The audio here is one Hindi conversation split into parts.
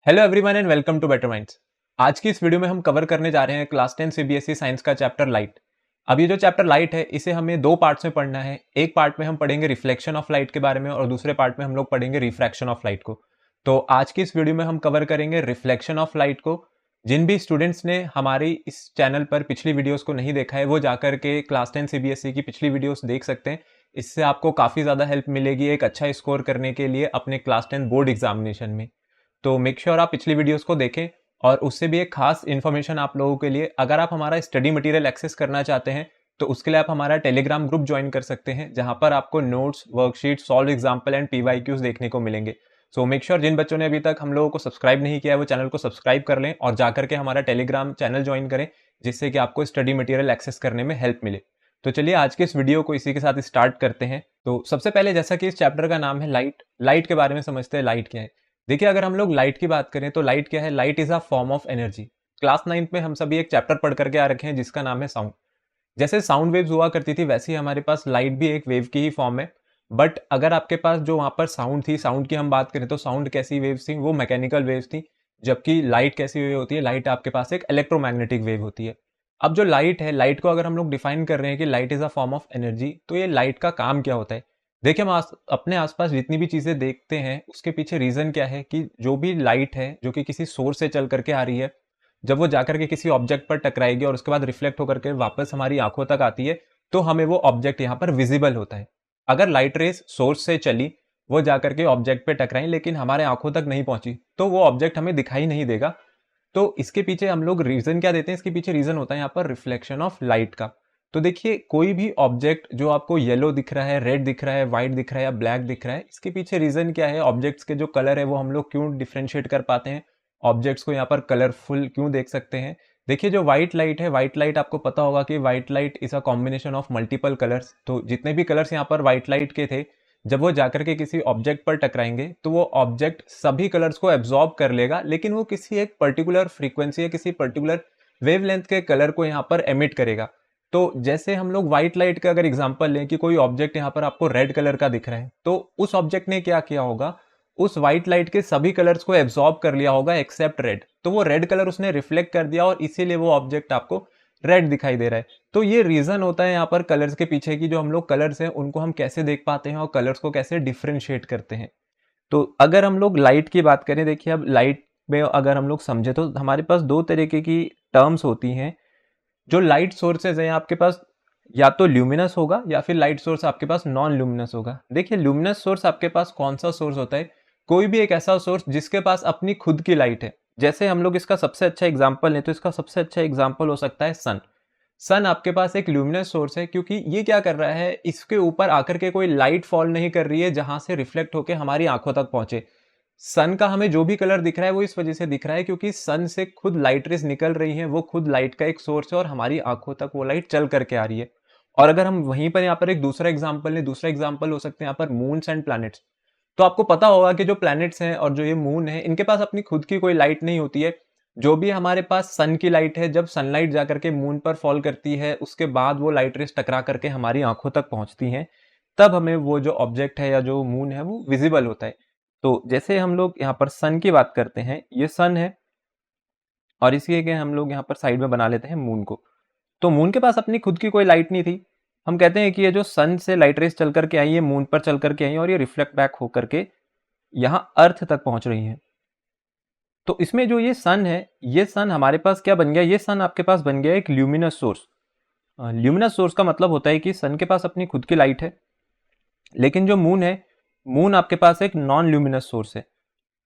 Hello everyone and welcome to better minds. आज की इस वीडियो में हम कवर करने जा रहे हैं क्लास 10 सीबीएसई साइंस का चैप्टर लाइट। अब ये जो चैप्टर लाइट है इसे हमें दो पार्ट्स में पढ़ना है। एक पार्ट में हम पढ़ेंगे रिफ्लेक्शन ऑफ लाइट के बारे में और दूसरे पार्ट में हम लोग पढ़ेंगे रिफ्रैक्शन ऑफ लाइट को। तो आज की इस वीडियो में हम कवर करेंगे रिफ्लेक्शन ऑफ लाइट को। जिन भी स्टूडेंट्स ने हमारी इस चैनल पर पिछली वीडियोस को नहीं देखा है वो जाकर के क्लास 10 सीबीएसई की पिछली वीडियोस देख सकते हैं। इससे आपको काफ़ी ज़्यादा हेल्प मिलेगी एक अच्छा स्कोर करने के लिए अपने क्लास 10 बोर्ड एग्जामिनेशन में। तो मेक श्योर आप पिछली वीडियोस को देखें और उससे भी एक खास इन्फॉर्मेशन आप लोगों के लिए, अगर आप हमारा स्टडी मटेरियल एक्सेस करना चाहते हैं तो उसके लिए आप हमारा टेलीग्राम ग्रुप ज्वाइन कर सकते हैं जहां पर आपको notes, worksheet, solve example and PYQs देखने को मिलेंगे। सो मेक श्योर जिन बच्चों ने अभी तक हम लोगों को सब्सक्राइब नहीं किया है वो चैनल को सब्सक्राइब कर लें और जाकर के हमारा टेलीग्राम चैनल ज्वाइन करें, जिससे कि आपको स्टडी मटेरियल एक्सेस करने में हेल्प मिले। तो चलिए आज के इस वीडियो को इसी के साथ स्टार्ट करते हैं। तो सबसे पहले जैसा कि इस चैप्टर का नाम है लाइट, लाइट के बारे में समझते हैं लाइट क्या है। देखिए अगर हम लोग लाइट की बात करें तो लाइट क्या है? Light is a form of energy. Class 9th में हम सभी एक चैप्टर पढ़ करके आ रखे हैं जिसका नाम है साउंड। जैसे साउंड वेव्स हुआ करती थी वैसे ही हमारे पास लाइट भी एक वेव की ही फॉर्म है। बट अगर आपके पास जो वहां पर साउंड थी, साउंड की हम बात करें तो साउंड कैसी वेव्स थी? वो मैकेनिकल वेव्स थी। जबकि लाइट कैसी वेव होती है? लाइट आपके पास एक इलेक्ट्रोमैग्नेटिक वेव होती है। अब जो लाइट है, लाइट को अगर हम लोग डिफाइन कर रहे हैं कि light is a form of energy, तो ये लाइट का काम क्या होता है? देखिए हम अपने आसपास जितनी भी चीजें देखते हैं उसके पीछे रीजन क्या है कि जो भी लाइट है जो कि किसी सोर्स से चल करके आ रही है, जब वो जाकर के किसी ऑब्जेक्ट पर टकराएगी और उसके बाद रिफ्लेक्ट होकर के वापस हमारी आंखों तक आती है, तो हमें वो ऑब्जेक्ट यहाँ पर विजिबल होता है। अगर लाइट रेस सोर्स से चली, वो जाकर के ऑब्जेक्ट पे टकराई लेकिन हमारे आंखों तक नहीं पहुंची, तो वो ऑब्जेक्ट हमें दिखाई नहीं देगा। तो इसके पीछे हम लोग रीजन क्या देते हैं? इसके पीछे रीजन होता है यहाँ पर रिफ्लेक्शन ऑफ लाइट का। तो देखिए कोई भी ऑब्जेक्ट जो आपको येलो दिख रहा है, रेड दिख रहा है, व्हाइट दिख रहा है या ब्लैक दिख रहा है, इसके पीछे रीजन क्या है? ऑब्जेक्ट्स के जो कलर है वो हम लोग क्यों डिफ्रेंशिएट कर पाते हैं, ऑब्जेक्ट्स को यहाँ पर कलरफुल क्यों देख सकते हैं। देखिए जो व्हाइट लाइट है, व्हाइट लाइट आपको पता होगा कि white light is a combination of multiple colours. तो जितने भी कलर्स यहाँ पर व्हाइट लाइट के थे, जब वो जाकर के किसी ऑब्जेक्ट पर टकराएंगे तो वो ऑब्जेक्ट सभी कलर्स को एब्जॉर्ब कर लेगा, लेकिन वो किसी एक पर्टिकुलर फ्रीक्वेंसी या किसी पर्टिकुलर वेवलेंथ के कलर को यहाँ पर एमिट करेगा। तो जैसे हम लोग व्हाइट लाइट का अगर एग्जांपल लें कि कोई ऑब्जेक्ट यहाँ पर आपको रेड कलर का दिख रहा है, तो उस ऑब्जेक्ट ने क्या किया होगा? उस व्हाइट लाइट के सभी कलर्स को एब्जॉर्ब कर लिया होगा एक्सेप्ट रेड। तो वो रेड कलर उसने रिफ्लेक्ट कर दिया और इसीलिए वो ऑब्जेक्ट आपको रेड दिखाई दे रहा है। तो ये रीजन होता है यहाँ पर कलर्स के पीछे की, जो हम लोग कलर्स हैं उनको हम कैसे देख पाते हैं और कलर्स को कैसे डिफ्रेंशिएट करते हैं। तो अगर हम लोग लाइट की बात करें, देखिए अब लाइट में अगर हम लोग समझे तो हमारे पास दो तरीके की टर्म्स होती हैं। जो लाइट सोर्सेज हैं आपके पास, या तो ल्यूमिनस होगा या फिर लाइट सोर्स आपके पास नॉन ल्यूमिनस होगा। देखिए ल्यूमिनस सोर्स आपके पास कौन सा सोर्स होता है? कोई भी एक ऐसा सोर्स जिसके पास अपनी खुद की लाइट है। जैसे हम लोग इसका सबसे अच्छा एग्जांपल लें तो इसका सबसे अच्छा एग्जांपल हो सकता है सन। सन आपके पास एक ल्यूमिनस सोर्स है क्योंकि ये क्या कर रहा है, इसके ऊपर आकर के कोई लाइट फॉल नहीं कर रही है जहां से रिफ्लेक्ट होकर हमारी आंखों तक पहुंचे। सन का हमें जो भी कलर दिख रहा है वो इस वजह से दिख रहा है क्योंकि सन से खुद लाइट रेस निकल रही हैं, वो खुद लाइट का एक सोर्स है और हमारी आंखों तक वो लाइट चल करके आ रही है। और अगर हम वहीं पर यहाँ पर एक दूसरा एग्जांपल लें, दूसरा एग्जांपल हो सकते हैं यहाँ पर मून्स एंड प्लैनेट्स। तो आपको पता होगा कि जो प्लैनेट्स हैं और जो ये मून है, इनके पास अपनी खुद की कोई लाइट नहीं होती है। जो भी हमारे पास सन की लाइट है, जब सनलाइट जाकर के मून पर फॉल करती है उसके बाद वो लाइट रेस टकरा करके हमारी आंखों तक पहुंचती हैं, तब हमें वो जो ऑब्जेक्ट है या जो मून है वो विजिबल होता है। तो जैसे हम लोग यहाँ पर सन की बात करते हैं, ये सन है और इसी के हम लोग यहाँ पर साइड में बना लेते हैं मून को। तो मून के पास अपनी खुद की कोई लाइट नहीं थी। हम कहते हैं कि ये जो सन से लाइट रेस चल करके आई है, मून पर चल करके आई है और ये रिफ्लेक्ट बैक होकर के यहाँ अर्थ तक पहुंच रही है। तो इसमें जो ये सन है, ये सन हमारे पास क्या बन गया? ये सन आपके पास बन गया एक ल्यूमिनस सोर्स। ल्यूमिनस सोर्स का मतलब होता है कि सन के पास अपनी खुद की लाइट है, लेकिन जो मून है, मून आपके पास एक नॉन ल्यूमिनस सोर्स है।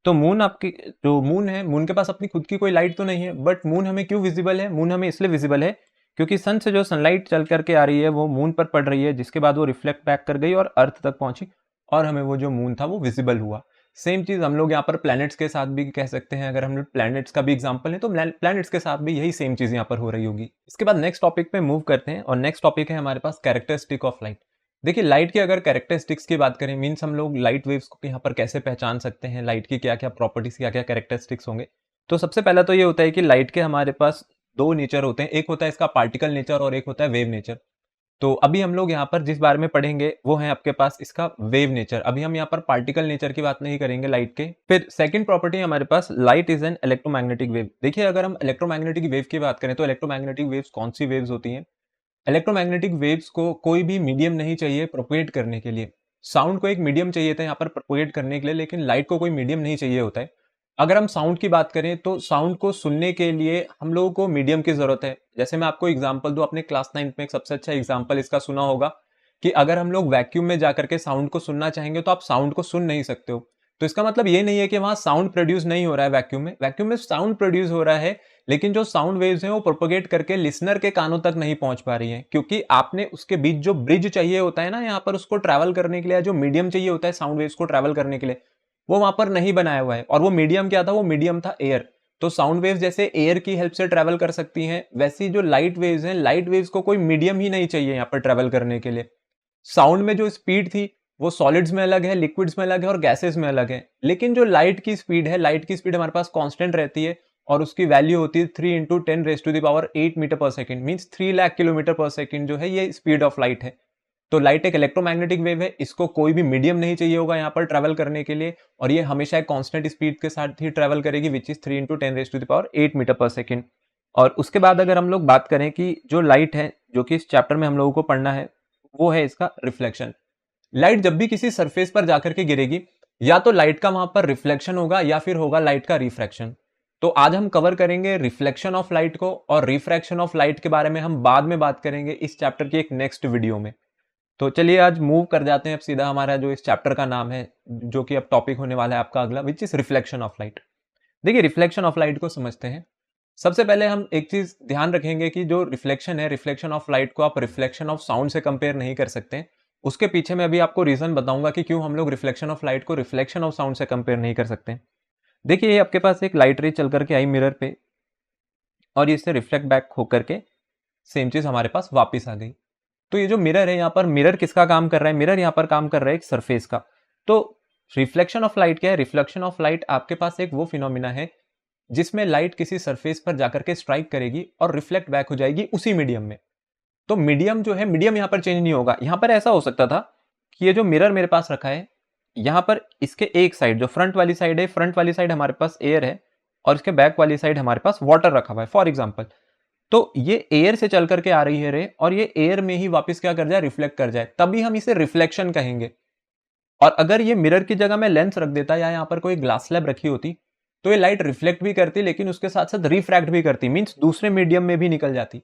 तो मून आपकी जो मून है, मून के पास अपनी खुद की कोई लाइट तो नहीं है, बट मून हमें क्यों विजिबल है? मून हमें इसलिए विजिबल है क्योंकि सन से जो सनलाइट चल करके आ रही है वो मून पर पड़ रही है, जिसके बाद वो रिफ्लेक्ट बैक कर गई और अर्थ तक पहुंची और हमें वो जो मून था वो विजिबल हुआ। सेम चीज हम लोग यहाँ पर प्लैनेट्स के साथ भी कह सकते हैं। अगर हम लोग प्लैनेट्स का भी एग्जांपल लें तो प्लैनेट्स के साथ भी यही सेम चीज यहाँ पर हो रही होगी। इसके बाद नेक्स्ट टॉपिक पे मूव करते हैं और नेक्स्ट टॉपिक है हमारे पास कैरेक्टरिस्टिक ऑफ लाइट। देखिए लाइट की अगर कैरेक्टरिस्टिक्स की बात करें, मीन्स हम लोग लाइट वेव्स को यहाँ पर कैसे पहचान सकते हैं, लाइट की क्या क्या प्रॉपर्टीज, क्या क्या कैरेक्टरिस्टिक्स होंगे। तो सबसे पहला तो ये होता है कि लाइट के हमारे पास दो नेचर होते हैं। एक होता है इसका पार्टिकल नेचर और एक होता है वेव नेचर। तो अभी हम लोग यहाँ पर जिस बारे में पढ़ेंगे वो है आपके पास इसका वेव नेचर। अभी हम यहाँ पर पार्टिकल नेचर की बात नहीं करेंगे लाइट के। फिर सेकंड प्रॉपर्टी हमारे पास light is an electromagnetic wave. देखिए अगर हम इलेक्ट्रोमैग्नेटिक वेव की बात करें तो इलेक्ट्रोमैग्नेटिक वेव्स कौन सी वेव्स होती हैं? इलेक्ट्रोमैग्नेटिक वेव्स को कोई भी मीडियम नहीं चाहिए प्रोपेगेट करने के लिए। साउंड को एक मीडियम चाहिए था यहाँ पर प्रोपेगेट करने के लिए, लेकिन लाइट को कोई मीडियम नहीं चाहिए होता है। अगर हम साउंड की बात करें तो साउंड को सुनने के लिए हम लोगों को मीडियम की जरूरत है। जैसे मैं आपको एग्जांपल दूं, अपने क्लास 9 में एक सबसे अच्छा एग्जांपल इसका सुना होगा कि अगर हम लोग वैक्यूम में जाकर के साउंड को सुनना चाहेंगे तो आप साउंड को सुन नहीं सकते हो। तो इसका मतलब ये नहीं है कि वहां साउंड प्रोड्यूस नहीं हो रहा है वैक्यूम में साउंड प्रोड्यूस हो रहा है, लेकिन जो साउंड वेव्स हैं वो प्रोपोगेट करके लिसनर के कानों तक नहीं पहुंच पा रही हैं, क्योंकि आपने उसके बीच जो ब्रिज चाहिए होता है ना यहाँ पर उसको ट्रैवल करने के लिए, जो मीडियम चाहिए होता है साउंड वेव्स को ट्रैवल करने के लिए, वो वहां पर नहीं बनाया हुआ है। और वो मीडियम क्या था? वो मीडियम था एयर। तो साउंड वेव्स जैसे एयर की हेल्प से ट्रैवल कर सकती हैं, वैसी जो लाइट वेव्स हैं, लाइट वेव्स को कोई मीडियम ही नहीं चाहिए यहाँ पर ट्रैवल करने के लिए। साउंड में जो स्पीड थी वो सॉलिड्स में अलग है, लिक्विड्स में अलग है और गैसेस में अलग है, लेकिन जो लाइट की स्पीड है, लाइट की स्पीड हमारे पास कांस्टेंट रहती है और उसकी वैल्यू होती है 3 इंटू 10⁸ मीटर पर सेकंड, मींस 3 लाख किलोमीटर पर सेकंड जो है ये स्पीड ऑफ लाइट है। तो लाइट एक इलेक्ट्रोमैग्नेटिक वेव है, इसको कोई भी मीडियम नहीं चाहिए होगा यहाँ पर ट्रैवल करने के लिए, और ये हमेशा एक कांस्टेंट स्पीड के साथ ही ट्रैवल करेगी, विच इज 3 इंटू 10⁸ मीटर पर सेकंड। और उसके बाद अगर हम लोग बात करें कि जो लाइट है जो कि इस चैप्टर में हम लोगों को पढ़ना है वो है इसका रिफ्लेक्शन। लाइट जब भी किसी सरफेस पर जाकर के गिरेगी, या तो लाइट का वहां पर रिफ्लेक्शन होगा या फिर होगा लाइट का रिफ्रैक्शन। तो आज हम कवर करेंगे रिफ्लेक्शन ऑफ लाइट को, और रिफ्रैक्शन ऑफ लाइट के बारे में हम बाद में बात करेंगे इस चैप्टर की एक नेक्स्ट वीडियो में। तो चलिए आज मूव कर जाते हैं अब सीधा हमारा जो इस चैप्टर का नाम है, जो कि अब टॉपिक होने वाला है आपका अगला, which is reflection of light. देखिए रिफ्लेक्शन ऑफ लाइट को समझते हैं। सबसे पहले हम एक चीज ध्यान रखेंगे कि जो रिफ्लेक्शन है, रिफ्लेक्शन ऑफ लाइट को आप रिफ्लेक्शन ऑफ साउंड से कंपेयर नहीं कर सकते। उसके पीछे मैं अभी आपको रीजन बताऊंगा कि क्यों हम लोग रिफ्लेक्शन ऑफ लाइट को रिफ्लेक्शन ऑफ साउंड से कंपेयर नहीं कर सकते। देखिए ये आपके पास एक लाइट रे चल करके आई मिरर पे, और ये इससे रिफ्लेक्ट बैक होकर के सेम चीज हमारे पास वापस आ गई। तो ये जो मिरर है यहाँ पर, मिरर किसका काम कर रहा है? मिरर यहाँ पर काम कर रहा है एक सरफेस का। तो रिफ्लेक्शन ऑफ लाइट क्या है? रिफ्लेक्शन ऑफ लाइट आपके पास एक वो फिनोमिना है जिसमें लाइट किसी सरफेस पर जाकर के स्ट्राइक करेगी और रिफ्लेक्ट बैक हो जाएगी उसी मीडियम में। तो मीडियम जो है, मीडियम यहाँ पर चेंज नहीं होगा। यहाँ पर ऐसा हो सकता था कि ये जो मिरर मेरे पास रखा है, यहाँ पर इसके एक साइड जो फ्रंट वाली साइड है, फ्रंट वाली साइड हमारे पास एयर है और इसके बैक वाली साइड हमारे पास वाटर रखा हुआ है फॉर एग्जाम्पल। तो ये एयर से चल करके आ रही है रे, और ये एयर में ही वापस क्या कर जाए? रिफ्लेक्ट कर जाए, तभी हम इसे रिफ्लेक्शन कहेंगे। और अगर ये मिरर की जगह मैं लेंस रख देता या यहाँ पर कोई ग्लास स्लैब रखी होती, तो ये लाइट रिफ्लेक्ट भी करती लेकिन उसके साथ साथ रिफ्रैक्ट भी करती, मींस दूसरे मीडियम में भी निकल जाती।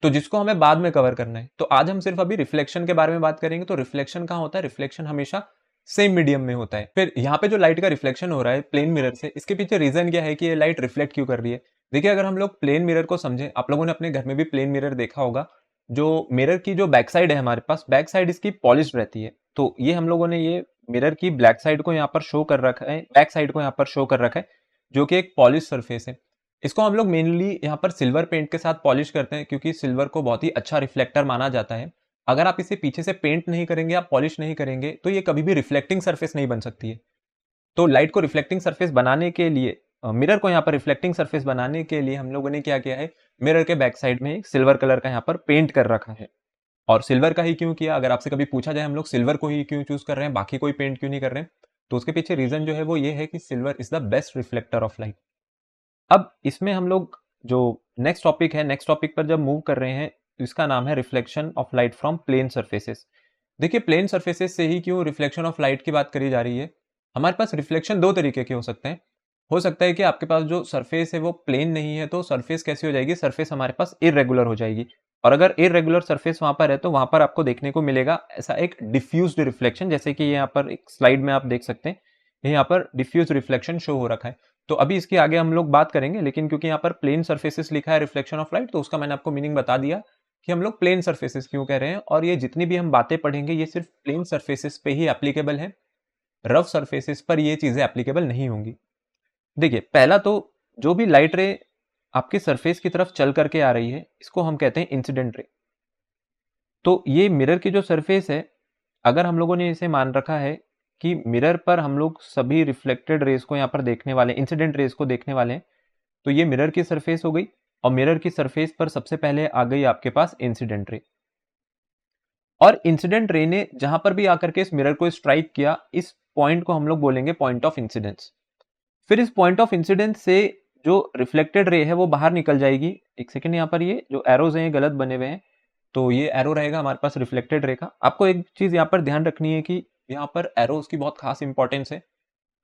तो जिसको हमें बाद में कवर करना है। तो आज हम सिर्फ अभी रिफ्लेक्शन के बारे में बात करेंगे। तो रिफ्लेक्शन कहाँ होता है? रिफ्लेक्शन हमेशा सेम मीडियम में होता है। फिर यहाँ पे जो लाइट का रिफ्लेक्शन हो रहा है प्लेन मिरर से, इसके पीछे रीजन क्या है कि ये लाइट रिफ्लेक्ट क्यों कर रही है? देखिए अगर हम लोग प्लेन मिरर को समझें, आप लोगों ने अपने घर में भी प्लेन मिरर देखा होगा। जो मिरर की जो बैक साइड है हमारे पास, बैक साइड इसकी पॉलिश रहती है। तो ये हम लोगों ने ये मिरर की ब्लैक साइड को यहाँ पर शो कर रखा है, बैक साइड को यहाँ पर शो कर रखा है, जो कि एक पॉलिश सरफेस है। इसको हम लोग मेनली यहाँ पर सिल्वर पेंट के साथ पॉलिश करते हैं, क्योंकि सिल्वर को बहुत ही अच्छा रिफ्लेक्टर माना जाता है। अगर आप इसे पीछे से पेंट नहीं करेंगे, आप पॉलिश नहीं करेंगे, तो ये कभी भी रिफ्लेक्टिंग सरफेस नहीं बन सकती है। तो लाइट को रिफ्लेक्टिंग सरफेस बनाने के लिए, मिरर को यहाँ पर रिफ्लेक्टिंग सरफेस बनाने के लिए हम लोगों ने क्या किया है, मिरर के बैक साइड में एक सिल्वर कलर का यहाँ पर पेंट कर रखा है। और सिल्वर का ही क्यों किया? अगर आपसे कभी पूछा जाए हम लोग सिल्वर को ही क्यों चूज कर रहे हैं, बाकी कोई पेंट क्यों नहीं कर रहे हैं, तो उसके पीछे रीजन जो है वो ये है कि silver is the best reflector of light. अब इसमें हम लोग जो नेक्स्ट टॉपिक है, नेक्स्ट टॉपिक पर जब मूव कर रहे हैं, इसका नाम है reflection of light from plane surfaces. देखिए प्लेन सरफेसेस से ही क्यों रिफ्लेक्शन ऑफ लाइट की बात करी जा रही है? हमारे पास रिफ्लेक्शन दो तरीके के हो सकते हैं। हो सकता है कि आपके पास जो सरफेस है वो प्लेन नहीं है, तो सरफेस कैसी हो जाएगी? सरफेस हमारे पास इरेगुलर हो जाएगी। और अगर इरेगुलर सरफेस वहां पर है तो वहां पर आपको देखने को मिलेगा ऐसा एक डिफ्यूज्ड रिफ्लेक्शन, जैसे कि यहाँ पर एक स्लाइड में आप देख सकते हैं, यहाँ पर डिफ्यूज रिफ्लेक्शन शो हो रखा है। तो अभी इसके आगे हम लोग बात करेंगे, लेकिन क्योंकि यहाँ पर प्लेन सरफेसेस लिखा है रिफ्लेक्शन ऑफ लाइट, तो उसका मैंने आपको मीनिंग बता दिया कि हम लोग प्लेन सरफेसेस क्यों कह रहे हैं। और ये जितनी भी हम बातें पढ़ेंगे ये सिर्फ प्लेन सरफेसेस पे ही एप्लीकेबल है, रफ सरफेसेस पर ये चीजें एप्लीकेबल नहीं होंगी। देखिए पहला तो, जो भी लाइट रे आपकी सरफेस की तरफ चल करके आ रही है, इसको हम कहते हैं इंसिडेंट रे। तो ये मिरर की जो सरफेस है, अगर हम लोगों ने इसे मान रखा है कि मिरर पर हम लोग सभी रिफ्लेक्टेड रेस को यहाँ पर देखने वाले, इंसिडेंट रेस को देखने वाले हैं, तो ये मिरर की सरफेस हो गई, और मिरर की सरफेस पर सबसे पहले आ गई आपके पास इंसिडेंट रे। और इंसिडेंट रे ने जहां पर भी आकर के इस मिरर को स्ट्राइक किया, इस पॉइंट को हम लोग बोलेंगे पॉइंट ऑफ इंसिडेंस। फिर इस पॉइंट ऑफ इंसिडेंस से जो रिफ्लेक्टेड रे है वो बाहर निकल जाएगी। एक सेकेंड, यहाँ पर ये जो एरोज हैं ये गलत बने हुए हैं, तो ये एरो रहेगा हमारे पास रिफ्लेक्टेड रे का। आपको एक चीज यहाँ पर ध्यान रखनी है कि यहाँ पर एरोज की बहुत खास इंपॉर्टेंस है,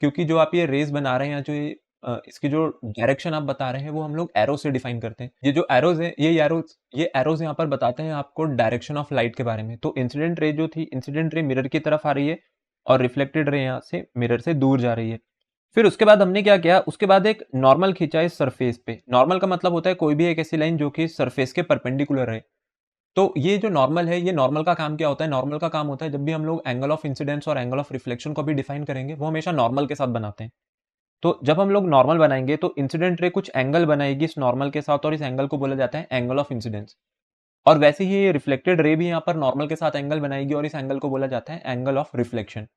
क्योंकि जो आप ये रेज बना रहे हैं, जो ये इसकी जो डायरेक्शन आप बता रहे हैं वो हम लोग एरो से डिफाइन करते हैं। ये जो एरोज है, ये एरोज यहाँ पर बताते हैं आपको डायरेक्शन ऑफ लाइट के बारे में। तो इंसिडेंट रे जो थी, इंसिडेंट रे मिरर की तरफ आ रही है और रिफ्लेक्टेड रे यहाँ से मिरर से दूर जा रही है। फिर उसके बाद हमने क्या किया, उसके बाद एक नॉर्मल खींचा इस सरफेस पे। नॉर्मल का मतलब होता है कोई भी एक ऐसी लाइन जो कि सरफेस के परपेंडिकुलर है। तो ये जो नॉर्मल है, ये नॉर्मल का काम क्या होता है? नॉर्मल का काम होता है जब भी हम लोग एंगल ऑफ इंसिडेंस और एंगल ऑफ रिफ्लेक्शन को भी डिफाइन करेंगे, वो हमेशा नॉर्मल के साथ बनाते हैं। तो जब हम लोग नॉर्मल बनाएंगे तो इंसिडेंट रे कुछ एंगल बनाएगी इस नॉर्मल के साथ, और इस एंगल को बोला जाता है एंगल ऑफ इंसिडेंस। और वैसे ही ये रिफ्लेक्टेड रे भी यहाँ पर नॉर्मल के साथ एंगल बनाएगी, और इस एंगल को बोला जाता है एंगल ऑफ रिफ्लेक्शन।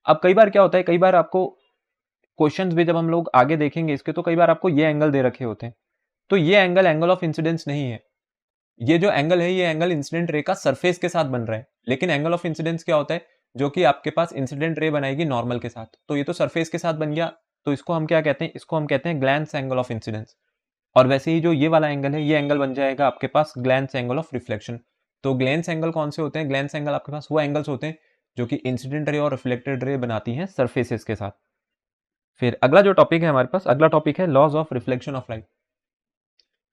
अब कई बार क्या होता है, कई बार आपको क्वेश्चंस भी जब हम लोग आगे देखेंगे इसके, तो कई बार आपको ये एंगल दे रखे होते हैं। तो ये एंगल एंगल ऑफ इंसिडेंस नहीं है। ये जो एंगल है, ये एंगल इंसिडेंट रे का सरफेस के साथ बन रहा है। लेकिन एंगल ऑफ इंसिडेंस क्या होता है? जो कि आपके पास इंसिडेंट रे बनाएगी नॉर्मल के साथ। तो ये तो सरफेस के साथ बन गया, तो इसको हम क्या कहते हैं? इसको हम कहते हैं ग्लैंस एंगल ऑफ इंसिडेंस। और वैसे ही जो ये वाला एंगल है, ये एंगल बन जाएगा आपके पास ग्लैंस एंगल ऑफ रिफ्लेक्शन। तो ग्लैंस एंगल कौन से होते हैं? ग्लैंस एंगल आपके पास वो एंगल्स होते हैं जो कि इंसिडेंट रे और रिफ्लेक्टेड रे बनाती हैं सरफेसेस के साथ। फिर अगला जो टॉपिक है हमारे पास, अगला टॉपिक है laws of reflection of light.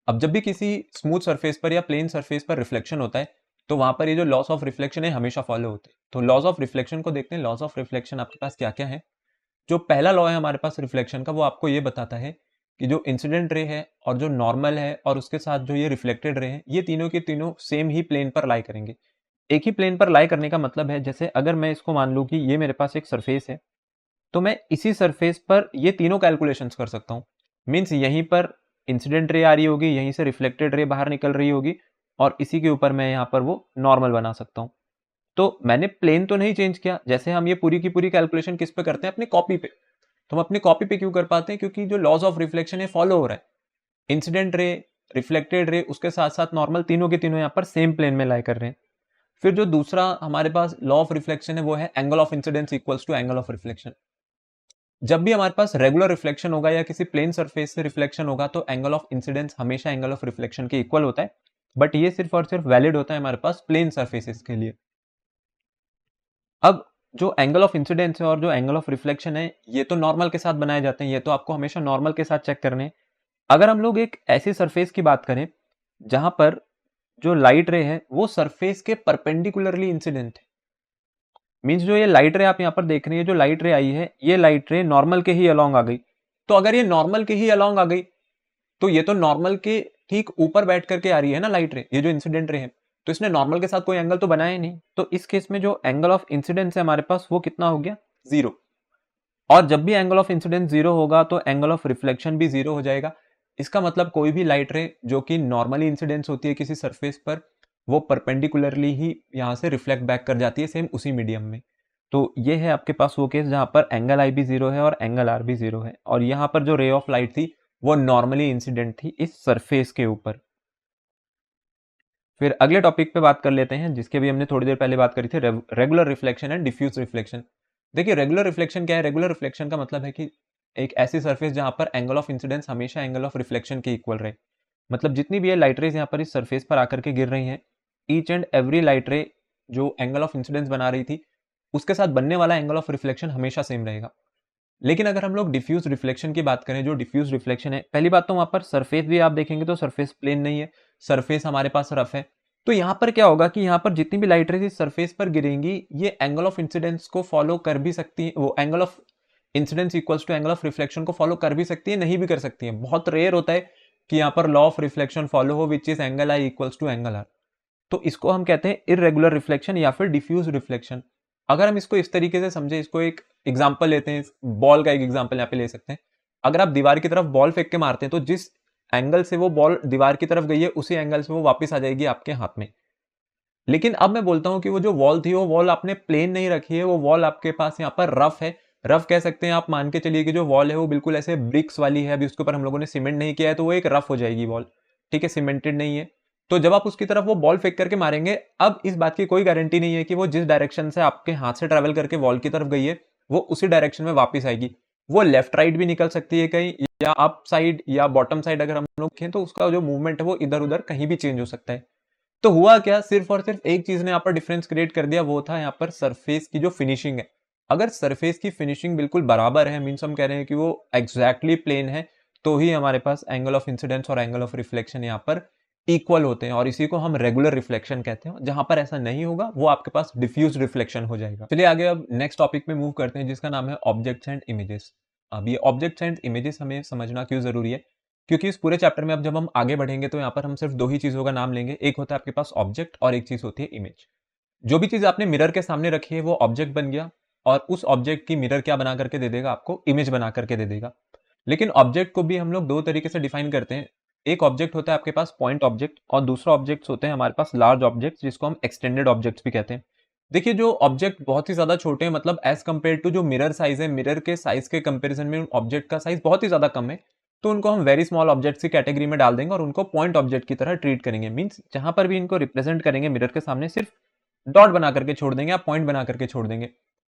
अब जब भी किसी स्मूथ सरफेस पर या प्लेन सरफेस पर रिफ्लेक्शन होता है, तो वहां पर ये जो लॉस ऑफ रिफ्लेक्शन है हमेशा फॉलो होते हैं। तो लॉज ऑफ रिफ्लेक्शन को देखते हैं। लॉज ऑफ रिफ्लेक्शन आपके पास क्या क्या है? जो पहला लॉ है हमारे पास रिफ्लेक्शन का, वो आपको ये बताता है कि जो इंसिडेंट रे है और जो नॉर्मल है और उसके साथ जो ये रिफ्लेक्टेड रे है, ये तीनों के तीनों सेम ही प्लेन पर लाई करेंगे। एक ही प्लेन पर लाई करने का मतलब है, जैसे अगर मैं इसको मान लूं कि ये मेरे पास एक सरफेस है, तो मैं इसी सरफेस पर ये तीनों कैलकुलेशंस कर सकता हूँ। मीन्स यहीं पर इंसिडेंट रे आ रही होगी, यहीं से रिफ्लेक्टेड रे बाहर निकल रही होगी, और इसी के ऊपर मैं यहाँ पर वो नॉर्मल बना सकता हूँ। तो मैंने प्लेन तो नहीं चेंज किया। जैसे हम ये पूरी की पूरी कैलकुलेशन किस पे करते हैं? अपनी कॉपी पे। तो हम अपनी कॉपी पे क्यों कर पाते हैं? क्योंकि जो लॉज ऑफ रिफ्लेक्शन है फॉलो हो रहा है। इंसिडेंट रे, रिफ्लेक्टेड रे, उसके साथ साथ नॉर्मल, तीनों के तीनों यहाँ पर सेम प्लेन में लाई कर रहे हैं। फिर जो दूसरा हमारे पास लॉ ऑफ रिफ्लेक्शन है, वो है angle of incidence equals to angle of reflection. जब भी हमारे पास रेगुलर रिफ्लेक्शन होगा या किसी प्लेन सरफेस से रिफ्लेक्शन होगा, तो एंगल ऑफ इंसिडेंस हमेशा एंगल ऑफ रिफ्लेक्शन के इक्वल होता है। बट ये सिर्फ और सिर्फ वैलिड होता है हमारे पास प्लेन सरफेसेस के लिए। अब जो एंगल ऑफ इंसिडेंस है और जो एंगल ऑफ रिफ्लेक्शन है, ये तो नॉर्मल के साथ बनाए जाते हैं। ये तो आपको हमेशा नॉर्मल के साथ चेक करने हैं। अगर हम लोग एक ऐसी सरफेस की बात करें जहां पर जो लाइट रे है वो सरफेस के परपेंडिकुलरली इंसिडेंट है, मीन्स जो ये लाइट रे आप यहाँ पर देख रहे हैं, जो लाइट रे आई है, ये लाइट रे नॉर्मल के ही अलोंग आ गई। तो अगर ये नॉर्मल के ही अलोंग आ गई, तो ये तो नॉर्मल के ठीक ऊपर बैठ करके आ रही है ना लाइट रे, ये जो इंसिडेंट रे है। तो इसने नॉर्मल के साथ कोई एंगल तो बनाया ही नहीं। तो इस केस में जो एंगल ऑफ इंसिडेंस है हमारे पास, वो कितना हो गया? 0। और जब भी एंगल ऑफ इंसिडेंस 0 होगा, तो एंगल ऑफ रिफ्लेक्शन भी 0 हो जाएगा। इसका मतलब कोई भी लाइट रे जो कि नॉर्मली इंसिडेंस होती है किसी सरफेस पर, वो परपेंडिकुलरली ही यहाँ से रिफ्लेक्ट बैक कर जाती है सेम उसी मीडियम में। तो ये है आपके पास वो केस जहां पर एंगल आई भी 0 है और एंगल आर भी 0 है, और यहाँ पर जो रे ऑफ लाइट थी वो नॉर्मली इंसिडेंट थी इस सरफेस के ऊपर। फिर अगले टॉपिक पे बात कर लेते हैं, जिसके भी हमने थोड़ी देर पहले बात करी थी, regular reflection and diffuse reflection. देखिए रेगुलर रिफ्लेक्शन क्या है? रेगुलर रिफ्लेक्शन का मतलब है कि एक ऐसी सरफेस जहां पर एंगल ऑफ इंसिडेंस हमेशा एंगल ऑफ रिफ्लेक्शन के इक्वल रहे। मतलब जितनी भी ये लाइट रेज यहाँ पर इस सरफेस पर आकर के गिर रही हैं, ईच एंड एवरी लाइट रे जो एंगल ऑफ इंसिडेंस बना रही थी, उसके साथ बनने वाला एंगल ऑफ रिफ्लेक्शन हमेशा सेम रहेगा। लेकिन अगर हम लोग डिफ्यूज रिफ्लेक्शन की बात करें, जो डिफ्यूज रिफ्लेक्शन है, पहली बात तो वहां पर सरफेस भी आप देखेंगे तो सरफेस प्लेन नहीं है, सरफेस हमारे पास रफ है। तो यहाँ पर क्या होगा कि यहाँ पर जितनी भी लाइट रेज इस सरफेस पर गिरेंगी, ये एंगल ऑफ इंसिडेंस को फॉलो कर भी सकती है, वो angle of incidence equals to angle of reflection को फॉलो कर भी सकती है, नहीं भी कर सकती है। बहुत रेयर होता है कि यहाँ पर लॉ ऑफ रिफ्लेक्शन फॉलो हो, which is angle I equals to angle R. तो इसको हम कहते हैं इरेगुलर रिफ्लेक्शन या फिर डिफ्यूज रिफ्लेक्शन। अगर हम इसको इस तरीके से समझे, इसको एक एग्जाम्पल लेते हैं, बॉल का एक एग्जाम्पल यहाँ पे ले सकते हैं। अगर आप दीवार की तरफ बॉल फेंक के मारते हैं, तो जिस एंगल से वो बॉल दीवार की तरफ गई है, उसी एंगल से वो वापस आ जाएगी आपके हाथ में। लेकिन अब मैं बोलता हूं कि वो जो वॉल थी, वो वॉल आपने प्लेन नहीं रखी है, वो वॉल आपके पास यहाँ पर रफ है। रफ कह सकते हैं आप, मान के चलिए कि जो वॉल है वो बिल्कुल ऐसे ब्रिक्स वाली है, अभी उसके ऊपर हम लोगों ने सीमेंट नहीं किया है, तो वो एक रफ हो जाएगी वॉल। ठीक है, सीमेंटेड नहीं है। तो जब आप उसकी तरफ वो बॉल फेंक करके मारेंगे, अब इस बात की कोई गारंटी नहीं है कि वो जिस डायरेक्शन से आपके हाथ से ट्रैवल करके वॉल की तरफ गई है वो उसी डायरेक्शन में वापस आएगी। वो लेफ्ट राइट भी निकल सकती है कहीं, या अप साइड या बॉटम साइड अगर हम लोग देखें तो उसका जो मूवमेंट है वो इधर उधर कहीं भी चेंज हो सकता है। तो हुआ क्या, सिर्फ और सिर्फ एक चीज ने यहाँ पर डिफरेंस क्रिएट कर दिया, वो था यहाँ पर सरफेस की जो फिनिशिंग है। अगर सरफेस की फिनिशिंग बिल्कुल बराबर है, मीन्स हम कह रहे हैं कि वो एग्जैक्टली प्लेन है, तो ही हमारे पास एंगल ऑफ इंसिडेंस और एंगल ऑफ रिफ्लेक्शन यहाँ पर इक्वल होते हैं, और इसी को हम रेगुलर रिफ्लेक्शन कहते हैं। जहां पर ऐसा नहीं होगा वो आपके पास डिफ्यूज रिफ्लेक्शन हो जाएगा। चलिए आगे अब नेक्स्ट टॉपिक में मूव करते हैं, जिसका नाम है ऑब्जेक्ट्स एंड इमेजेस। अब ये ऑब्जेक्ट्स एंड इमेजेस हमें समझना क्यों जरूरी है, क्योंकि इस पूरे चैप्टर में अब जब हम आगे बढ़ेंगे तो यहाँ पर हम सिर्फ दो ही चीजों का नाम लेंगे, एक होता है आपके पास ऑब्जेक्ट और एक चीज होती है इमेज। जो भी चीज आपने मिरर के सामने रखी है वो ऑब्जेक्ट बन गया, और उस ऑब्जेक्ट की मिरर क्या बना करके दे देगा, आपको इमेज बना करके दे देगा। लेकिन ऑब्जेक्ट को भी हम लोग दो तरीके से डिफाइन करते हैं। एक ऑब्जेक्ट होता है आपके पास पॉइंट ऑब्जेक्ट, और दूसरा ऑब्जेक्ट होते हैं हमारे पास लार्ज ऑब्जेक्ट, जिसको हम एक्सटेंडेड ऑब्जेक्ट्स भी कहते हैं। देखिए जो ऑब्जेक्ट बहुत ही ज्यादा छोटे हैं, मतलब एज कंपेयर टू जो मिरर साइज है, मिरर के साइज के कंपेरिजन में ऑब्जेक्ट का साइज बहुत ही ज्यादा कम है, तो उनको हम वेरी स्मॉल ऑब्जेक्ट्स की कैटेगरी में डाल देंगे और उनको पॉइंट ऑब्जेक्ट की तरह ट्रीट करेंगे। मींस जहां पर भी इनको रिप्रेजेंट करेंगे मिरर के सामने, सिर्फ डॉट बना करके छोड़ देंगे या पॉइंट बना करके छोड़ देंगे।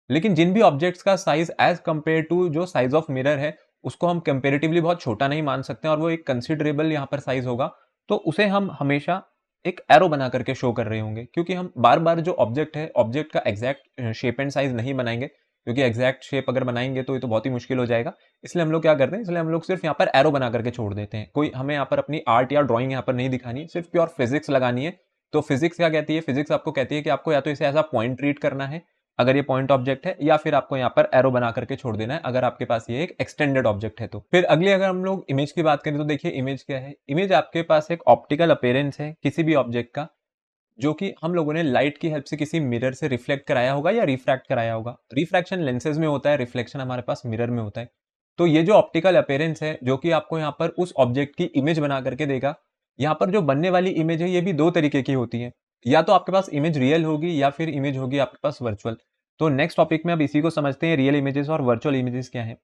लेकिन जिन भी ऑब्जेक्ट्स का साइज एज कंपेयर टू जो साइज ऑफ मिरर है उसको हम कंपेरेटिवली बहुत छोटा नहीं मान सकते और वो एक कंसिडरेबल यहाँ पर साइज होगा, तो उसे हम हमेशा एक एरो बना करके शो कर रहे होंगे, क्योंकि हम बार बार जो ऑब्जेक्ट है ऑब्जेक्ट का एग्जैक्ट शेप एंड साइज नहीं बनाएंगे, क्योंकि एग्जैक्ट शेप अगर बनाएंगे तो ये तो बहुत ही मुश्किल हो जाएगा। इसलिए हम लोग क्या करते हैं, इसलिए हम लोग सिर्फ यहाँ पर एरो बना करके छोड़ देते हैं। कोई हमें यहाँ पर अपनी आर्ट या ड्राइंग यहाँ पर नहीं दिखानी, सिर्फ प्योर फिजिक्स लगानी है। तो फिजिक्स क्या कहती है, फिजिक्स आपको कहती है कि आपको या तो इसे ऐसा पॉइंट ट्रीट करना है अगर ये पॉइंट ऑब्जेक्ट है, या फिर आपको यहाँ पर एरो बना करके छोड़ देना है अगर आपके पास ये एक एक्सटेंडेड ऑब्जेक्ट है। तो फिर अगली अगर हम लोग इमेज की बात करें तो देखिए इमेज क्या है। इमेज आपके पास एक ऑप्टिकल अपीयरेंस है किसी भी ऑब्जेक्ट का, जो कि हम लोगों ने लाइट की हेल्प से किसी मिरर से रिफ्लेक्ट कराया होगा या रिफ्रैक्ट कराया होगा। रिफ्रैक्शन लेंसेज में होता है, रिफ्लेक्शन हमारे पास मिरर में होता है। तो ये जो ऑप्टिकल अपीयरेंस है जो कि आपको यहाँ पर उस ऑब्जेक्ट की इमेज बना करके देगा, यहाँ पर जो बनने वाली इमेज है ये भी दो तरीके की होती है, या तो आपके पास इमेज रियल होगी या फिर इमेज होगी आपके पास वर्चुअल। तो नेक्स्ट टॉपिक में अब इसी को समझते हैं, रियल इमेजेस और वर्चुअल इमेजेस क्या है।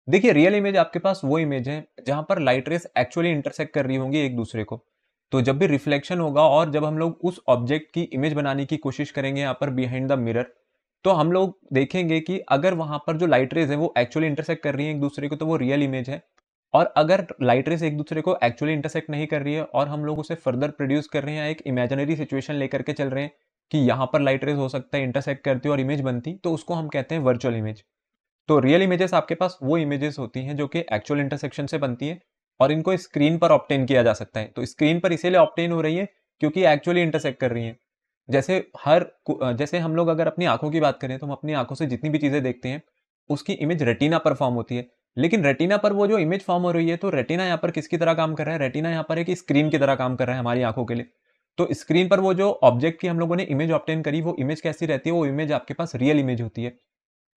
देखिए रियल इमेज आपके पास वो इमेज है जहां पर लाइट रेस एक्चुअली इंटरसेक्ट कर रही होंगी एक दूसरे को। तो जब भी रिफ्लेक्शन होगा और जब हम लोग उस ऑब्जेक्ट की इमेज बनाने की कोशिश करेंगे यहाँ पर बिहाइंड द मिरर, तो हम लोग देखेंगे कि अगर वहां पर जो लाइट रेज है वो एक्चुअली इंटरसेक्ट कर रही है एक दूसरे को तो वो रियल इमेज है। और अगर लाइट रेज एक दूसरे को एक्चुअली इंटरसेक्ट नहीं कर रही है और हम लोग उसे फर्दर प्रोड्यूस कर रहे हैं, एक इमेजिनरी सिचुएशन लेकर के चल रहे हैं कि यहाँ पर लाइट रेज हो सकता है इंटरसेक्ट करती और इमेज बनती, तो उसको हम कहते हैं वर्चुअल इमेज। तो रियल इमेजेस आपके पास वो इमेजेस होती हैं जो कि एक्चुअल इंटरसेक्शन से बनती है और इनको स्क्रीन पर ऑब्टेन किया जा सकता है। तो स्क्रीन पर इसीलिए ऑब्टेन हो रही है क्योंकि एक्चुअली इंटरसेक्ट कर रही हैं। जैसे जैसे हम लोग अगर अपनी आंखों की बात करें तो हम अपनी आंखों से जितनी भी चीजें देखते हैं उसकी इमेज रेटिना पर फॉर्म होती है। लेकिन रेटिना पर वो जो इमेज फॉर्म हो रही है, तो रेटिना यहाँ पर किसकी तरह काम कर रहा है, रेटिना यहाँ पर एक स्क्रीन की तरह काम कर रहा है हमारी आंखों के लिए। तो स्क्रीन पर वो जो ऑब्जेक्ट की हम लोगों ने इमेज ऑब्टेन करी, वो इमेज कैसी रहती है, वो इमेज आपके पास रियल इमेज होती है।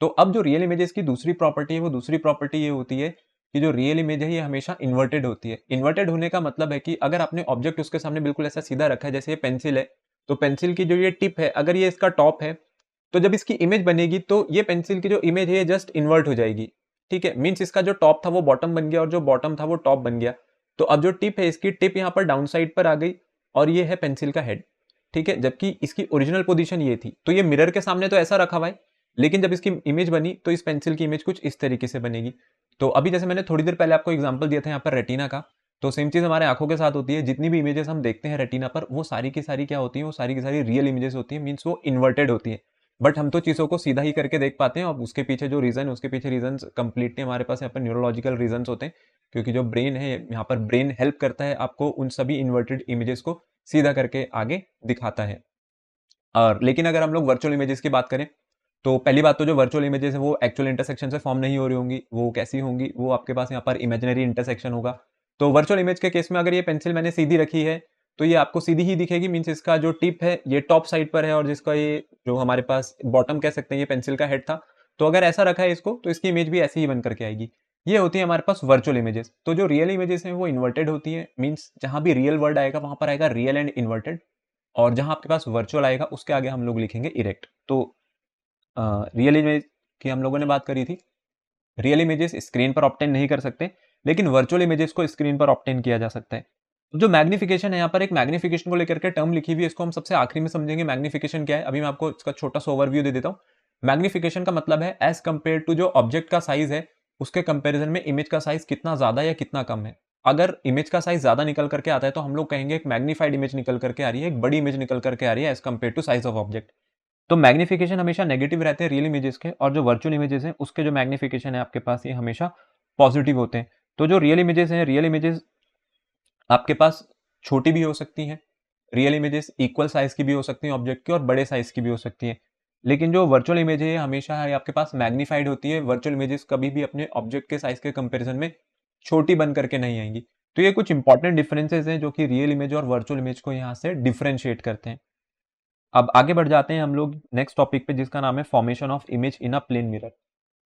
तो अब जो रियल इमेजेस की दूसरी प्रॉपर्टी है, वो दूसरी प्रॉपर्टी ये होती है कि जो रियल इमेज है ये हमेशा इन्वर्टेड होती है। इन्वर्टेड होने का मतलब है कि अगर आपने ऑब्जेक्ट उसके सामने बिल्कुल ऐसा सीधा रखा है, जैसे ये पेंसिल है, तो पेंसिल की जो ये टिप है अगर ये इसका टॉप है, तो जब इसकी इमेज बनेगी तो ये पेंसिल की जो इमेज है ये जस्ट इन्वर्ट हो जाएगी। ठीक है, मीन्स इसका जो टॉप था वो बॉटम बन गया और जो बॉटम था वो टॉप बन गया। तो अब जो टिप है इसकी टिप यहाँ पर डाउन साइड पर आ गई और ये है पेंसिल का हेड। ठीक है, जबकि इसकी ओरिजिनल पोजीशन ये थी। तो ये मिरर के सामने तो ऐसा रखा हुआ है, लेकिन जब इसकी इमेज बनी तो इस पेंसिल की इमेज कुछ इस तरीके से बनेगी। तो अभी जैसे मैंने थोड़ी देर पहले आपको एग्जांपल दिया था यहाँ पर रेटिना का, तो सेम चीज हमारे आंखों के साथ होती है। जितनी भी इमेजेस हम देखते हैं रेटिना पर, वो सारी की सारी क्या होती है, वो सारी की सारी रियल इमेजेस होती है, मीन्स वो इन्वर्टेड होती है। बट हम तो चीजों को सीधा ही करके देख पाते हैं और उसके पीछे जो रीजन है उसके पीछे रीजन कंप्लीटली हमारे पास यहाँ पर न्यूरोलॉजिकल रीजन होते हैं, क्योंकि जो ब्रेन है यहाँ पर ब्रेन हेल्प करता है आपको उन सभी इन्वर्टेड इमेजेस को सीधा करके आगे दिखाता है। और लेकिन अगर हम लोग वर्चुअल इमेजेस की बात करें, तो पहली बात तो जो वर्चुअल इमेजेस है वो एक्चुअल इंटरसेक्शन से फॉर्म नहीं हो रही होंगी। वो कैसी होंगी, वो आपके पास यहाँ पर इमेजिनरी इंटरसेक्शन होगा। तो वर्चुअल इमेज के केस में अगर ये पेंसिल मैंने सीधी रखी है तो ये आपको सीधी ही दिखेगी, मीन्स इसका जो टिप है ये टॉप साइड पर है और जिसका ये जो हमारे पास बॉटम कह सकते हैं ये पेंसिल का हेड था। तो अगर ऐसा रखा है इसको तो इसकी इमेज भी ऐसी ही बन करके आएगी। ये होती है हमारे पास वर्चुअल इमेजेस। तो जो रियल इमेजेस हैं वो इन्वर्टेड होती है, मीन्स जहां भी रियल वर्ड आएगा वहां पर आएगा रियल एंड इन्वर्टेड, और जहां आपके पास वर्चुअल आएगा उसके आगे हम लोग लिखेंगे इरेक्ट। तो रियल इमेज की हम लोगों ने बात करी थी। रियल इमेजेस स्क्रीन पर ऑब्टेन नहीं कर सकते, लेकिन वर्चुअल इमेजेस को स्क्रीन पर ऑब्टेन किया जा सकता है। जो मैग्निफिकेशन है, यहाँ पर एक मैग्निफिकेशन को लेकर के टर्म लिखी हुई है, इसको हम सबसे आखिरी में समझेंगे मैग्निफिकेशन क्या है। अभी मैं आपको इसका छोटा सा ओवरव्यू दे देता हूँ। मैग्निफिकेशन का मतलब है एज कंपेयर टू जो ऑब्जेक्ट का साइज है उसके कंपैरिजन में इमेज का साइज कितना ज्यादा या कितना कम है। अगर इमेज का साइज ज्यादा निकल करके आता है तो हम लोग कहेंगे एक मैग्नीफाइड इमेज निकल करके आ रही है, एक बड़ी इमेज निकल करके आ रही है as compare to size of object. तो मैग्निफिकेशन हमेशा नेगेटिव रहते हैं रियल इमेजेस के, और जो वर्चुअल इमेजेस हैं उसके जो मैग्निफिकेशन है आपके पास ये हमेशा पॉजिटिव होते हैं। तो जो रियल इमेजेस हैं, रियल इमेजेस आपके पास छोटी भी हो सकती हैं, रियल इमेजेस इक्वल साइज की भी हो सकती हैं ऑब्जेक्ट की, और बड़े साइज की भी हो सकती हैं। लेकिन जो वर्चुअल इमेज है हमेशा है आपके पास मैग्नीफाइड होती है। वर्चुअल इमेजेस कभी भी अपने ऑब्जेक्ट के साइज के कंपैरिजन में छोटी बन करके नहीं आएंगी। तो ये कुछ इंपॉर्टेंट डिफरेंसेस हैं जो कि रियल इमेज और वर्चुअल इमेज को यहाँ से डिफरेंशिएट करते हैं। अब आगे बढ़ जाते हैं हम लोग नेक्स्ट टॉपिक पे, जिसका नाम है formation of image in a plane mirror.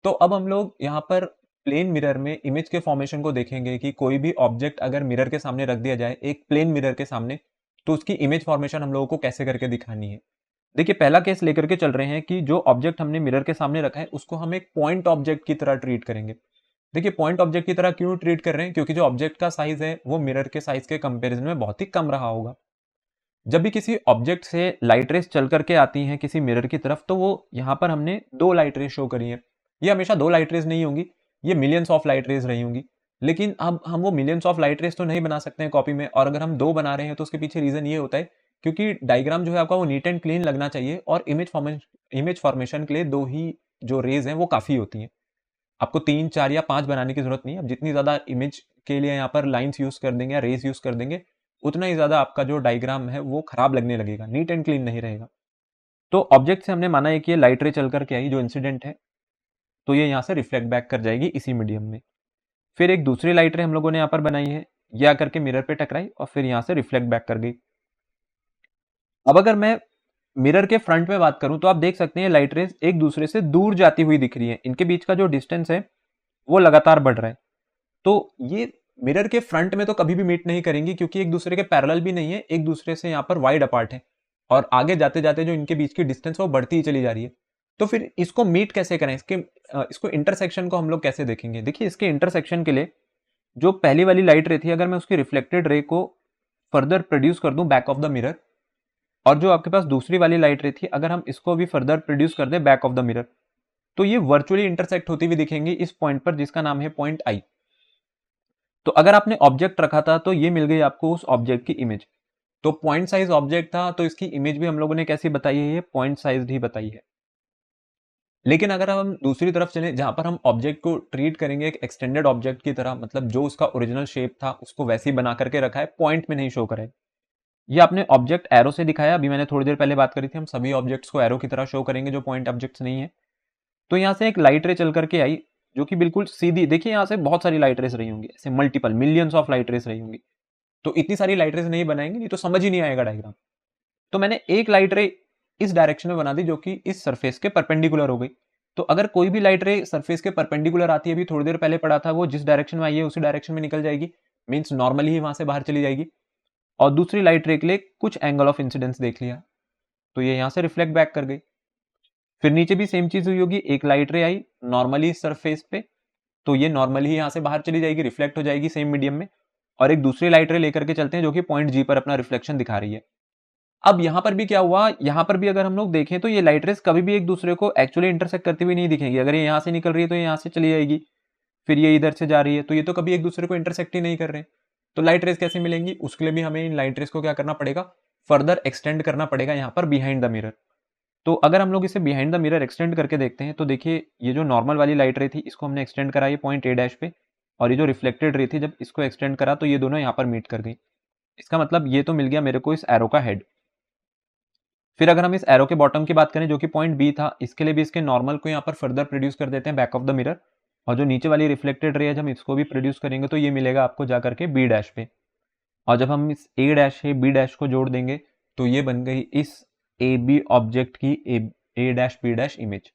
तो अब हम लोग यहाँ पर प्लेन मिरर में इमेज के फॉर्मेशन को देखेंगे कि कोई भी ऑब्जेक्ट अगर मिरर के सामने रख दिया जाए, एक प्लेन मिरर के सामने, तो उसकी इमेज फॉर्मेशन हम लोगों को कैसे करके दिखानी है। देखिए पहला केस लेकर के चल रहे हैं कि जो ऑब्जेक्ट हमने मिरर के सामने रखा है उसको हम एक पॉइंट ऑब्जेक्ट की तरह ट्रीट करेंगे। देखिए पॉइंट ऑब्जेक्ट की तरह क्यों ट्रीट कर रहे हैं, क्योंकि जो ऑब्जेक्ट का साइज है वो मिरर के साइज के कंपैरिजन में बहुत ही कम रहा होगा। जब भी किसी ऑब्जेक्ट से लाइट रेस चल करके आती हैं किसी मिरर की तरफ, तो वो यहाँ पर हमने दो लाइट रेस शो करी है। ये हमेशा दो लाइट रेस नहीं होंगी, ये मिलियंस ऑफ लाइट रेस रही होंगी। लेकिन अब हम वो मिलियंस ऑफ लाइट रेस तो नहीं बना सकते हैं कॉपी में, और अगर हम दो बना रहे हैं तो उसके पीछे रीजन ये होता है क्योंकि डायग्राम जो है आपका वो नीट एंड क्लीन लगना चाहिए, और इमेज फॉर्मेशन के लिए दो ही जो रेज हैं वो काफी होती हैं। आपको 3 4 या 5 बनाने की जरूरत नहीं है। आप जितनी ज्यादा इमेज के लिए यहाँ पर लाइंस यूज कर देंगे या रेस यूज कर देंगे, उतना ही ज्यादा आपका जो डायग्राम है वो खराब लगने लगेगा, नीट एंड क्लीन नहीं रहेगा। तो ऑब्जेक्ट से हमने माना है कि ये लाइट रे चल करके आई जो इंसिडेंट है, तो ये यहाँ से रिफ्लेक्ट बैक कर जाएगी इसी मीडियम में। फिर एक दूसरी लाइट रे हम लोगों ने यहाँ पर बनाई है, ये आकर के मिरर पे टकराई और फिर यहाँ से रिफ्लेक्ट बैक कर गई। अब अगर मैं मिरर के फ्रंट में बात करूं तो आप देख सकते हैं लाइट रेज एक दूसरे से दूर जाती हुई दिख रही है, इनके बीच का जो डिस्टेंस है वो लगातार बढ़ रहा है। तो ये मिरर के फ्रंट में तो कभी भी मीट नहीं करेंगी क्योंकि एक दूसरे के पैरेलल भी नहीं है, एक दूसरे से यहाँ पर वाइड अपार्ट है, और आगे जाते जाते जो इनके बीच की डिस्टेंस वो बढ़ती ही चली जा रही है। तो फिर इसको मीट कैसे करें, इसको इंटरसेक्शन को हम लोग कैसे देखेंगे। देखिए इसके इंटरसेक्शन के लिए जो पहली वाली लाइट रे थी, अगर मैं उसकी रिफ्लेक्टेड रे को फर्दर प्रोड्यूस कर दूं बैक ऑफ द मिरर, और जो आपके पास दूसरी वाली लाइट रे थी अगर हम इसको भी फर्दर प्रोड्यूस कर दें बैक ऑफ द मिरर, तो ये वर्चुअली इंटरसेक्ट होती हुई दिखेंगी इस पॉइंट पर जिसका नाम है पॉइंट आई। तो अगर आपने ऑब्जेक्ट रखा था तो ये मिल गई आपको उस ऑब्जेक्ट की इमेज। तो पॉइंट साइज ऑब्जेक्ट था तो इसकी इमेज भी हम लोगों ने कैसी बताई है, ये पॉइंट साइज ही बताई है। लेकिन अगर हम दूसरी तरफ चले जहां पर हम ऑब्जेक्ट को ट्रीट करेंगे एक एक्सटेंडेड ऑब्जेक्ट की तरह, मतलब जो उसका ओरिजिनल शेप था उसको वैसे ही बना करके रखा है, पॉइंट में नहीं शो करे। ये आपने ऑब्जेक्ट एरो से दिखाया, अभी मैंने थोड़ी देर पहले बात करी थी हम सभी ऑब्जेक्ट्स को एरो की तरह शो करेंगे जो पॉइंट ऑब्जेक्ट्स नहीं है। तो यहाँ से एक लाइट रे चल करके आई जो कि बिल्कुल सीधी, देखिए यहाँ से बहुत सारी लाइट रेस रही होंगी, ऐसे multiple millions of light rays रही होंगी। तो इतनी सारी लाइट रेस नहीं बनाएंगे, नहीं तो समझ ही नहीं आएगा डायग्राम। तो मैंने एक लाइट रे इस डायरेक्शन में बना दी जो कि इस सरफेस के परपेंडिकुलर हो गई। तो अगर कोई भी लाइट रे सरफेस के परपेंडिकुलर आती है, अभी थोड़ी देर पहले पढ़ा था, वो जिस डायरेक्शन में आई है उसी डायरेक्शन में निकल जाएगी, मीन्स नॉर्मली ही वहां से बाहर चली जाएगी। और दूसरी लाइट रे के लिए कुछ एंगल ऑफ इंसिडेंस देख लिया तो ये यहाँ से रिफ्लेक्ट बैक कर गई। फिर नीचे भी सेम चीज हुई होगी, एक लाइट रे आई नॉर्मली सरफेस पे, तो ये नॉर्मली ही यहाँ से बाहर चली जाएगी, रिफ्लेक्ट हो जाएगी सेम मीडियम में। और एक दूसरी लाइट रे लेकर के चलते हैं जो कि पॉइंट जी पर अपना रिफ्लेक्शन दिखा रही है। अब यहाँ पर भी क्या हुआ, यहाँ पर भी अगर हम लोग देखें तो ये लाइट रेस कभी भी एक दूसरे को एक्चुअली इंटरसेक्ट करती हुई नहीं दिखेंगी। अगर ये यहाँ से निकल रही है तो ये यहाँ से चली जाएगी, फिर ये इधर से जा रही है, तो ये तो कभी एक दूसरे को इंटरसेक्ट ही नहीं कर रहे हैं। तो लाइट रेस कैसे मिलेंगी, उसके लिए भी हमें इन लाइट रेस को क्या करना पड़ेगा, फर्दर एक्सटेंड करना पड़ेगा यहाँ पर बिहाइंड द मिरर। तो अगर हम लोग इसे बिहाइंड द मिरर एक्सटेंड करके देखते हैं तो देखिए ये जो नॉर्मल वाली लाइट रे थी इसको हमने एक्सटेंड करा ये पॉइंट ए डैश पे, और ये जो रिफ्लेक्टेड रे थी जब इसको एक्सटेंड करा तो ये दोनों यहाँ पर मीट कर गई। इसका मतलब ये तो मिल गया मेरे को इस एरो का हेड। फिर अगर हम इस एरो के बॉटम की बात करें जो कि पॉइंट बी था, इसके लिए भी इसके नॉर्मल को यहाँ पर फर्दर प्रोड्यूस कर देते हैं बैक ऑफ द मिरर, और जो नीचे वाली रिफ्लेक्टेड रे है जब इसको भी प्रोड्यूस करेंगे तो ये मिलेगा आपको जाकर के बी डैश पे। और जब हम इस ए डैश से बी डैश को जोड़ देंगे तो ये बन गई इस ए बी ऑब्जेक्ट की ए डैश बी डैश इमेज।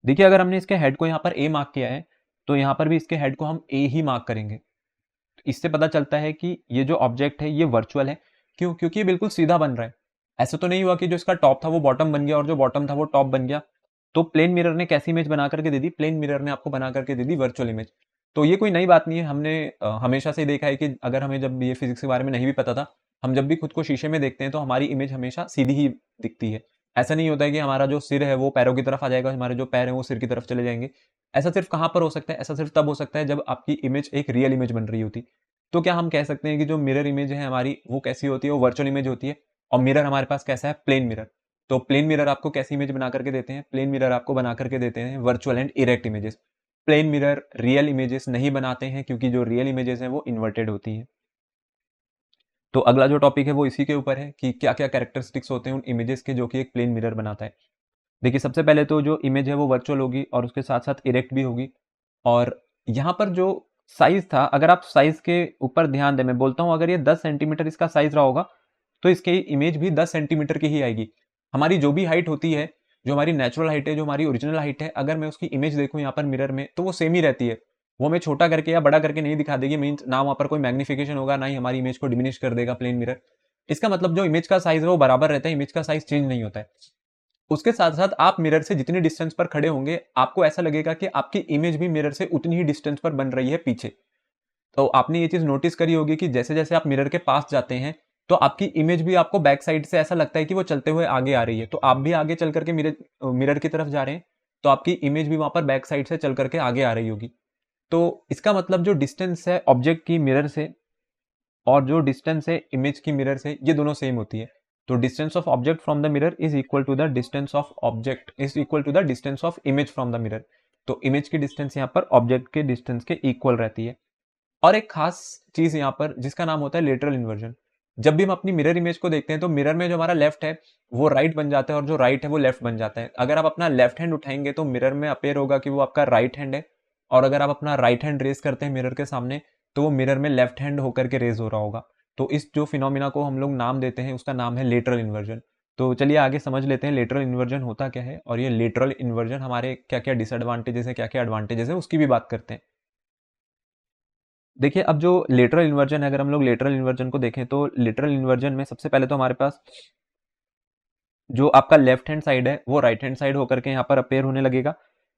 देखिए अगर हमने इसके हेड को यहाँ पर ए मार्क किया है तो यहाँ पर भी इसके हेड को हम ए ही मार्क करेंगे। तो इससे पता चलता है कि ये जो ऑब्जेक्ट है ये वर्चुअल है। क्यों, क्योंकि ये बिल्कुल सीधा बन रहा है। ऐसा तो नहीं हुआ कि जो इसका टॉप था वो बॉटम बन गया और जो बॉटम था वो टॉप बन गया। तो प्लेन मिरर ने कैसी इमेज बना करके दे दी, प्लेन मिरर ने आपको बना करके दे दी वर्चुअल इमेज। तो ये कोई नई बात नहीं है, हमने हमेशा से देखा है कि अगर हमें जब ये फिजिक्स के बारे में नहीं भी पता था, हम जब भी खुद को शीशे में देखते हैं तो हमारी इमेज हमेशा सीधी ही दिखती है। ऐसा नहीं होता है कि हमारा जो सिर है वो पैरों की तरफ आ जाएगा, हमारे जो पैर हैं वो सिर की तरफ चले जाएंगे। ऐसा सिर्फ कहाँ पर हो सकता है? ऐसा सिर्फ तब हो सकता है जब आपकी इमेज एक रियल इमेज बन रही होती। तो क्या हम कह सकते हैं कि जो मिरर इमेज है हमारी वो कैसी होती है? वो वर्चुअल इमेज होती है। और मिरर हमारे पास कैसा है? Plane mirror. तो प्लेन मिरर आपको कैसी इमेज बना करके देते हैं? प्लेन मिरर आपको बना करके देते हैं virtual and erect images. Plane mirror real images नहीं बनाते हैं, क्योंकि जो रियल इमेजेस हैं वो इन्वर्टेड होती हैं। तो अगला जो टॉपिक है वो इसी के ऊपर है कि क्या क्या कैरेक्टरिस्टिक्स होते हैं उन इमेजेस के जो कि एक प्लेन मिरर बनाता है। देखिए, सबसे पहले तो जो इमेज है वो वर्चुअल होगी और उसके साथ साथ इरेक्ट भी होगी। और यहाँ पर जो साइज था, अगर आप साइज के ऊपर ध्यान दें, मैं बोलता हूँ अगर ये 10 सेंटीमीटर इसका साइज रहा होगा तो इसकी इमेज भी 10 सेंटीमीटर की ही आएगी। हमारी जो भी हाइट होती है, जो हमारी नेचुरल हाइट है, जो हमारी ओरिजिनल हाइट है, अगर मैं उसकी इमेज देखूँ यहाँ पर मिरर में तो वो सेम ही रहती है। वो हमें छोटा करके या बड़ा करके नहीं दिखा देगी, मीन्स ना वहाँ पर कोई मैग्निफिकेशन होगा, ना ही हमारी इमेज को डिमिनिश कर देगा प्लेन मिरर। इसका मतलब जो इमेज का साइज है वो बराबर रहता है, इमेज का साइज चेंज नहीं होता है। उसके साथ साथ आप मिरर से जितनी डिस्टेंस पर खड़े होंगे आपको ऐसा लगेगा कि आपकी इमेज भी मिरर से उतनी ही डिस्टेंस पर बन रही है पीछे। तो आपने ये चीज नोटिस करी होगी कि जैसे जैसे आप मिरर के पास जाते हैं तो आपकी इमेज भी आपको बैक साइड से ऐसा लगता है कि वो चलते हुए आगे आ रही है। तो आप भी आगे चल करके मिरर की तरफ जा रहे हैं तो आपकी इमेज भी वहां पर बैक साइड से चल करके आगे आ रही होगी। तो इसका मतलब जो डिस्टेंस है ऑब्जेक्ट की मिरर से और जो डिस्टेंस है इमेज की मिरर से, ये दोनों सेम होती है। तो distance of object from the mirror is equal to the distance of object is equal to the distance of image from the mirror. तो इमेज की डिस्टेंस यहाँ पर ऑब्जेक्ट के डिस्टेंस के इक्वल रहती है। और एक खास चीज यहाँ पर जिसका नाम होता है लेटरल इन्वर्जन। जब भी हम अपनी मिरर इमेज को देखते हैं तो मिरर में जो हमारा लेफ्ट है वो राइट बन जाता है और जो राइट है वो लेफ्ट बन जाता है। अगर आप अपना लेफ्ट हैंड उठाएंगे तो मिरर में अपेयर होगा कि वो आपका राइट हैंड है, और अगर आप अपना राइट हैंड रेज करते हैं मिरर के सामने तो वो मिरर में लेफ्ट हैंड होकर के रेज हो रहा होगा। तो इस जो फिनोमिना को हम लोग नाम देते हैं उसका नाम है लेटरल इन्वर्जन। तो चलिए आगे समझ लेते हैं लेटरल इन्वर्जन होता क्या है, और ये लेटरल इन्वर्जन हमारे क्या क्या डिसएडवांटेजेस है, क्या क्या एडवांटेजेस है, उसकी भी बात करते हैं। देखिए, अब जो लेटरल इन्वर्जन है, अगर हम लोग लेटरल इन्वर्जन को देखें तो लेटरल इन्वर्जन में सबसे पहले तो हमारे पास जो आपका लेफ्ट हैंड साइड है वो राइट हैंड साइड होकर के यहाँ पर अपेयर होने लगेगा।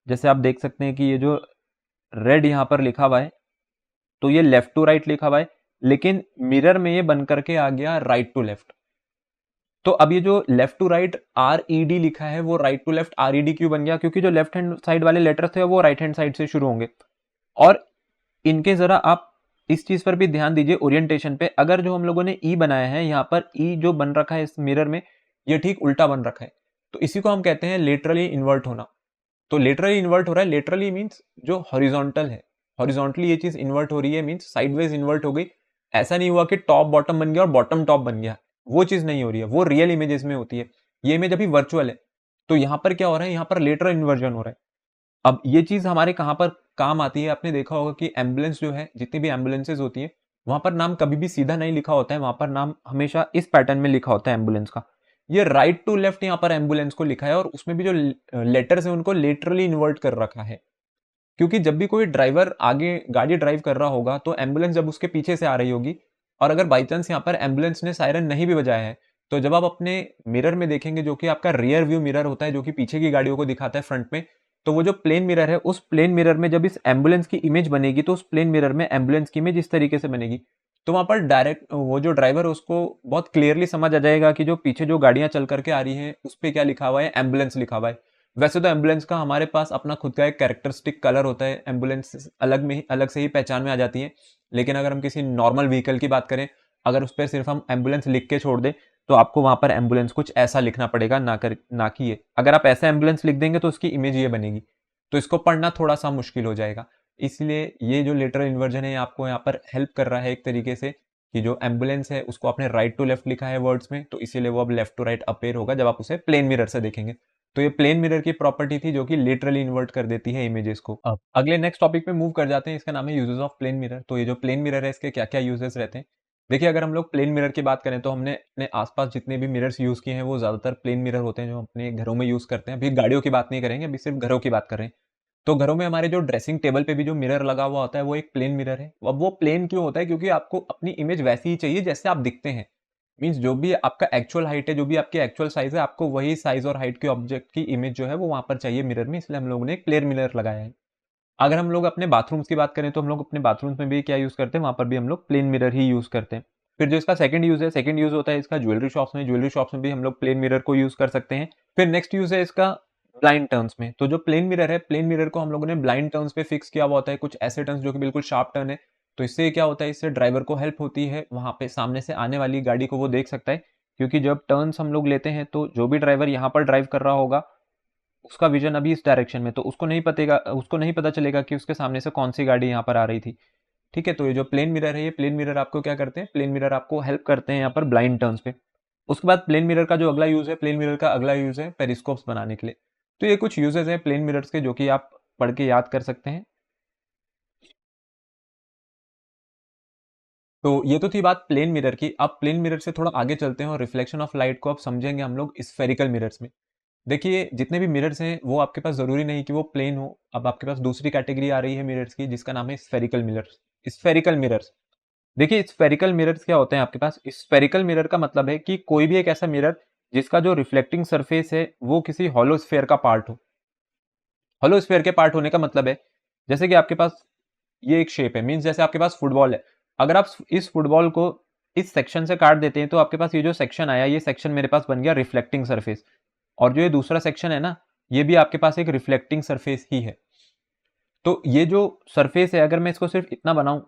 जैसे आप देख सकते हैं कि ये जो रेड यहाँ पर लिखा हुआ है तो ये लेफ्ट टू राइट लिखा हुआ है, लेकिन मिरर में ये बन करके आ गया राइट टू लेफ्ट। तो अब ये जो लेफ्ट टू राइट RED लिखा है वो राइट टू लेफ्ट RED क्यों बन गया? क्योंकि जो लेफ्ट हैंड साइड वाले लेटर थे वो राइट हैंड साइड से शुरू होंगे। और इनके जरा आप इस चीज पर भी ध्यान दीजिए ओरिएंटेशन पे। अगर जो हम लोगों ने ई बनाया है यहाँ पर, ई जो बन रखा है इस मिरर में, ये ठीक उल्टा बन रखा है। तो इसी को हम कहते हैं लेटरली इन्वर्ट होना। तो लेटरली इन्वर्ट हो रहा है, लेटरली मीन्स जो हॉरिजॉन्टल है, हॉरिजॉन्टली ये चीज इन्वर्ट हो रही है मीन्स साइडवेज इन्वर्ट हो गई। ऐसा नहीं हुआ कि टॉप बॉटम बन गया और बॉटम टॉप बन गया, वो चीज नहीं हो रही है, वो रियल इमेजेस में होती है। ये इमेज अभी वर्चुअल है। तो यहाँ पर क्या हो रहा है? यहाँ पर लेटरल इन्वर्जन हो रहा है। अब ये चीज हमारे कहाँ पर काम आती है? आपने देखा होगा कि एम्बुलेंस जो है, जितनी भी एम्बुलेंसेज होती है वहां पर नाम कभी भी सीधा नहीं लिखा होता है, वहां पर नाम हमेशा इस पैटर्न में लिखा होता है एम्बुलेंस का। ये राइट टू लेफ्ट यहाँ पर एम्बुलेंस को लिखा है और उसमें भी जो लेटर्स है उनको लेटरली इन्वर्ट कर रखा है। क्योंकि जब भी कोई ड्राइवर आगे गाड़ी ड्राइव कर रहा होगा तो एम्बुलेंस जब उसके पीछे से आ रही होगी, और अगर बाई चांस यहाँ पर एम्बुलेंस ने सायरन नहीं भी बजाया है, तो जब आप अपने मिरर में देखेंगे जो कि आपका रियर व्यू मिरर होता है जो कि पीछे की गाड़ियों को दिखाता है फ्रंट में, तो वो जो प्लेन मिरर है उस प्लेन मिरर में जब इस एम्बुलेंस की इमेज बनेगी तो उस प्लेन मिरर में एम्बुलेंस की इमेज इस तरीके से बनेगी। तो वहां पर डायरेक्ट वो जो ड्राइवर है उसको बहुत क्लियरली समझ आ जाएगा कि जो पीछे जो गाड़ियां चल करके आ रही हैं उस पर क्या लिखा हुआ है? एम्बुलेंस लिखा हुआ है। वैसे तो एम्बुलेंस का हमारे पास अपना खुद का एक कैरेक्टरिस्टिक कलर होता है, एम्बुलेंस अलग से ही पहचान में आ जाती है। लेकिन अगर हम किसी नॉर्मल व्हीकल की बात करें, अगर उस पर सिर्फ हम एम्बुलेंस लिख के छोड़ दें तो आपको वहां पर एम्बुलेंस कुछ ऐसा लिखना पड़ेगा, ना कि ये। अगर आप ऐसा एम्बुलेंस लिख देंगे तो उसकी इमेज ये बनेगी, तो इसको पढ़ना थोड़ा सा मुश्किल हो जाएगा। इसलिए ये जो लेटरल इन्वर्जन है आपको यहाँ पर हेल्प कर रहा है एक तरीके से, कि जो एम्बुलेंस है उसको आपने राइट टू लेफ्ट लिखा है वर्ड्स में, तो इसीलिए वो अब लेफ्ट टू राइट अपेयर होगा जब आप उसे प्लेन मिरर से देखेंगे। तो ये प्लेन मिरर की प्रॉपर्टी थी जो कि लिटरली इन्वर्ट कर देती है इमेजेस को। अब अगले नेक्स्ट टॉपिक पे मूव कर जाते हैं, इसका नाम है यूजेस ऑफ प्लेन मिरर। तो ये जो प्लेन मिरर है इसके क्या क्या यूजेस रहते हैं? देखिए, अगर हम लोग प्लेन मिरर की बात करें तो हमने अपने आसपास जितने भी मिरर्स यूज किए हैं वो ज्यादातर प्लेन मिरर होते हैं जो अपने घरों में यूज करते हैं। अभी गाड़ियों की बात नहीं करेंगे, अभी सिर्फ घरों की बात कर रहे हैं। तो घरों में हमारे जो ड्रेसिंग टेबल पे भी जो मिरर लगा हुआ होता है वो एक प्लेन मिरर है। अब वो प्लेन क्यों होता है? क्योंकि आपको अपनी इमेज वैसी ही चाहिए जैसे आप दिखते हैं। मीन्स जो भी आपका एक्चुअल हाइट है, जो भी आपकी एक्चुअल साइज है, आपको वही साइज और हाइट के ऑब्जेक्ट की इमेज जो है वो वहां पर चाहिए मिरर में, इसलिए हम लोगों ने एक प्लेन मिरर लगाया है। अगर हम लोग अपने बाथरूम्स की बात करें तो हम लोग अपने बाथरूम्स में भी क्या यूज़ करते हैं, वहाँ पर भी हम लोग प्लेन मिरर ही यूज़ करते हैं। फिर जो इसका सेकंड यूज़ है, सेकंड यूज़ होता है इसका ज्वेलरी शॉप्स में भी हम लोग प्लेन मिरर को यूज़ कर सकते हैं। फिर नेक्स्ट यूज़ है इसका ब्लाइंड टर्न्स में। तो जो प्लेन मिरर है, प्लेन मिरर को हम लोगों ने ब्लाइंड टर्न्स पे फिक्स किया हुआ होता है, कुछ ऐसे टर्न्स जो कि बिल्कुल शार्प टर्न है। तो इससे क्या होता है, इससे ड्राइवर को हेल्प होती है, वहाँ पे सामने से आने वाली गाड़ी को वो देख सकता है, क्योंकि जब टर्न्स हम लोग लेते हैं तो जो भी ड्राइवर यहाँ पर ड्राइव कर रहा होगा, उसका विजन अभी इस डायरेक्शन में, तो उसको नहीं पता चलेगा कि उसके सामने से कौन सी गाड़ी यहाँ पर आ रही थी। ठीक है, तो ये जो प्लेन मिरर है, ये प्लेन मिरर आपको क्या करते हैं, प्लेन मिरर आपको हेल्प करते हैं यहाँ पर ब्लाइंड टर्न्स पे। उसके बाद प्लेन मिरर का जो अगला यूज है, प्लेन मिरर का अगला यूज है पेरिस्कोप्स बनाने के लिए। तो ये कुछ यूजेस हैं प्लेन मिरर्स के जो कि आप पढ़ के याद कर सकते हैं। तो ये तो थी बात प्लेन मिरर की। अब प्लेन मिरर से थोड़ा आगे चलते हैं और रिफ्लेक्शन ऑफ लाइट को अब समझेंगे हम लोग स्फेरिकल मिरर्स में। देखिए, जितने भी मिरर्स हैं वो आपके पास ज़रूरी नहीं कि वो प्लेन हो। अब आपके पास दूसरी कैटेगरी आ रही है मिरर्स की, जिसका नाम है स्फेरिकल मिरर्स। स्फेरिकल मिरर्स, देखिए स्फेरिकल मिरर्स क्या होते हैं आपके पास। स्फेरिकल मिरर का मतलब है कि कोई भी एक ऐसा मिरर जिसका जो रिफ्लेक्टिंग सरफेस है वो किसी हॉलो स्फेयर का पार्ट हो। हॉलो स्फेयर के पार्ट होने का मतलब है, जैसे कि आपके पास ये एक शेप है, मीन्स जैसे आपके पास फुटबॉल है। अगर आप इस फुटबॉल को इस सेक्शन से काट देते हैं तो आपके पास ये जो सेक्शन आया, ये सेक्शन मेरे पास बन गया रिफ्लेक्टिंग सरफेस। और जो ये दूसरा सेक्शन है ना, ये भी आपके पास एक रिफ्लेक्टिंग सरफेस ही है। तो ये जो सरफेस है, अगर मैं इसको सिर्फ इतना बनाऊं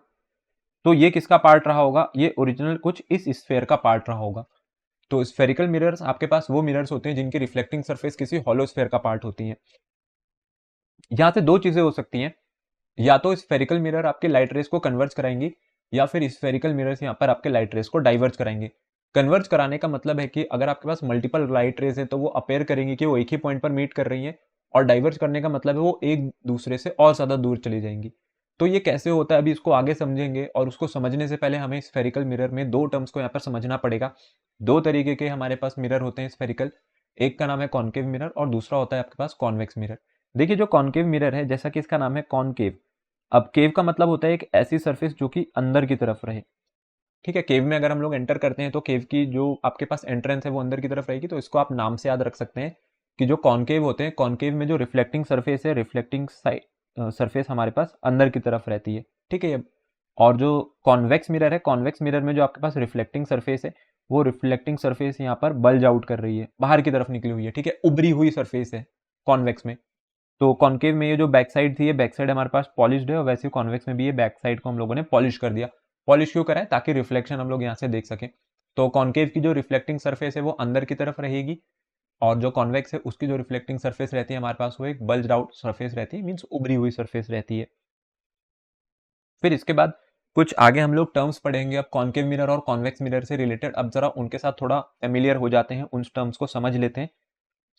तो ये किसका पार्ट रहा होगा, ये ओरिजिनल कुछ इस स्फेयर का पार्ट रहा होगा। तो स्फेरिकल मिरर्स आपके पास वो मिरर्स होते हैं जिनकी रिफ्लेक्टिंग सरफेस किसी हॉलो स्फेयर का पार्ट होती है। यहां से दो चीजें हो सकती हैं, या तो स्फेरिकल मिरर आपके लाइट रेस को कन्वर्ज कराएंगे, या फिर स्फेरिकल मिरर्स यहाँ पर आपके लाइट रेस को डाइवर्ज कराएंगे। कन्वर्ज कराने का मतलब है कि अगर आपके पास मल्टीपल लाइट रेस है तो वो अपेयर करेंगी कि वो एक ही पॉइंट पर मीट कर रही है, और डाइवर्ज करने का मतलब है वो एक दूसरे से और ज्यादा दूर चली जाएंगी। तो ये कैसे होता है अभी इसको आगे समझेंगे, और उसको समझने से पहले हमें स्फेरिकल मिरर में दो टर्म्स को यहाँ पर समझना पड़ेगा। दो तरीके के हमारे पास मिरर होते हैं स्फेरिकल, एक का नाम है कॉनकेव मिरर और दूसरा होता है आपके पास कॉन्वेक्स मिरर। देखिए, जो कॉनकेव मिरर है, जैसा कि इसका नाम है कॉनकेव, अब केव का मतलब होता है एक ऐसी सरफेस जो कि अंदर की तरफ रहे। ठीक है, केव में अगर हम लोग एंटर करते हैं तो केव की जो आपके पास एंट्रेंस है वो अंदर की तरफ रहेगी, तो इसको आप नाम से याद रख सकते हैं कि जो कॉनकेव होते हैं, कॉनकेव में जो रिफ्लेक्टिंग सरफेस है, रिफ्लेक्टिंग सरफेस हमारे पास अंदर की तरफ रहती है। ठीक है, और जो कॉन्वेक्स मिरर है, कॉन्वेक्स मिरर में जो आपके पास रिफ्लेक्टिंग सरफेस है, वो रिफ्लेक्टिंग सरफेस यहाँ पर बल्ज आउट कर रही है, बाहर की तरफ निकली हुई है। ठीक है, उभरी हुई सरफेस है कॉन्वेक्स में। तो कॉन्केव में ये जो बैक साइड थी, ये बैक साइड हमारे पास पॉलिश्ड है, और वैसे ही कॉन्वेक्स में भी ये बैक साइड को हम लोगों ने पॉलिश कर दिया। पॉलिश क्यों करा है, ताकि रिफ्लेक्शन हम लोग यहाँ से देख सकें। तो कॉन्केव की जो रिफ्लेक्टिंग सरफेस है वो अंदर की तरफ रहेगी, और जो कॉन्वेक्स है उसकी जो रिफ्लेक्टिंग सरफेस रहती है हमारे पास, वो एक बल्ज आउट सरफेस रहती है, मीन्स उभरी हुई सरफेस रहती है। फिर इसके बाद कुछ आगे हम लोग टर्म्स पढ़ेंगे अब कॉन्केव मिरर और कॉन्वेक्स मिरर से रिलेटेड। अब जरा उनके साथ थोड़ा फेमिलियर हो जाते हैं, उन टर्म्स को समझ लेते हैं।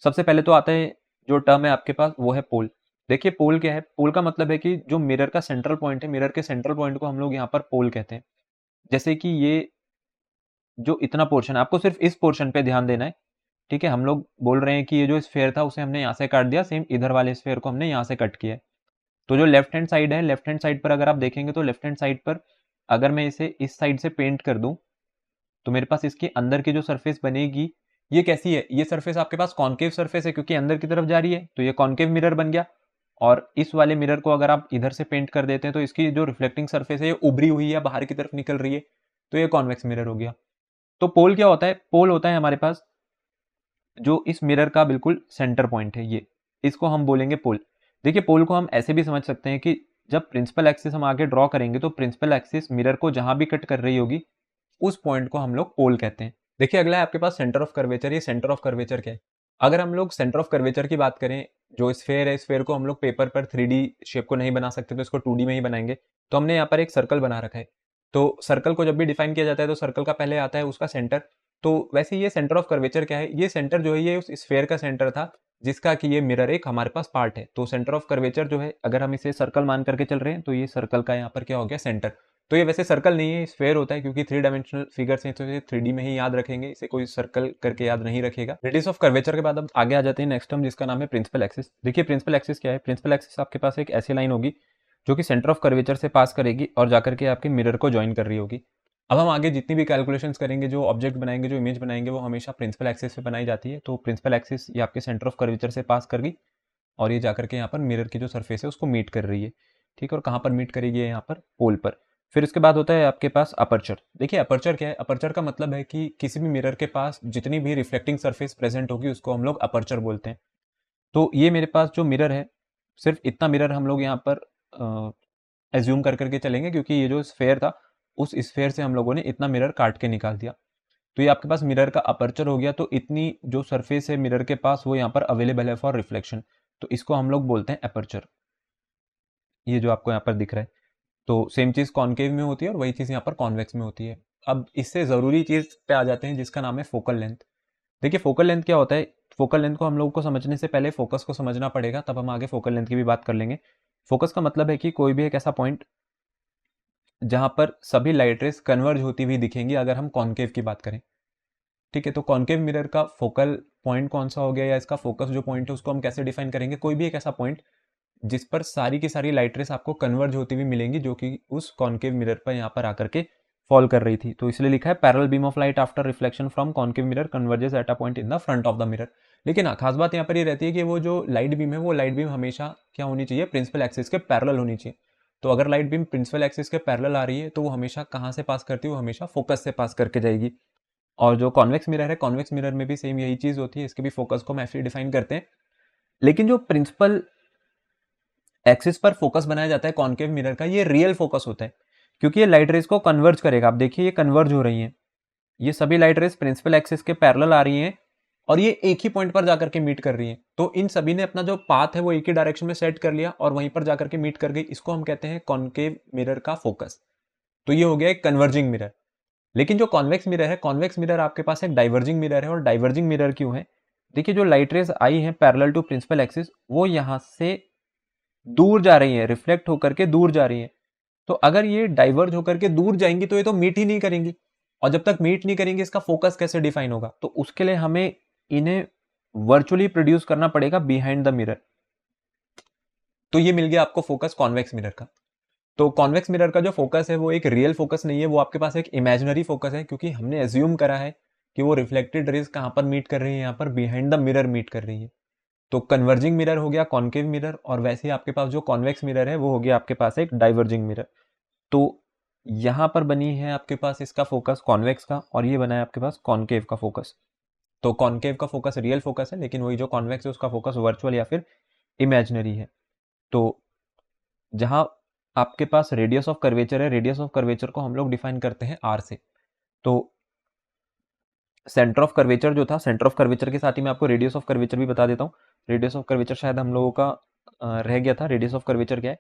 सबसे पहले तो आता है जो टर्म है आपके पास, वो है पोल। देखिए, पोल क्या है, पोल का मतलब है कि जो मिरर का सेंट्रल पॉइंट है, मिरर के सेंट्रल पॉइंट को हम लोग यहाँ पर पोल कहते हैं। जैसे कि ये जो इतना पोर्शन है, आपको सिर्फ इस पोर्शन पे ध्यान देना है। ठीक है, हम लोग बोल रहे हैं कि ये जो स्फेयर था उसे हमने यहाँ से काट दिया, सेम इधर वाले स्फेयर को हमने यहाँ से कट किया है। तो जो लेफ्ट हैंड साइड है, लेफ्ट हैंड साइड पर अगर आप देखेंगे तो लेफ्ट हैंड साइड पर अगर मैं इसे इस साइड से पेंट कर दूं, तो मेरे पास इसके अंदर की जो सरफेस बनेगी, ये कैसी है, ये सरफेस आपके पास कॉनकेव सरफेस है, क्योंकि अंदर की तरफ जा रही है, तो ये कॉनकेव मिरर बन गया। और इस वाले मिरर को अगर आप इधर से पेंट कर देते हैं तो इसकी जो रिफ्लेक्टिंग सरफेस है ये उभरी हुई है, बाहर की तरफ निकल रही है, तो ये कॉन्वेक्स मिरर हो गया। तो पोल क्या होता है, पोल होता है हमारे पास जो इस मिरर का बिल्कुल सेंटर पॉइंट है, ये इसको हम बोलेंगे पोल। देखिए, पोल को हम ऐसे भी समझ सकते हैं कि जब प्रिंसिपल एक्सिस हम आगे ड्रॉ करेंगे तो प्रिंसिपल एक्सिस मिरर को जहां भी कट कर रही होगी, उस पॉइंट को हम लोग पोल कहते हैं। देखिए, अगला है आपके पास सेंटर ऑफ कर्वेचर। ये सेंटर ऑफ कर्वेचर क्या है, अगर हम लोग सेंटर ऑफ कर्वेचर की बात करें, जो स्फेयर है, स्फेयर को हम लोग पेपर पर 3D शेप को नहीं बना सकते तो इसको 2D में ही बनाएंगे। तो हमने यहाँ पर एक सर्कल बना रखा है। तो सर्कल को जब भी डिफाइन किया जाता है तो सर्कल का पहले आता है उसका सेंटर। तो वैसे ये सेंटर ऑफ कर्वेचर क्या है, ये सेंटर जो है ये उस स्फेयर का सेंटर था जिसका कि ये मिरर एक हमारे पास पार्ट है। तो सेंटर ऑफ कर्वेचर जो है, अगर हम इसे सर्कल मान करके चल रहे हैं तो ये सर्कल का यहाँ पर क्या हो गया, सेंटर। तो ये वैसे सर्कल नहीं है, स्फेयर होता है, क्योंकि 3 डायमेंशनल फिगर्स हैं तो ये 3D में ही याद रखेंगे, इसे कोई सर्कल करके याद नहीं रखेगा। रेडियस ऑफ कर्वेचर के बाद अब आगे आ जाते हैं नेक्स्ट टर्म जिसका नाम है प्रिंसिपल एक्सिस। देखिए, प्रिंसिपल एक्सिस क्या है, प्रिंसिपल एक्सिस आपके पास एक ऐसी लाइन होगी जो कि सेंटर ऑफ कर्वेचर से पास करेगी और जाकर के आपके मिरर को ज्वाइन कर रही होगी। अब हम आगे जितनी भी कैलकुलेशंस करेंगे, जो ऑब्जेक्ट बनाएंगे, जो इमेज बनाएंगे, वो हमेशा प्रिंसिपल एक्सिस पे बनाई जाती है। तो प्रिंसिपल एक्सिस ये आपके सेंटर ऑफ कर्वेचर से पास कर गई। और ये जाकर के यहाँ पर मिरर की जो सरफेस है उसको मीट कर रही है, ठीक है। और कहाँ पर मीट करेगी, यहाँ पर पोल पर। फिर उसके बाद होता है आपके पास अपर्चर। देखिए अपर्चर क्या है, अपर्चर का मतलब है कि किसी भी मिरर के पास जितनी भी रिफ्लेक्टिंग सरफेस प्रेजेंट होगी उसको हम लोग अपर्चर बोलते हैं। तो ये मेरे पास जो मिरर है, सिर्फ इतना मिरर हम लोग यहाँ पर एज्यूम कर करके चलेंगे, क्योंकि ये जो स्फेयर था उस स्फेयर से हम लोगों ने इतना मिरर काट के निकाल दिया। तो ये आपके पास मिरर का अपर्चर हो गया। तो इतनी जो सरफेस है मिरर के पास वो यहाँ पर अवेलेबल है फॉर रिफ्लेक्शन, तो इसको हम लोग बोलते हैं अपर्चर। ये जो आपको यहाँ पर दिख रहा है, तो सेम चीज़ कॉन्केव में होती है और वही चीज़ यहाँ पर कॉन्वेक्स में होती है। अब इससे ज़रूरी चीज़ पे आ जाते हैं जिसका नाम है फोकल लेंथ। देखिए फोकल लेंथ क्या होता है, फोकल लेंथ को हम लोगों को समझने से पहले फोकस को समझना पड़ेगा, तब हम आगे फोकल लेंथ की भी बात कर लेंगे। फोकस का मतलब है कि कोई भी एक ऐसा पॉइंट जहां पर सभी लाइट रेस कन्वर्ज होती हुई दिखेंगी, अगर हम कॉन्केव की बात करें, ठीक है। तो कॉन्केव मिरर का फोकल पॉइंट कौन सा हो गया, या इसका फोकस जो पॉइंट है उसको हम कैसे डिफाइन करेंगे, कोई भी एक ऐसा पॉइंट जिस पर सारी की सारी लाइट रेस आपको कन्वर्ज होती हुई मिलेंगी, जो कि उस कॉन्केव मिरर पर यहाँ पर आकर के फॉल कर रही थी। तो इसलिए लिखा है parallel beam of light after reflection from concave mirror converges at a point in the front of the mirror. लेकिन हाँ, खास बात यहाँ पर ये रहती है कि वो जो लाइट बीम है वो लाइट बीम हमेशा क्या होनी चाहिए, प्रिंसिपल एक्सिस के पैरेलल होनी चाहिए। तो अगर लाइट बीम प्रिंसिपल एक्सिस के पैरेलल आ रही है तो वो हमेशा कहाँ से पास करती है, वो हमेशा फोकस से पास करके जाएगी। और जो कॉन्वेक्स मिरर है, कॉन्वेक्स मिरर में भी सेम यही चीज होती है, इसके भी फोकस को हम ऐसे डिफाइन करते हैं। लेकिन जो प्रिंसिपल एक्सिस पर फोकस बनाया जाता है कॉन्केव मिरर का, ये रियल फोकस होता है, क्योंकि ये लाइट रेस को कन्वर्ज करेगा। आप देखिए ये कन्वर्ज हो रही हैं, ये सभी लाइट रेस प्रिंसिपल एक्सिस के पैरेलल आ रही हैं और ये एक ही पॉइंट पर जाकर के मीट कर रही हैं। तो इन सभी ने अपना जो पाथ है वो एक ही डायरेक्शन में सेट कर लिया और वहीं पर जाकर के मीट कर गई। इसको हम कहते हैं कॉन्केव मिरर का फोकस। तो ये हो गया एक कन्वर्जिंग मिरर। लेकिन जो कॉन्वेक्स मिरर है, कॉन्वेक्स मिरर आपके पास एक डाइवर्जिंग मिरर है। और डाइवर्जिंग मिरर क्यों है, देखिए जो लाइट रेस आई है पैरेलल टू प्रिंसिपल एक्सिस, वो यहां से दूर जा रही है, रिफ्लेक्ट होकर के दूर जा रही है। तो अगर ये डाइवर्ज होकर के दूर जाएंगी तो ये तो मीट ही नहीं करेंगी, और जब तक मीट नहीं करेंगे इसका फोकस कैसे डिफाइन होगा। तो उसके लिए हमें इन्हें वर्चुअली प्रोड्यूस करना पड़ेगा बिहाइंड द मिरर। तो ये मिल गया आपको फोकस कॉन्वेक्स मिरर का। तो कॉन्वेक्स मिरर का जो फोकस है वो एक रियल फोकस नहीं है, वो आपके पास एक इमेजिनरी फोकस है, क्योंकि हमने एज्यूम करा है कि वो रिफ्लेक्टेड रेज कहां पर मीट कर रही है, यहाँ पर बिहाइंड द मिरर मीट कर रही है। तो कन्वर्जिंग मिरर हो गया कॉन्केव मिरर, और वैसे ही आपके पास जो कॉन्वेक्स मिरर है वो हो गया आपके पास एक डाइवर्जिंग मिरर। तो यहां पर बनी है आपके पास इसका फोकस कॉन्वेक्स का, और ये बना है आपके पास कॉन्केव का फोकस। तो कॉन्केव का फोकस रियल फोकस है, लेकिन वही जो कॉन्वेक्स है उसका फोकस वर्चुअल या फिर इमेजिनरी है। तो जहां आपके पास रेडियस ऑफ कर्वेचर है, रेडियस ऑफ कर्वेचर को हम लोग डिफाइन करते हैं आर से। तो सेंटर ऑफ कर्वेचर जो था, सेंटर ऑफ कर्वेचर के साथ ही मैं आपको रेडियस ऑफ कर्वेचर भी बता देता हूँ। रेडियस ऑफ कर्वेचर शायद हम लोगों का रह गया था। रेडियस ऑफ कर्वेचर क्या है,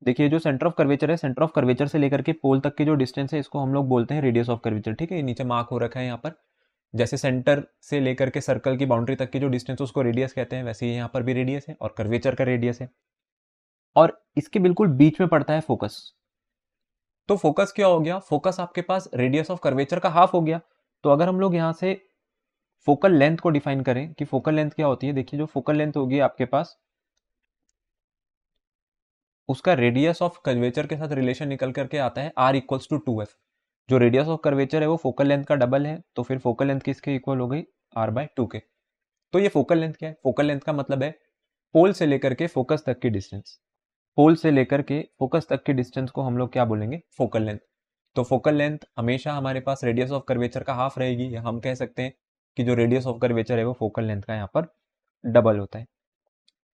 देखिए जो सेंटर ऑफ कर्वेचर है, सेंटर ऑफ कर्वेचर से लेकर के पोल तक की जो डिस्टेंस है इसको हम लोग बोलते हैं रेडियस ऑफ कर्वेचर, ठीक है। ये नीचे मार्क हो रखा है यहाँ पर, जैसे सेंटर से लेकर के सर्कल की बाउंड्री तक की जो डिस्टेंस उसको रेडियस कहते हैं, वैसे ही यहाँ पर भी रेडियस है और कर्वेचर का रेडियस है, और इसके बिल्कुल बीच में पड़ता है फोकस। तो फोकस क्या हो गया, फोकस आपके पास रेडियस ऑफ कर्वेचर का हाफ हो गया। तो अगर हम लोग यहाँ से फोकल लेंथ को डिफाइन करें कि फोकल लेंथ क्या होती है, देखिए जो फोकल लेंथ होगी आपके पास, उसका रेडियस ऑफ कर्वेचर के साथ रिलेशन निकल करके आता है r इक्वल्स टू 2f। जो रेडियस ऑफ कर्वेचर है वो फोकल लेंथ का डबल है, तो फिर फोकल लेंथ किसके इक्वल हो गई, r/2 के। तो ये फोकल लेंथ क्या है, फोकल लेंथ का मतलब है पोल से लेकर के फोकस तक की डिस्टेंस। पोल से लेकर के फोकस तक की डिस्टेंस को हम लोग क्या बोलेंगे, फोकल लेंथ। तो फोकल लेंथ हमेशा हमारे पास रेडियस ऑफ कर्वेचर का हाफ रहेगी, या हम कह सकते हैं कि जो रेडियस ऑफ कर्वेचर है वो फोकल लेंथ का यहाँ पर डबल होता है।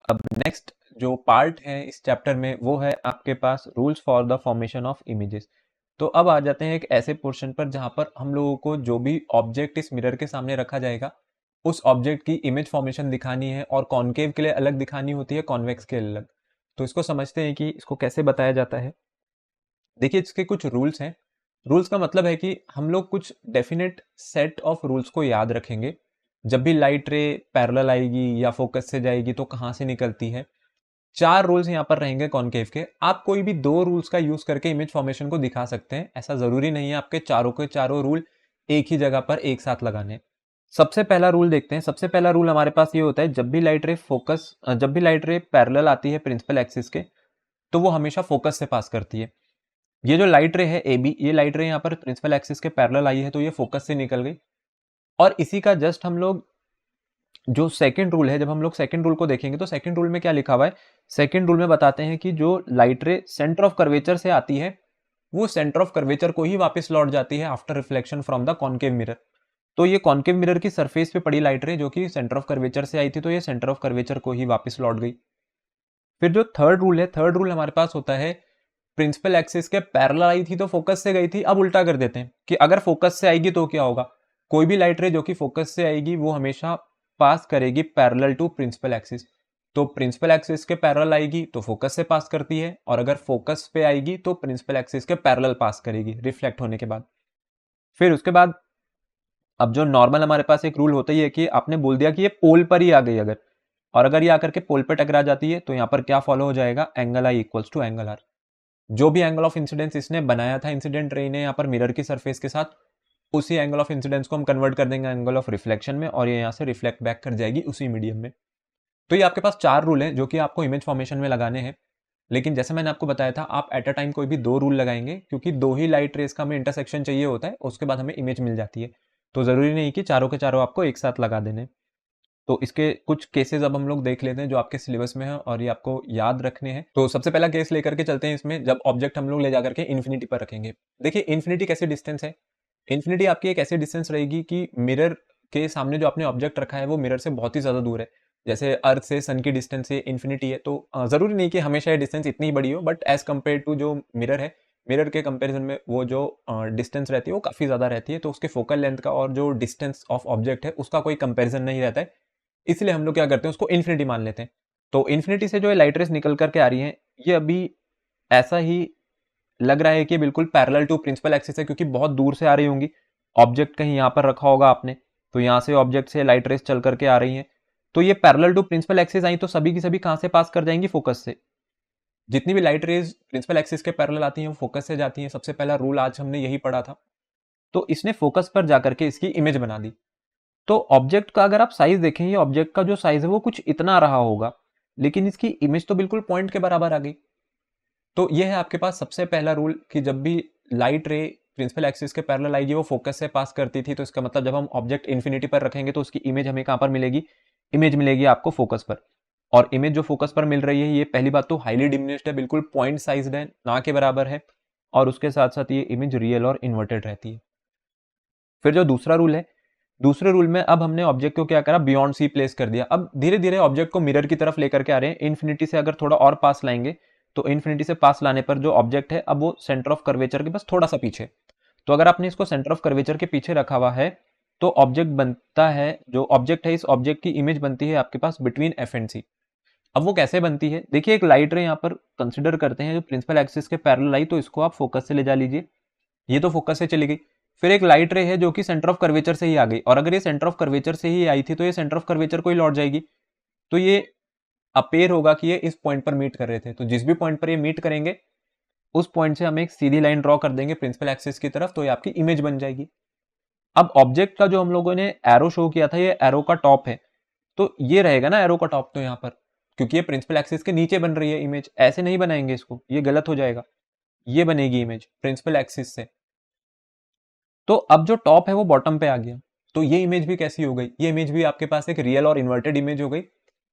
अब नेक्स्ट जो पार्ट है इस चैप्टर में वो है आपके पास rules for the formation of images. तो अब आ जाते हैं एक ऐसे पोर्शन पर जहां पर हम लोगों को जो भी ऑब्जेक्ट इस मिरर के सामने रखा जाएगा उस ऑब्जेक्ट की इमेज फॉर्मेशन दिखानी है, और कॉन्केव के लिए अलग दिखानी होती है, कॉन्वेक्स के अलग। तो इसको समझते हैं कि इसको कैसे बताया जाता है। देखिए इसके कुछ रूल्स हैं। रूल्स का मतलब है कि हम लोग कुछ डेफिनेट सेट ऑफ रूल्स को याद रखेंगे। जब भी लाइट रे पैरेलल आएगी या फोकस से जाएगी तो कहाँ से निकलती है। 4 रूल्स यहाँ पर रहेंगे कॉन्केव के। आप कोई भी 2 रूल्स का यूज करके इमेज फॉर्मेशन को दिखा सकते हैं, ऐसा जरूरी नहीं है आपके चारों के चारों रूल एक ही जगह पर एक साथ लगाने। सबसे पहला रूल देखते हैं। सबसे पहला रूल हमारे पास ये होता है, जब भी लाइट रे पैरेलल आती है प्रिंसिपल एक्सिस के, तो वो हमेशा फोकस से पास करती है। ये जो लाइट रे है ए बी, ये लाइट रे यहाँ पर प्रिंसिपल एक्सिस के पैरेलल आई है तो ये फोकस से निकल गई, और इसी का जस्ट हम लोग जो सेकंड रूल है, जब हम लोग सेकंड रूल को देखेंगे तो सेकंड रूल में क्या लिखा हुआ है, सेकंड रूल में बताते हैं कि जो लाइट रे सेंटर ऑफ कर्वेचर से आती है वो सेंटर ऑफ कर्वेचर को ही वापस लौट जाती है after reflection from the concave mirror. तो ये कॉन्केव मिरर की सरफेस पे पड़ी लाइट रे जो कि सेंटर ऑफ कर्वेचर से आई थी, तो ये सेंटर ऑफ कर्वेचर को ही वापस लौट गई। फिर जो थर्ड रूल है, थर्ड रूल हमारे पास होता है प्रिंसिपल एक्सिस के पैरेलल आई थी तो फोकस से गई थी। अब उल्टा कर देते हैं कि अगर फोकस से आएगी तो क्या होगा, कोई भी लाइट रे जो कि फोकस से आएगी वो हमेशा पास करेगी पैरेलल टू प्रिंसिपल एक्सिस। तो प्रिंसिपल एक्सिस के पैरेलल आएगी तो फोकस से पास करती है, और अगर फोकस पे आएगी तो प्रिंसिपल एक्सिस के पैरेलल पास करेगी रिफ्लेक्ट होने के बाद। फिर उसके बाद अब जो नॉर्मल हमारे पास एक रूल होता ही है कि आपने बोल दिया कि ये पोल पर ही आ गई अगर, और अगर ये आकर के पोल पर टकरा जाती है तो यहाँ पर क्या फॉलो हो जाएगा, angle I equals to angle R. जो भी एंगल ऑफ इंसिडेंस इसने बनाया था इंसिडेंट रे ने यहाँ पर मिरर की सरफेस के साथ, उसी एंगल ऑफ इंसिडेंस को हम कन्वर्ट कर देंगे एंगल ऑफ रिफ्लेक्शन में, और ये यहाँ से रिफ्लेक्ट बैक कर जाएगी उसी मीडियम में। तो ये आपके पास चार रूल हैं जो कि आपको इमेज फॉर्मेशन में लगाने हैं। लेकिन जैसे मैंने आपको बताया था, आप एट अ टाइम कोई भी दो रूल लगाएंगे, क्योंकि दो ही लाइट रेस का हमें इंटरसेक्शन चाहिए होता है, उसके बाद हमें इमेज मिल जाती है। तो जरूरी नहीं कि चारों के चारों आपको एक साथ लगा देने। तो इसके कुछ केसेस अब हम लोग देख लेते हैं जो आपके सिलेबस में है और ये आपको याद रखने हैं। तो सबसे पहला केस लेकर के चलते हैं इसमें, जब ऑब्जेक्ट हम लोग ले जाकर के इन्फिनिटी पर रखेंगे। देखिए इन्फिनिटी कैसी डिस्टेंस है, इन्फिनिटी आपकी एक ऐसी डिस्टेंस रहेगी कि मिरर के सामने जो आपने ऑब्जेक्ट रखा है वो मिरर से बहुत ही ज्यादा दूर है। जैसे अर्थ से सन की डिस्टेंस ये इन्फिनिटी है, तो जरूरी नहीं कि हमेशा ये डिस्टेंस इतनी बड़ी हो, बट एज कम्पेयर टू जो मिरर है, मिरर के कंपैरिजन में वो जो डिस्टेंस रहती है वो काफी ज्यादा रहती है। तो उसके फोकल लेंथ का और जो डिस्टेंस ऑफ ऑब्जेक्ट है उसका कोई कंपैरिजन नहीं रहता है, इसलिए हम लोग क्या करते हैं उसको इन्फिनिटी मान लेते हैं। तो इन्फिनिटी से जो लाइट रेस निकल करके आ रही है, ये अभी ऐसा ही लग रहा है कि बिल्कुल पैरेलल टू प्रिंसिपल एक्सिस है, क्योंकि बहुत दूर से आ रही होंगी। ऑब्जेक्ट कहीं यहाँ पर रखा होगा आपने, तो यहाँ से ऑब्जेक्ट से लाइट रेस चल करके आ रही है, तो ये पैरेलल टू प्रिंसिपल एक्सिस आई तो सभी की सभी कहां से पास कर जाएंगी, फोकस से। जितनी भी लाइट रेज प्रिंसिपल एक्सिस के पैरेलल आती हैं वो फोकस से जाती हैं। सबसे पहला रूल आज हमने यही पढ़ा था। तो इसने फोकस पर जाकर के इसकी इमेज बना दी। तो ऑब्जेक्ट का अगर आप साइज देखें, ये ऑब्जेक्ट का जो साइज है वो कुछ इतना रहा होगा, लेकिन इसकी इमेज तो बिल्कुल पॉइंट के बराबर आ गई। तो ये है आपके पास सबसे पहला रूल कि जब भी लाइट रे प्रिंसिपल एक्सिस के पैरेलल आएगी वो फोकस से पास करती थी, तो इसका मतलब जब हम ऑब्जेक्ट इन्फिनिटी पर रखेंगे तो उसकी इमेज हमें कहां पर मिलेगी, इमेज मिलेगी आपको फोकस पर। और इमेज जो फोकस पर मिल रही है, ये पहली बात तो हाईली डिमिनिश्ड है, बिल्कुल पॉइंट साइज्ड है, ना के बराबर है, और उसके साथ साथ ये इमेज रियल और इन्वर्टेड रहती है। फिर जो दूसरा रूल है, दूसरे रूल में अब हमने ऑब्जेक्ट को क्या करा, बियॉन्ड सी प्लेस कर दिया। अब धीरे धीरे ऑब्जेक्ट को मिरर की तरफ लेकर के आ रहे हैं। इन्फिनिटी से अगर थोड़ा और पास लाएंगे तो इन्फिनिटी से पास लाने पर जो ऑब्जेक्ट है अब वो सेंटर ऑफ कर्वेचर के बस थोड़ा सा पीछे। तो अगर आपने इसको सेंटर ऑफ कर्वेचर के पीछे रखा हुआ है तो ऑब्जेक्ट बनता है, जो ऑब्जेक्ट है इस ऑब्जेक्ट की इमेज बनती है आपके पास बिटवीन एफ एंड सी। अब वो कैसे बनती है, देखिए एक लाइट रे यहाँ पर कंसिडर करते हैं जो प्रिंसिपल एक्सिस के पैरेलल आई, तो इसको आप फोकस से ले जा लीजिए, ये तो फोकस से चली गई। फिर एक लाइट रे है जो कि सेंटर ऑफ कर्वेचर से ही आ गई, और अगर ये सेंटर ऑफ कर्वेचर से ही आई थी तो ये सेंटर ऑफ कर्वेचर को ही लौट जाएगी। तो ये अपेयर होगा कि ये इस पॉइंट पर मीट कर रहे थे, तो जिस भी पॉइंट पर ये मीट करेंगे उस पॉइंट से हम एक सीधी लाइन ड्रॉ कर देंगे प्रिंसिपल एक्सिस की तरफ, तो ये आपकी इमेज बन जाएगी। अब ऑब्जेक्ट का जो हम लोगों ने एरो शो किया था, ये एरो का टॉप है, तो ये रहेगा ना एरो का टॉप, तो यहाँ पर क्योंकि ये प्रिंसिपल एक्सिस के नीचे बन रही है इमेज, ऐसे नहीं बनाएंगे इसको, ये गलत हो जाएगा, ये बनेगी इमेज प्रिंसिपल एक्सिस से। तो अब जो टॉप है वो बॉटम पे आ गया, तो ये इमेज भी कैसी हो गई, ये इमेज भी आपके पास एक रियल और इन्वर्टेड इमेज हो गई।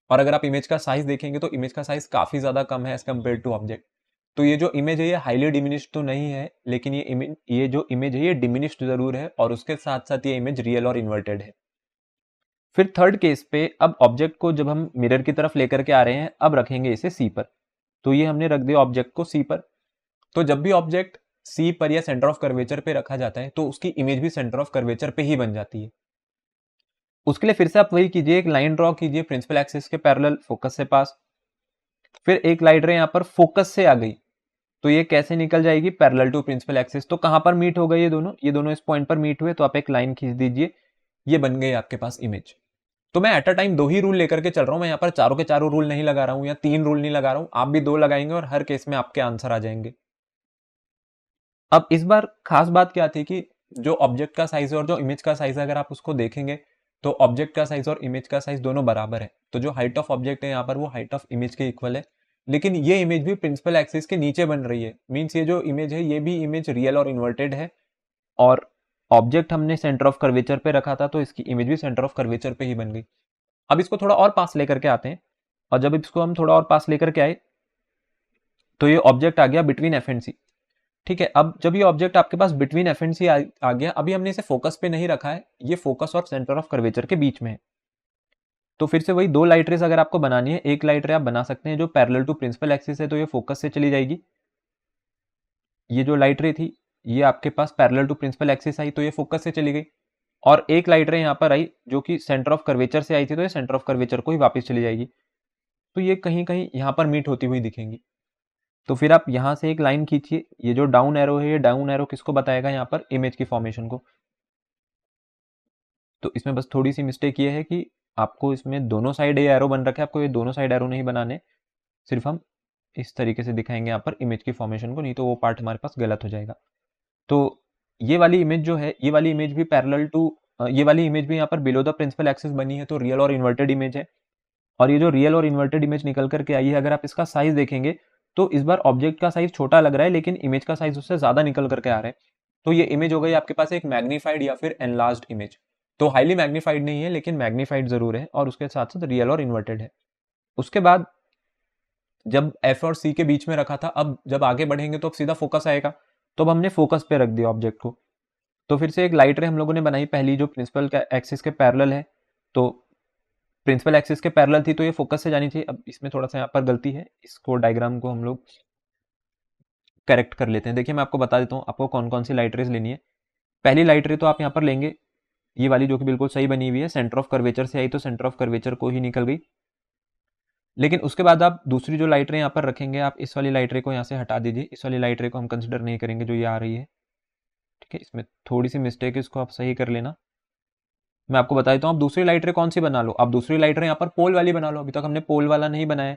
और अगर आप इमेज का साइज देखेंगे तो इमेज का साइज काफी ज्यादा कम है एज कम्पेयर टू ऑब्जेक्ट। तो ये जो इमेज है ये हाईली डिमिनिश्ड तो नहीं है, लेकिन ये जो इमेज है ये डिमिनिश्ड जरूर है, और उसके साथ साथ ये इमेज रियल और इन्वर्टेड है। फिर थर्ड केस पे अब ऑब्जेक्ट को जब हम मिरर की तरफ लेकर के आ रहे हैं, अब रखेंगे इसे सी पर। तो ये हमने रख दिया ऑब्जेक्ट को सी पर। तो जब भी ऑब्जेक्ट सी पर या सेंटर ऑफ कर्वेचर पे रखा जाता है तो उसकी इमेज भी सेंटर ऑफ कर्वेचर पे ही बन जाती है। उसके लिए फिर से आप वही कीजिए, एक लाइन ड्रॉ कीजिए प्रिंसिपल एक्सिस के पैरेलल फोकस से पास। फिर एक लाइट रे यहाँ पर फोकस से आ गई, तो ये कैसे निकल जाएगी, पैरेलल टू प्रिंसिपल एक्सिस। तो कहां पर मीट हो गए ये दोनों इस पॉइंट पर मीट हुए, तो आप एक लाइन खींच दीजिए, ये बन गई आपके पास इमेज। तो मैं एट अ टाइम दो ही रूल लेकर के चल रहा हूं, मैं यहाँ पर चारों के चारों रूल नहीं लगा रहा हूं या तीन रूल नहीं लगा रहा हूं, आप भी दो लगाएंगे और हर केस में आपके आंसर आ जाएंगे। अब इस बार खास बात क्या थी कि जो ऑब्जेक्ट का साइज है और जो इमेज का साइज है, अगर आप उसको देखेंगे तो ऑब्जेक्ट का साइज और इमेज का साइज दोनों बराबर है। तो जो हाइट ऑफ ऑब्जेक्ट है यहाँ पर वो हाइट ऑफ इमेज के इक्वल है, लेकिन ये इमेज भी प्रिंसिपल एक्सिस के नीचे बन रही है। मीन्स ये जो इमेज है ये भी इमेज रियल और इन्वर्टेड है, और ऑब्जेक्ट हमने सेंटर ऑफ कर्वेचर पे रखा था तो इसकी इमेज भी सेंटर ऑफ कर्वेचर पे ही बन गई। अब इसको थोड़ा और पास लेकर के आते हैं, और जब इसको हम थोड़ा और पास लेकर के आए तो ये ऑब्जेक्ट आ गया बिटवीन एफ एंड सी। ठीक है, अब जब ये ऑब्जेक्ट आपके पास बिटवीन एफ एंड सी आ गया, अभी हमने इसे फोकस पे नहीं रखा है, ये फोकस और सेंटर ऑफ कर्वेचर के बीच में है। तो फिर से वही दो लाइट रेस अगर आपको बनानी है, एक लाइट रे आप बना सकते हैं जो पैरेलल टू प्रिंसिपल एक्सिस है, तो ये फोकस से चली जाएगी। ये जो लाइट रे थी ये आपके पास पैरेलल टू प्रिंसिपल एक्सिस आई, तो ये फोकस से चली गई। और एक लाइट रे यहाँ पर आई जो कि सेंटर ऑफ कर्वेचर से आई थी, तो ये सेंटर ऑफ कर्वेचर को ही वापस चली जाएगी। तो ये कहीं कहीं यहाँ पर मीट होती हुई दिखेंगी। तो फिर आप यहाँ से एक लाइन खींचिए, ये जो डाउन एरो है, ये डाउन एरो किसको बताएगा, यहाँ पर इमेज की फॉर्मेशन को। तो इसमें बस थोड़ी सी मिस्टेक ये है कि आपको इसमें दोनों साइड ये एरो बन रखे हैं, आपको ये दोनों साइड एरो नहीं बनाने, सिर्फ हम इस तरीके से दिखाएंगे यहाँ पर इमेज की फॉर्मेशन को, नहीं तो वो पार्ट हमारे पास गलत हो जाएगा। तो ये वाली इमेज जो है, ये वाली इमेज भी पैरेलल टू, ये वाली इमेज भी यहाँ पर बिलो द प्रिंसिपल एक्सिस बनी है, तो रियल और इन्वर्टेड इमेज है। और ये जो रियल और इन्वर्टेड इमेज निकल करके आई है, अगर आप इसका साइज देखेंगे तो इस बार ऑब्जेक्ट का साइज छोटा लग रहा है, लेकिन इमेज का साइज उससे ज्यादा निकल करके आ रहा है। तो ये इमेज हो गई आपके पास एक मैग्नीफाइड या फिर एनलार्ज्ड इमेज। तो हाईली मैग्नीफाइड नहीं है, लेकिन मैग्नीफाइड जरूर है, और उसके साथ साथ रियल और इन्वर्टेड है। उसके बाद जब एफ और सी के बीच में रखा था, अब जब आगे बढ़ेंगे तो अब सीधा फोकस आएगा, तो अब हमने फोकस पे रख दिया ऑब्जेक्ट को। तो फिर से एक लाइट रे हम लोगों ने बनाई पहली, जो प्रिंसिपल एक्सिस के पैरेलल है, तो प्रिंसिपल एक्सिस के पैरेलल थी, तो ये फोकस से जानी चाहिए। अब इसमें थोड़ा सा यहाँ पर गलती है, इसको डायग्राम को हम लोग करेक्ट कर लेते हैं। देखिए मैं आपको बता देता हूँ आपको कौन कौन सी लाइट रेज लेनी है। पहली लाइट रे तो आप यहाँ पर लेंगे ये वाली जो कि बिल्कुल सही बनी हुई है, सेंटर ऑफ कर्वेचर से आई, तो सेंटर ऑफ कर्वेचर को ही निकल गई। लेकिन उसके बाद आप दूसरी जो लाइट रे यहाँ पर रखेंगे, आप इस वाली लाइट रे को यहाँ से हटा दीजिए, इस वाली लाइट रे को हम कंसिडर नहीं करेंगे जो ये आ रही है। ठीक है, इसमें थोड़ी सी मिस्टेक है, इसको आप सही कर लेना। मैं आपको बता देता हूँ, आप दूसरी लाइट रे कौन सी बना लो, आप दूसरी लाइट रे यहाँ पर पोल वाली बना लो। अभी तक हमने पोल वाला नहीं बनाया,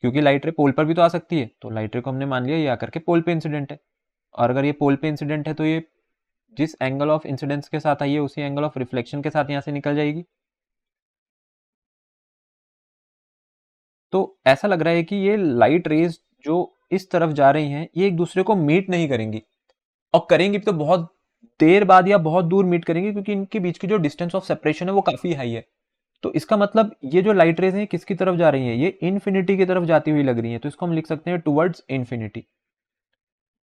क्योंकि लाइट रे पोल पर भी तो आ सकती है, तो लाइट रे को हमने मान लिया ये आकर के पोल पे इंसिडेंट है। और अगर ये पोल पे इंसिडेंट है तो ये जिस एंगल ऑफ इंसिडेंस के साथ आई है उसी एंगल ऑफ रिफ्लेक्शन के साथ यहाँ से निकल जाएगी। तो ऐसा लग रहा है कि ये लाइट रेज जो इस तरफ जा रही हैं, ये एक दूसरे को मीट नहीं करेंगी, और करेंगी तो बहुत देर बाद या बहुत दूर मीट करेंगी, क्योंकि इनके बीच की जो डिस्टेंस ऑफ सेपरेशन है वो काफी हाई है। तो इसका मतलब ये जो लाइट रेज हैं किसकी तरफ जा रही हैं, ये इन्फिनिटी की तरफ जाती हुई लग रही हैं, तो इसको हम लिख सकते हैं टुवर्ड्स इन्फिनिटी।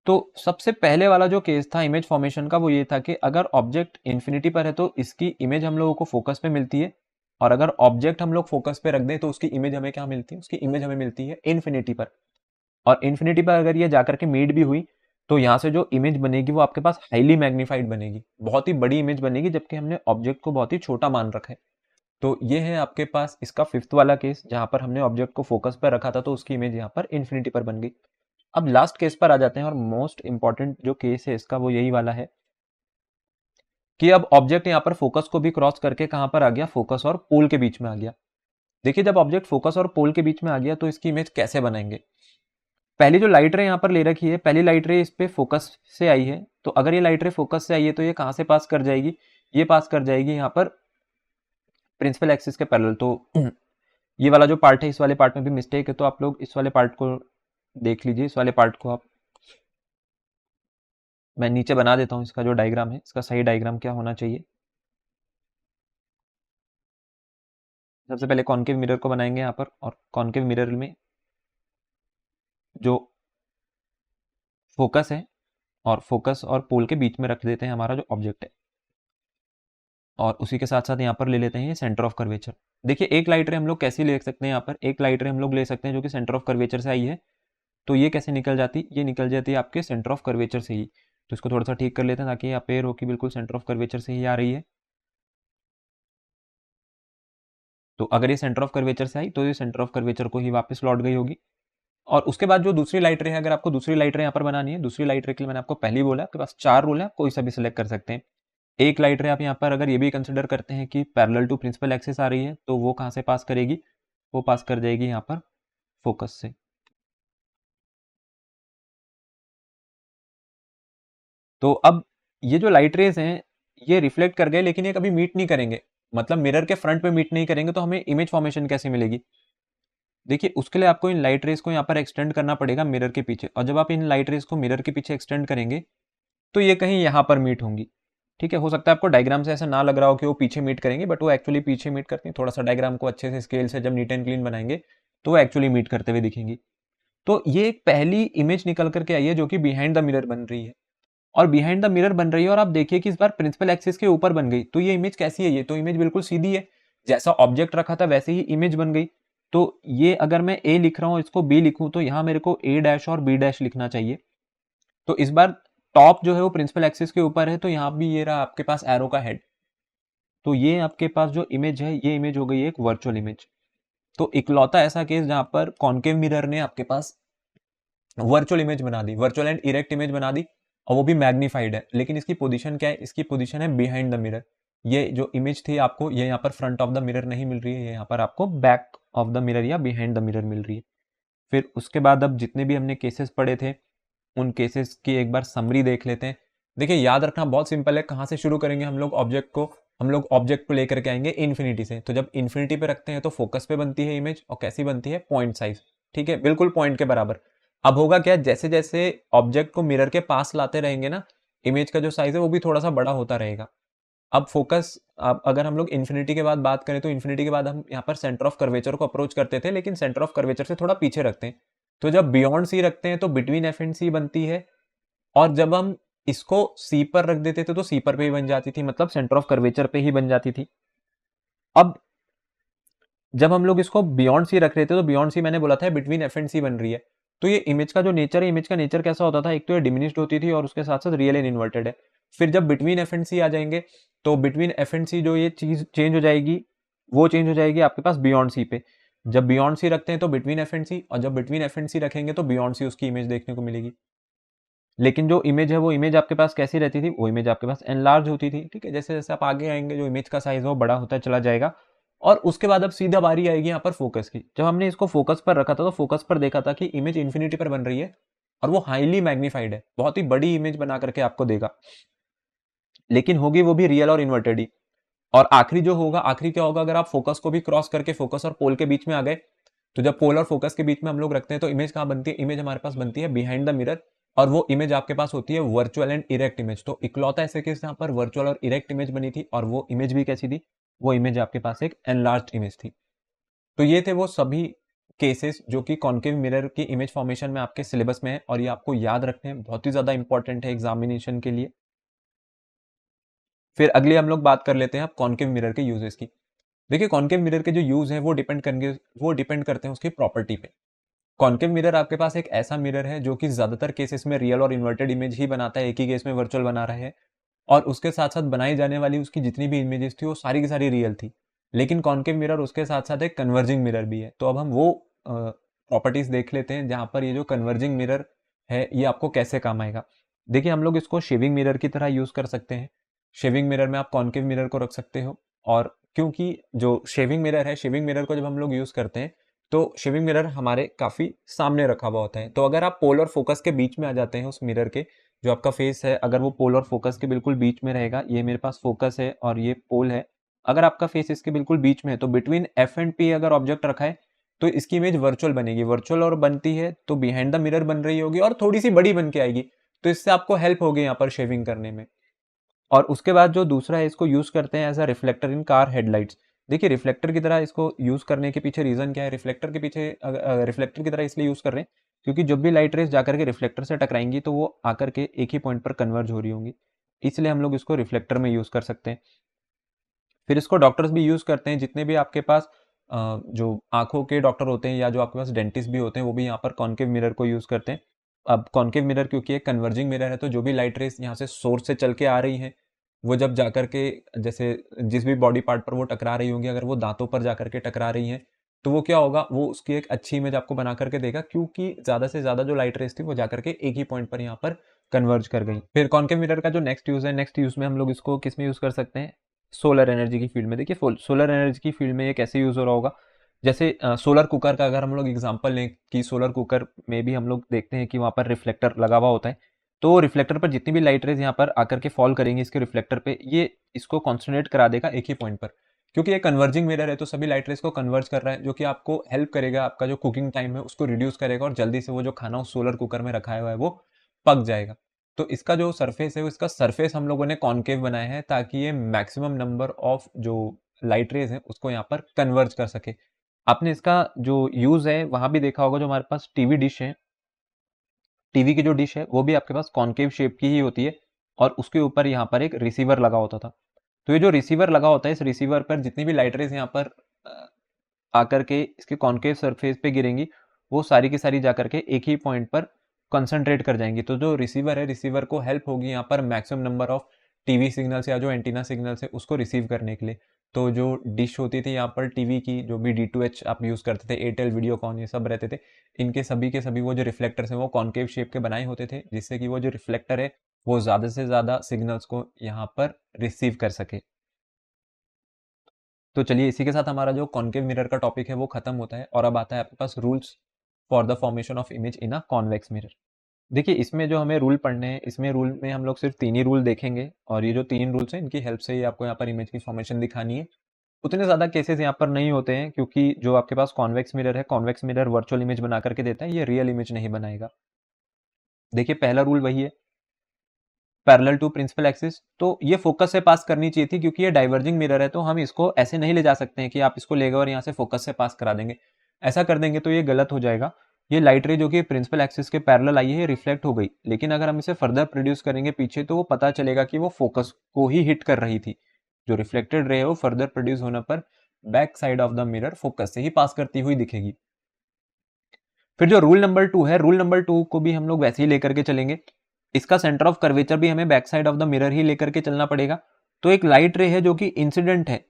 तो सबसे पहले वाला जो केस था इमेज फॉर्मेशन का, वो ये था कि अगर ऑब्जेक्ट इन्फिनिटी पर है तो इसकी इमेज हम लोगों को फोकस पे मिलती है, और अगर ऑब्जेक्ट हम लोग फोकस पे रख दें तो उसकी इमेज हमें क्या मिलती है, उसकी इमेज हमें मिलती है इन्फिनिटी पर। और इन्फिनिटी पर अगर ये जाकर के मीट भी हुई तो यहाँ से जो इमेज बनेगी वो आपके पास हाईली मैग्नीफाइड बनेगी, बहुत ही बड़ी इमेज बनेगी, जबकि हमने ऑब्जेक्ट को बहुत ही छोटा मान रखा है। तो ये है आपके पास इसका फिफ्थ वाला केस, जहां पर हमने ऑब्जेक्ट को फोकस पर रखा था तो उसकी इमेज यहाँ पर इन्फिनिटी पर बन गई। अब लास्ट केस पर आ जाते हैं, और मोस्ट इंपॉर्टेंट जो केस है इसका वो यही वाला है कि अब ऑब्जेक्ट यहाँ पर फोकस को भी क्रॉस करके कहां पर आ गया, फोकस और पोल के बीच में आ गया। देखिए जब ऑब्जेक्ट फोकस और पोल के बीच में आ गया तो इसकी इमेज कैसे बनाएंगे। पहली जो लाइट रे यहाँ पर ले रखी है, पहली लाइट रे इस पे फोकस से आई है, तो अगर ये लाइट रे फोकस से आई है तो ये कहां से पास कर जाएगी, ये पास कर जाएगी यहाँ पर प्रिंसिपल एक्सिस के पैरेलल। तो ये वाला जो पार्ट है, इस वाले पार्ट में भी मिस्टेक है, तो आप लोग इस वाले पार्ट को देख लीजिए। इस वाले पार्ट को आप, मैं नीचे बना देता हूं इसका जो डायग्राम है, इसका सही डायग्राम क्या होना चाहिए। सबसे पहले कॉन्केव मिरर को बनाएंगे यहाँ पर, और कॉन्केव मिरर में जो फोकस है, और फोकस और पोल के बीच में रख देते हैं हमारा जो ऑब्जेक्ट है, और उसी के साथ साथ यहाँ पर ले लेते हैं ये सेंटर ऑफ कर्वेचर। देखिए एक लाइट रे हम लोग कैसे ले सकते हैं, यहाँ पर एक लाइट रे हम लोग ले सकते हैं जो कि सेंटर ऑफ कर्वेचर से आई है, तो ये कैसे निकल जाती, ये निकल जाती है आपके सेंटर ऑफ कर्वेचर से ही। तो इसको थोड़ा सा ठीक कर लेते हैं ताकि ये अपेयर हो कि बिल्कुल सेंटर ऑफ कर्वेचर से ही आ रही है। तो अगर ये सेंटर ऑफ कर्वेचर से आई तो ये सेंटर ऑफ कर्वेचर को ही वापस लौट गई होगी। और उसके बाद जो दूसरी लाइट रे है, अगर आपको दूसरी लाइट रे यहाँ पर बनानी है, दूसरी लाइट रे के लिए मैंने आपको पहले ही बोला आपके पास 4 रूल है, आप कोई सा भी सिलेक्ट कर सकते हैं। एक लाइट रे आप यहाँ पर अगर ये भी कंसिडर करते हैं कि पैरेलल टू प्रिंसिपल एक्सिस आ रही है, तो वो कहाँ से पास करेगी, वो पास कर जाएगी यहाँ पर फोकस से। तो अब ये जो लाइट रेज हैं ये रिफ्लेक्ट कर गए, लेकिन ये कभी मीट नहीं करेंगे, मतलब मिरर के फ्रंट पे मीट नहीं करेंगे, तो हमें इमेज फॉर्मेशन कैसे मिलेगी। देखिए उसके लिए आपको इन लाइट रेज को यहाँ पर एक्सटेंड करना पड़ेगा मिरर के पीछे, और जब आप इन लाइट रेज को मिरर के पीछे एक्सटेंड करेंगे तो ये कहीं यहाँ पर मीट होंगी। ठीक है, हो सकता है आपको डायग्राम से ऐसा ना लग रहा हो कि वो पीछे मीट करेंगे, बट वो एक्चुअली पीछे मीट करती हैं। थोड़ा सा डायग्राम को अच्छे से स्केल से जब नीट एंड क्लीन बनाएंगे तो वो एक्चुअली मीट करते हुए दिखेंगी। तो ये एक पहली इमेज निकल करके आई है जो कि बिहाइंड द मिरर बन रही है, और बिहाइंड द मिरर बन रही है और आप देखिए कि इस बार प्रिंसिपल एक्सिस के ऊपर बन गई। तो ये इमेज कैसी है? ये तो इमेज बिल्कुल सीधी है, जैसा ऑब्जेक्ट रखा था वैसे ही इमेज बन गई। तो ये अगर मैं ए लिख रहा हूँ इसको बी लिखूं तो यहाँ मेरे को ए डैश और बी डैश लिखना चाहिए। तो इस बार टॉप जो है वो प्रिंसिपल एक्सिस के ऊपर है, तो यहाँ भी ये रहा आपके पास एरो का हेड। तो ये आपके पास जो इमेज है ये इमेज हो गई एक वर्चुअल इमेज। तो इकलौता ऐसा केस जहां पर कॉन्केव मिरर ने आपके पास वर्चुअल इमेज बना दी, वर्चुअल एंड इरेक्ट इमेज बना दी, और वो भी मैग्नीफाइड है। लेकिन इसकी पोजीशन क्या है? इसकी पोजीशन है बिहाइंड द मिरर। ये जो इमेज थी आपको ये यहाँ पर फ्रंट ऑफ द मिरर नहीं मिल रही है, ये यहाँ पर आपको बैक ऑफ द मिरर या बिहाइंड द मिरर मिल रही है। फिर उसके बाद अब जितने भी हमने केसेस पढ़े थे उन केसेस की एक बार समरी देख लेते हैं। देखिए याद रखना बहुत सिंपल है, कहाँ से शुरू करेंगे हम लोग? ऑब्जेक्ट को लेकर के आएंगे इन्फिनिटी से। तो जब इन्फिनिटी पे रखते हैं तो फोकस पे बनती है इमेज, और कैसी बनती है? पॉइंट साइज, ठीक है, बिल्कुल पॉइंट के बराबर। अब होगा क्या, जैसे जैसे ऑब्जेक्ट को मिरर के पास लाते रहेंगे ना, इमेज का जो साइज है वो भी थोड़ा सा बड़ा होता रहेगा। अब फोकस, अब अगर हम लोग इन्फिनिटी के बाद बात करें तो इन्फिनिटी के बाद हम यहाँ पर सेंटर ऑफ कर्वेचर को अप्रोच करते थे, लेकिन सेंटर ऑफ कर्वेचर से थोड़ा पीछे रखते हैं। तो जब बियॉन्ड सी रखते हैं तो बिटवीन एफ एंड सी बनती है, और जब हम इसको सी पर रख देते थे तो सी पर पे ही बन जाती थी, मतलब सेंटर ऑफ कर्वेचर पे ही बन जाती थी। अब जब हम लोग इसको बियॉन्ड सी रख रहे थे तो बियॉन्ड सी मैंने बोला था बिटवीन एफ एंड सी बन रही है। तो ये इमेज का जो नेचर है, इमेज का नेचर कैसा होता था? एक तो ये डिमिनिश्ड होती थी और उसके साथ साथ रियल एंड इन्वर्टेड है। फिर जब बिटवीन एफ एंड सी आ जाएंगे तो बिटवीन एफ एंड सी जो ये चीज चेंज हो जाएगी, वो चेंज हो जाएगी आपके पास बियॉन्ड सी पे। जब बियॉन्ड सी रखते हैं तो बिटवीन एफ एंड सी, और जब बिटवीन एफ एंड सी रखेंगे तो बियॉन्ड सी उसकी इमेज देखने को मिलेगी। लेकिन जो इमेज है वो इमेज आपके पास कैसी रहती थी? वो इमेज आपके पास एनलार्ज होती थी, ठीक है। जैसे जैसे आप आगे आएंगे जो इमेज का साइज है वो बड़ा होता चला जाएगा। और उसके बाद अब सीधा बारी आएगी यहाँ पर फोकस की। जब हमने इसको फोकस पर रखा था तो फोकस पर देखा था कि इमेज इन्फिनिटी पर बन रही है और वो हाईली मैग्नीफाइड है, बहुत ही बड़ी इमेज बना करके आपको देगा, लेकिन होगी वो भी रियल और इन्वर्टेड ही। और आखिरी जो होगा, आखिरी क्या होगा? अगर आप फोकस को भी क्रॉस करके फोकस और पोल के बीच में आ गए, तो जब पोल और फोकस के बीच में हम लोग रखते हैं तो इमेज कहाँ बनती है? इमेज हमारे पास बनती है बिहाइंड द मिरर, और वो इमेज आपके पास होती है वर्चुअल एंड इरेक्ट इमेज। तो इकलौता ऐसे केस यहाँ पर वर्चुअल और इरेक्ट इमेज बनी थी, और वो इमेज भी कैसी थी? वो इमेज आपके पास एक एनलार्ज्ड इमेज थी। तो ये थे वो सभी केसेस जो कि कॉन्केव मिरर की इमेज फॉर्मेशन में आपके सिलेबस में है, और ये आपको याद रखने हैं, बहुत ही ज्यादा इंपॉर्टेंट है एग्जामिनेशन के लिए। फिर अगले हम लोग बात कर लेते हैं अब कॉन्केव मिरर के यूजेस की। देखिए कॉन्केव मिरर के जो यूज है वो डिपेंड करते हैं उसकी प्रॉपर्टी पे। कॉन्केव मिरर आपके पास एक ऐसा मिरर है जो कि ज्यादातर केसेस में रियल और इन्वर्टेड इमेज ही बनाता है, एक ही केस में वर्चुअल बना रहा है, और उसके साथ साथ बनाई जाने वाली उसकी जितनी भी इमेजेस थी वो सारी की सारी रियल थी। लेकिन कॉन्केव मिरर उसके साथ साथ एक कन्वर्जिंग मिरर भी है। तो अब हम वो प्रॉपर्टीज देख लेते हैं जहां पर ये जो कन्वर्जिंग मिरर है ये आपको कैसे काम आएगा। देखिए हम लोग इसको शेविंग मिरर की तरह यूज कर सकते हैं। शेविंग मिरर में आप कॉन्केव मिरर को रख सकते हो, और क्योंकि जो शेविंग मिरर है, शेविंग मिरर को जब हम लोग यूज करते हैं तो शेविंग मिरर हमारे काफी सामने रखा हुआ होता है। तो अगर आप पोल और फोकस के बीच में आ जाते हैं उस मिरर के, जो आपका फेस है अगर वो पोल और फोकस के बिल्कुल बीच में रहेगा, ये मेरे पास फोकस है और ये पोल है, अगर आपका फेस इसके बिल्कुल बीच में है तो बिटवीन एफ एंड पी अगर ऑब्जेक्ट रखा है तो इसकी इमेज वर्चुअल बनेगी। वर्चुअल और बनती है तो बिहाइंड द मिरर बन रही होगी और थोड़ी सी बड़ी बन के आएगी। तो इससे आपको हेल्प होगी यहाँ पर शेविंग करने में। और उसके बाद जो दूसरा है, इसको यूज करते हैं as a reflector in car headlights. देखिए रिफ्लेक्टर की तरह इसको यूज करने के पीछे रीजन क्या है? रिफ्लेक्टर के पीछे रिफ्लेक्टर की तरह इसलिए यूज कर रहे हैं क्योंकि जब भी लाइट रेस जाकर के रिफ्लेक्टर से टकराएंगी तो वो आकर के एक ही पॉइंट पर कन्वर्ज हो रही होंगी, इसलिए हम लोग इसको रिफ्लेक्टर में यूज कर सकते हैं। फिर इसको डॉक्टर्स भी यूज करते हैं, जितने भी आपके पास जो आंखों के डॉक्टर होते हैं या जो आपके पास डेंटिस्ट भी होते हैं वो भी यहाँ पर कॉन्केव मिरर को यूज करते हैं। अब कॉन्केव मिरर क्योंकि एक कन्वर्जिंग मिरर है तो जो भी लाइट रेस यहाँ से सोर्स से चल के आ रही है वो जब जाकर के जैसे जिस भी बॉडी पार्ट पर वो टकरा रही होंगी, अगर वो दांतों पर जाकर के टकरा रही हैं तो वो क्या होगा, वो उसकी एक अच्छी इमेज आपको बना करके देगा, क्योंकि ज्यादा से ज्यादा जो लाइट रेस थी वो जाकर के एक ही पॉइंट पर यहाँ पर कन्वर्ज कर गई। फिर कॉन्केव मिरर का जो नेक्स्ट यूज है, नेक्स्ट यूज में हम लोग इसको किस में यूज कर सकते हैं? सोलर एनर्जी की फील्ड में। देखिए सोलर एनर्जी की फील्ड में ये कैसे यूज हो रहा होगा? जैसे सोलर कुकर का अगर हम लोग एग्जांपल लें कि सोलर कुकर में भी हम लोग देखते हैं कि वहाँ पर रिफ्लेक्टर लगा हुआ होता है, तो रिफ्लेक्टर पर जितनी भी लाइट रेज यहाँ पर आकर के फॉल करेंगी इसके रिफ्लेक्टर पे, ये इसको कॉन्सेंट्रेट करा देगा एक ही पॉइंट पर। क्योंकि ये कन्वर्जिंग मिरर है तो सभी लाइट रेज को कन्वर्ज कर रहा है, जो कि आपको हेल्प करेगा, आपका जो कुकिंग टाइम है उसको रिड्यूस करेगा और जल्दी से वो जो खाना उस सोलर कुकर में रखा हुआ है वो पक जाएगा। तो इसका जो सरफेस है इसका सरफेस हम लोगों ने कॉन्केव बनाया है ताकि ये मैक्सिमम नंबर ऑफ जो लाइट रेज है उसको यहाँ पर कन्वर्ज कर सके। आपने इसका जो यूज है वहां भी देखा होगा, जो हमारे पास टीवी डिश है, टीवी की जो डिश है वो भी आपके पास कॉन्केव शेप की ही होती है और उसके ऊपर यहाँ पर एक रिसीवर लगा होता था। तो ये जो रिसीवर लगा होता है, इस रिसीवर पर जितनी भी लाइट रेज यहाँ पर आकर के इसके कॉन्केव सरफेस पे गिरेंगी वो सारी की सारी जाकर के एक ही पॉइंट पर कंसंट्रेट कर जाएंगी। तो जो रिसीवर है, रिसीवर को हेल्प होगी यहाँ पर maximum number of TV signals या जो एंटीना सिग्नल्स है उसको रिसीव करने के लिए। तो जो डिश होती थी यहाँ पर टीवी की, जो भी D2H आप यूज़ करते थे, एयरटेल, वीडियोकॉन, ये सब रहते थे, इनके सभी के सभी वो जो रिफ्लेक्टर्स हैं वो कॉन्केव शेप के बनाए होते थे, जिससे कि वो जो रिफ्लेक्टर है वो ज़्यादा से ज़्यादा सिग्नल्स को यहाँ पर रिसीव कर सके। तो चलिए इसी के साथ हमारा जो कॉन्केव मिरर का टॉपिक है वो खत्म होता है और अब आता है आपके पास rules for the formation of image in a convex mirror. देखिए इसमें जो हमें रूल पढ़ने हैं, इसमें रूल में हम लोग सिर्फ 3 ही रूल देखेंगे और ये जो 3 रूल्स हैं इनकी हेल्प से ही आपको यहाँ पर इमेज की फॉर्मेशन दिखानी है। उतने ज़्यादा केसेस यहाँ पर नहीं होते हैं क्योंकि जो आपके पास कॉन्वेक्स मिरर है, कॉन्वेक्स मिरर वर्चुअल इमेज बना करके देता है, ये रियल इमेज नहीं बनाएगा। देखिए पहला रूल वही है, पैरेलल टू प्रिंसिपल एक्सिस। तो ये फोकस से पास करनी चाहिए थी क्योंकि ये डाइवर्जिंग मिरर है, तो हम इसको ऐसे नहीं ले जा सकते हैं कि आप इसको ले गए और यहाँ से फोकस से पास करा देंगे। ऐसा कर देंगे तो ये गलत हो जाएगा। ये लाइट रे जो कि प्रिंसिपल एक्सिस के पैरेलल आई है, रिफ्लेक्ट हो गई, लेकिन अगर हम इसे फर्दर प्रोड्यूस करेंगे पीछे तो वो पता चलेगा कि वो फोकस को ही हिट कर रही थी। जो रिफ्लेक्टेड रे है वो फर्दर प्रोड्यूस होने पर back side of the mirror focus से ही पास करती हुई दिखेगी। फिर जो रूल नंबर 2 है, रूल नंबर 2 को भी हम लोग वैसे ही लेकर के चलेंगे। इसका सेंटर ऑफ कर्वेचर भी हमें back side of the mirror ही लेकर के चलना पड़ेगा। तो एक लाइट रे है जो कि इंसिडेंट है,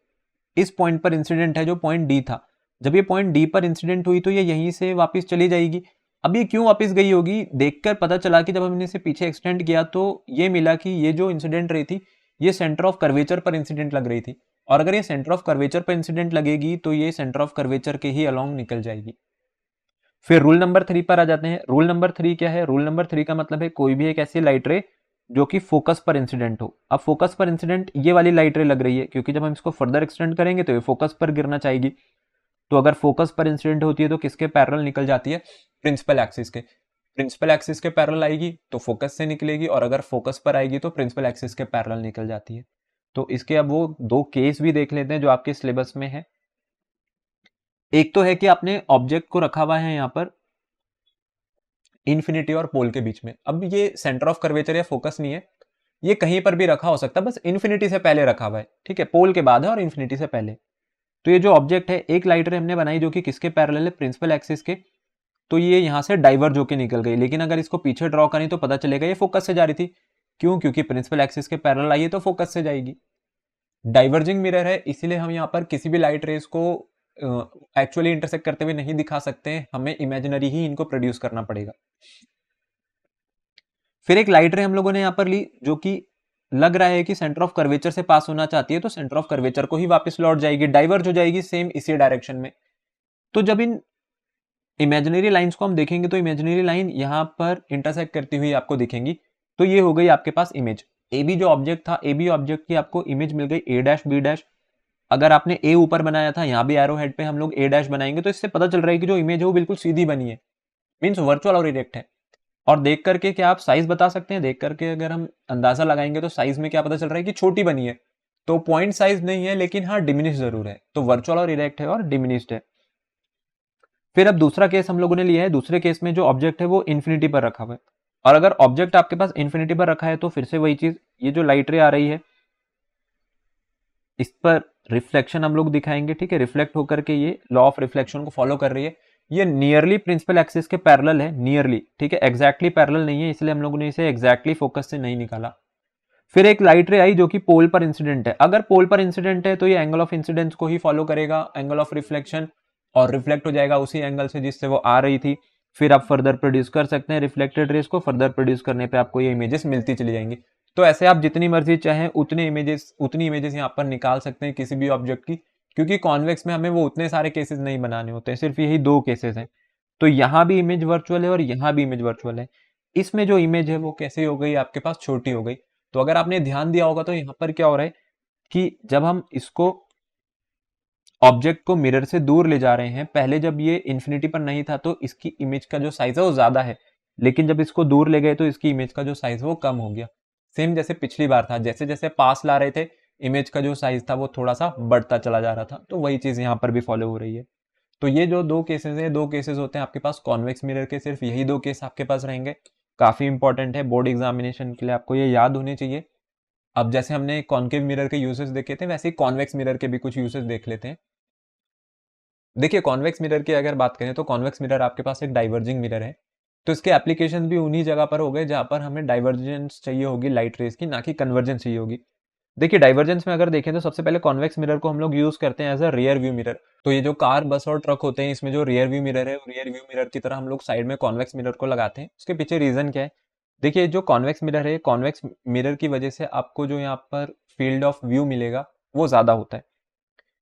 इस पॉइंट पर इंसिडेंट है जो पॉइंट डी था। जब ये पॉइंट डी पर इंसिडेंट हुई तो ये यहीं से वापस चली जाएगी। अब ये क्यों वापस गई होगी, देखकर पता चला कि जब हमने इसे पीछे एक्सटेंड किया तो ये मिला कि ये जो इंसिडेंट रे थी ये सेंटर ऑफ कर्वेचर पर इंसिडेंट लग रही थी, और अगर ये सेंटर ऑफ कर्वेचर पर इंसिडेंट लगेगी तो ये सेंटर ऑफ कर्वेचर के ही अलोंग निकल जाएगी। फिर रूल नंबर 3 पर आ जाते हैं। रूल नंबर 3 क्या है? रूल नंबर 3 का मतलब है कोई भी एक ऐसी लाइट रे जो कि फोकस पर इंसिडेंट हो। अब फोकस पर इंसिडेंट ये वाली लाइट रे लग रही है क्योंकि जब हम इसको फर्दर एक्सटेंड करेंगे तो ये फोकस पर गिरना चाहेगी। तो अगर फोकस पर इंसिडेंट होती है तो किसके पैरेलल निकल जाती है? प्रिंसिपल एक्सिस के। प्रिंसिपल एक्सिस के पैरेलल आएगी तो फोकस से निकलेगी, और अगर फोकस पर आएगी तो प्रिंसिपल एक्सिस के पैरेलल निकल जाती है। तो इसके अब वो 2 केस भी देख लेते हैं जो आपके सिलेबस में है। एक तो है कि आपने ऑब्जेक्ट को रखा हुआ है यहाँ पर इन्फिनिटी और पोल के बीच में। अब ये सेंटर ऑफ कर्वेचर या फोकस नहीं है, ये कहीं पर भी रखा हो सकता है, बस इन्फिनिटी से पहले रखा हुआ है, ठीक है, पोल के बाद है और इन्फिनिटी से पहले। तो ये जो ऑब्जेक्ट है, एक लाइट रे हमने बनाई जो कि किसके पैरेलल है? प्रिंसिपल एक्सिस के। तो ये यहां से डाइवर्ज होकर निकल गई, लेकिन अगर इसको पीछे ड्रॉ करें तो पता चलेगा ये फोकस से जा रही थी। क्यों? क्योंकि प्रिंसिपल एक्सिस के पैरेलल आई है तो फोकस से जाएगी। डाइवर्जिंग मिरर है, इसीलिए हम यहाँ पर किसी भी लाइट रेस को एक्चुअली इंटरसेक्ट करते हुए नहीं दिखा सकते, हमें इमेजिनरी ही इनको प्रोड्यूस करना पड़ेगा। फिर एक लाइट रे हम लोगों ने यहाँ पर ली जो कि लग रहा है कि सेंटर ऑफ कर्वेचर से पास होना चाहती है, तो सेंटर ऑफ कर्वेचर को ही वापस लौट जाएगी, डाइवर्ज हो जाएगी सेम इसी डायरेक्शन में। तो जब इन इमेजिनरी लाइंस को हम देखेंगे तो इमेजिनरी लाइन यहाँ पर इंटरसेक्ट करती हुई आपको दिखेंगी। तो ये हो गई आपके पास इमेज। ए बी जो ऑब्जेक्ट था, ए बी ऑब्जेक्ट की आपको इमेज मिल गई ए डैश बी डैश। अगर आपने ए ऊपर बनाया था, यहाँ भी एरो हेड पे हम लोग ए डैश बनाएंगे, तो इससे पता चल रहा है कि जो इमेज है वो बिल्कुल सीधी बनी है, मीन्स वर्चुअल और इरेक्ट है। और देख करके क्या आप साइज बता सकते हैं? देख करके अगर हम अंदाजा लगाएंगे तो साइज में क्या पता चल रहा है कि छोटी बनी है। तो पॉइंट साइज नहीं है, लेकिन हाँ डिमिनिश जरूर है, तो वर्चुअल और इरेक्ट है और डिमिनिश्ड है। फिर अब दूसरा केस हम लोगों ने लिया है। दूसरे केस में जो ऑब्जेक्ट है वो इन्फिनिटी पर रखा हुआ है, और अगर ऑब्जेक्ट आपके पास इन्फिनिटी पर रखा है तो फिर से वही चीज, ये जो लाइट रे आ रही है इस पर रिफ्लेक्शन हम लोग दिखाएंगे, ठीक है, रिफ्लेक्ट होकर के ये लॉ ऑफ रिफ्लेक्शन को फॉलो कर रही है। ये नियरली प्रिंसिपल एक्सिस के पैरेलल है, नियरली, ठीक है, एग्जैक्टली पैरेलल नहीं है, इसलिए हम लोगों ने इसे एग्जैक्टली फोकस से नहीं निकाला। फिर एक लाइट रे आई जो कि पोल पर इंसिडेंट है। अगर पोल पर इंसिडेंट है तो ये एंगल ऑफ इंसिडेंस को ही फॉलो करेगा, एंगल ऑफ रिफ्लेक्शन, और रिफ्लेक्ट हो जाएगा उसी एंगल से जिससे वो आ रही थी। फिर आप फर्दर प्रोड्यूस कर सकते हैं रिफ्लेक्टेड रेस को, फर्दर प्रोड्यूस करने पे आपको ये इमेजेस मिलती चली जाएंगी। तो ऐसे आप जितनी मर्जी चाहें उतनी इमेजेस यहाँ पर निकाल सकते हैं किसी भी ऑब्जेक्ट की, क्योंकि कॉन्वेक्स में हमें वो उतने सारे केसेस नहीं बनाने होते हैं, सिर्फ यही 2 केसेस हैं। तो यहाँ भी इमेज वर्चुअल है और यहाँ भी इमेज वर्चुअल है। इसमें जो इमेज है वो कैसे हो गई आपके पास? छोटी हो गई। तो अगर आपने ध्यान दिया होगा तो यहाँ पर क्या हो रहा है कि जब हम इसको ऑब्जेक्ट को मिरर से दूर ले जा रहे हैं, पहले जब ये इन्फिनिटी पर नहीं था तो इसकी इमेज का जो साइज है वो ज्यादा है, लेकिन जब इसको दूर ले गए तो इसकी इमेज का जो साइज वो कम हो गया। सेम जैसे पिछली बार था, जैसे जैसे पास ला रहे थे इमेज का जो साइज था वो थोड़ा सा बढ़ता चला जा रहा था, तो वही चीज़ यहाँ पर भी फॉलो हो रही है। तो ये जो दो केसेस हैं, दो केसेस होते हैं आपके पास कॉन्वेक्स मिरर के, सिर्फ यही दो केस आपके पास रहेंगे। काफ़ी इंपॉर्टेंट है बोर्ड एग्जामिनेशन के लिए, आपको ये याद होने चाहिए। अब जैसे हमने कॉन्केव मिरर के यूसेस देखे थे, वैसे ही कॉन्वेक्स मिरर के भी कुछ यूसेस देख लेते हैं। देखिए कॉन्वेक्स मिरर की अगर बात करें तो कॉन्वेक्स मिरर आपके पास एक डाइवर्जिंग मिरर है, तो इसके एप्लीकेशन भी उन्हीं जगह पर हो गए जहां पर हमें डाइवर्जेंस चाहिए होगी लाइट रेज की, ना कि कन्वर्जेंस चाहिए होगी। देखिए डाइवर्जेंस में अगर देखें तो सबसे पहले कॉन्वेक्स मिरर को हम लोग यूज करते हैं as a rear view mirror. तो ये जो कार, बस और ट्रक होते हैं, इसमें जो रियर व्यू मिरर है, रियर व्यू मिरर की तरह हम लोग साइड में कॉन्वेक्स मिरर को लगाते हैं। उसके पीछे रीजन क्या है? देखिए जो कॉन्वेक्स मिरर है, कॉन्वेक्स मिरर की वजह से आपको जो यहाँ पर फील्ड ऑफ व्यू मिलेगा वो ज्यादा होता है,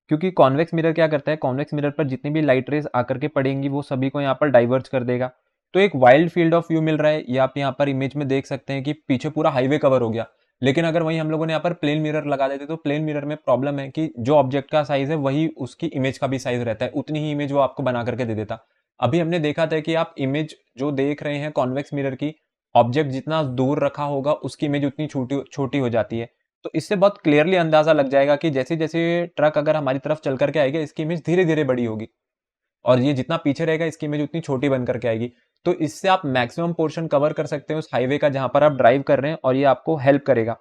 क्योंकि कॉन्वेक्स मिरर क्या करता है, कॉन्वेक्स मिरर पर जितनी भी लाइट रेज आकर के पड़ेंगी वो सभी को यहाँ पर डाइवर्ज कर देगा। तो एक वाइल्ड फील्ड ऑफ व्यू मिल रहा है। ये आप यहाँ पर इमेज में देख सकते हैं कि पीछे पूरा हाईवे कवर हो गया। लेकिन अगर वहीं हम लोगों ने यहाँ पर प्लेन मिरर लगा देते तो प्लेन मिरर में प्रॉब्लम है कि जो ऑब्जेक्ट का साइज है वही उसकी इमेज का भी साइज रहता है, उतनी ही इमेज वो आपको बना करके दे देता। अभी हमने देखा था कि आप इमेज जो देख रहे हैं कॉन्वेक्स मिरर की, ऑब्जेक्ट जितना दूर रखा होगा उसकी इमेज उतनी छोटी छोटी हो जाती है। तो इससे बहुत क्लियरली अंदाजा लग जाएगा कि जैसे जैसे ट्रक अगर हमारी तरफ चल करके आएगा इसकी इमेज धीरे धीरे बड़ी होगी, और ये जितना पीछे रहेगा इसकी इमेज उतनी छोटी बन करके आएगी। तो इससे आप मैक्सिमम पोर्शन कवर कर सकते हैं उस हाईवे का जहां पर आप ड्राइव कर रहे हैं, और ये आपको हेल्प करेगा।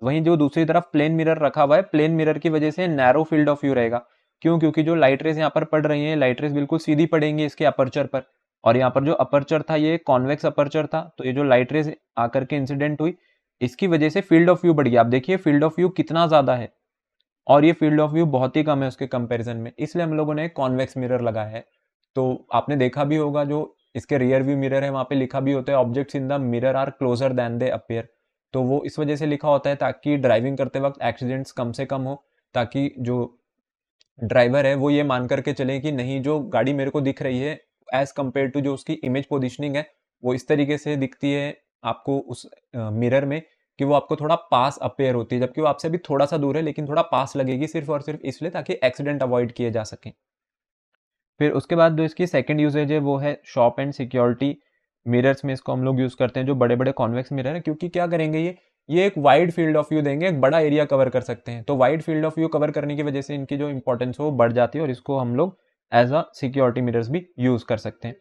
वहीं जो दूसरी तरफ प्लेन मिरर रखा हुआ है, प्लेन मिरर की वजह से नैरो फील्ड ऑफ व्यू रहेगा। क्यों? क्योंकि जो लाइट रेज यहाँ पर पड़ रही है, लाइट रेज बिल्कुल सीधी पड़ेंगी इसके अपर्चर पर, और यहाँ पर जो अपर्चर था ये कॉन्वेक्स अपर्चर था, तो ये जो लाइट रेज आकर के इंसिडेंट हुई इसकी वजह से फील्ड ऑफ व्यू बढ़ गया। आप देखिए फील्ड ऑफ व्यू कितना ज्यादा है, और ये फील्ड ऑफ व्यू बहुत ही कम है उसके कंपैरिजन में, इसलिए हम लोगों ने कॉन्वेक्स मिरर लगाया है। तो आपने देखा भी होगा जो इसके रियर व्यू मिरर है वहां पे लिखा भी होता है objects in the mirror are closer than they appear. तो वो इस वजह से लिखा होता है ताकि ड्राइविंग करते वक्त एक्सीडेंट्स कम से कम हो, ताकि जो ड्राइवर है वो ये मान करके चले कि नहीं जो गाड़ी मेरे को दिख रही है एज कंपेयर टू जो उसकी इमेज पोजिशनिंग है वो इस तरीके से दिखती है आपको उस मिरर में कि वो आपको थोड़ा पास अपेयर होती है, जबकि वो आपसे भी थोड़ा सा दूर है लेकिन थोड़ा पास लगेगी, सिर्फ और सिर्फ इसलिए ताकि एक्सीडेंट अवॉइड किए जा सके। फिर उसके बाद जो इसकी सेकंड यूजेज है वो है शॉप एंड सिक्योरिटी मिरर्स में इसको हम लोग यूज करते हैं, जो बड़े बड़े कॉन्वेक्स मिरर है, क्योंकि क्या करेंगे ये एक वाइड फील्ड ऑफ व्यू देंगे, एक बड़ा एरिया कवर कर सकते हैं। तो wide field of view cover करने की वजह से इनकी जो इंपॉर्टेंस है वो बढ़ जाती है, और इसको हम लोग एज अ सिक्योरिटी मिरर्स भी यूज कर सकते हैं।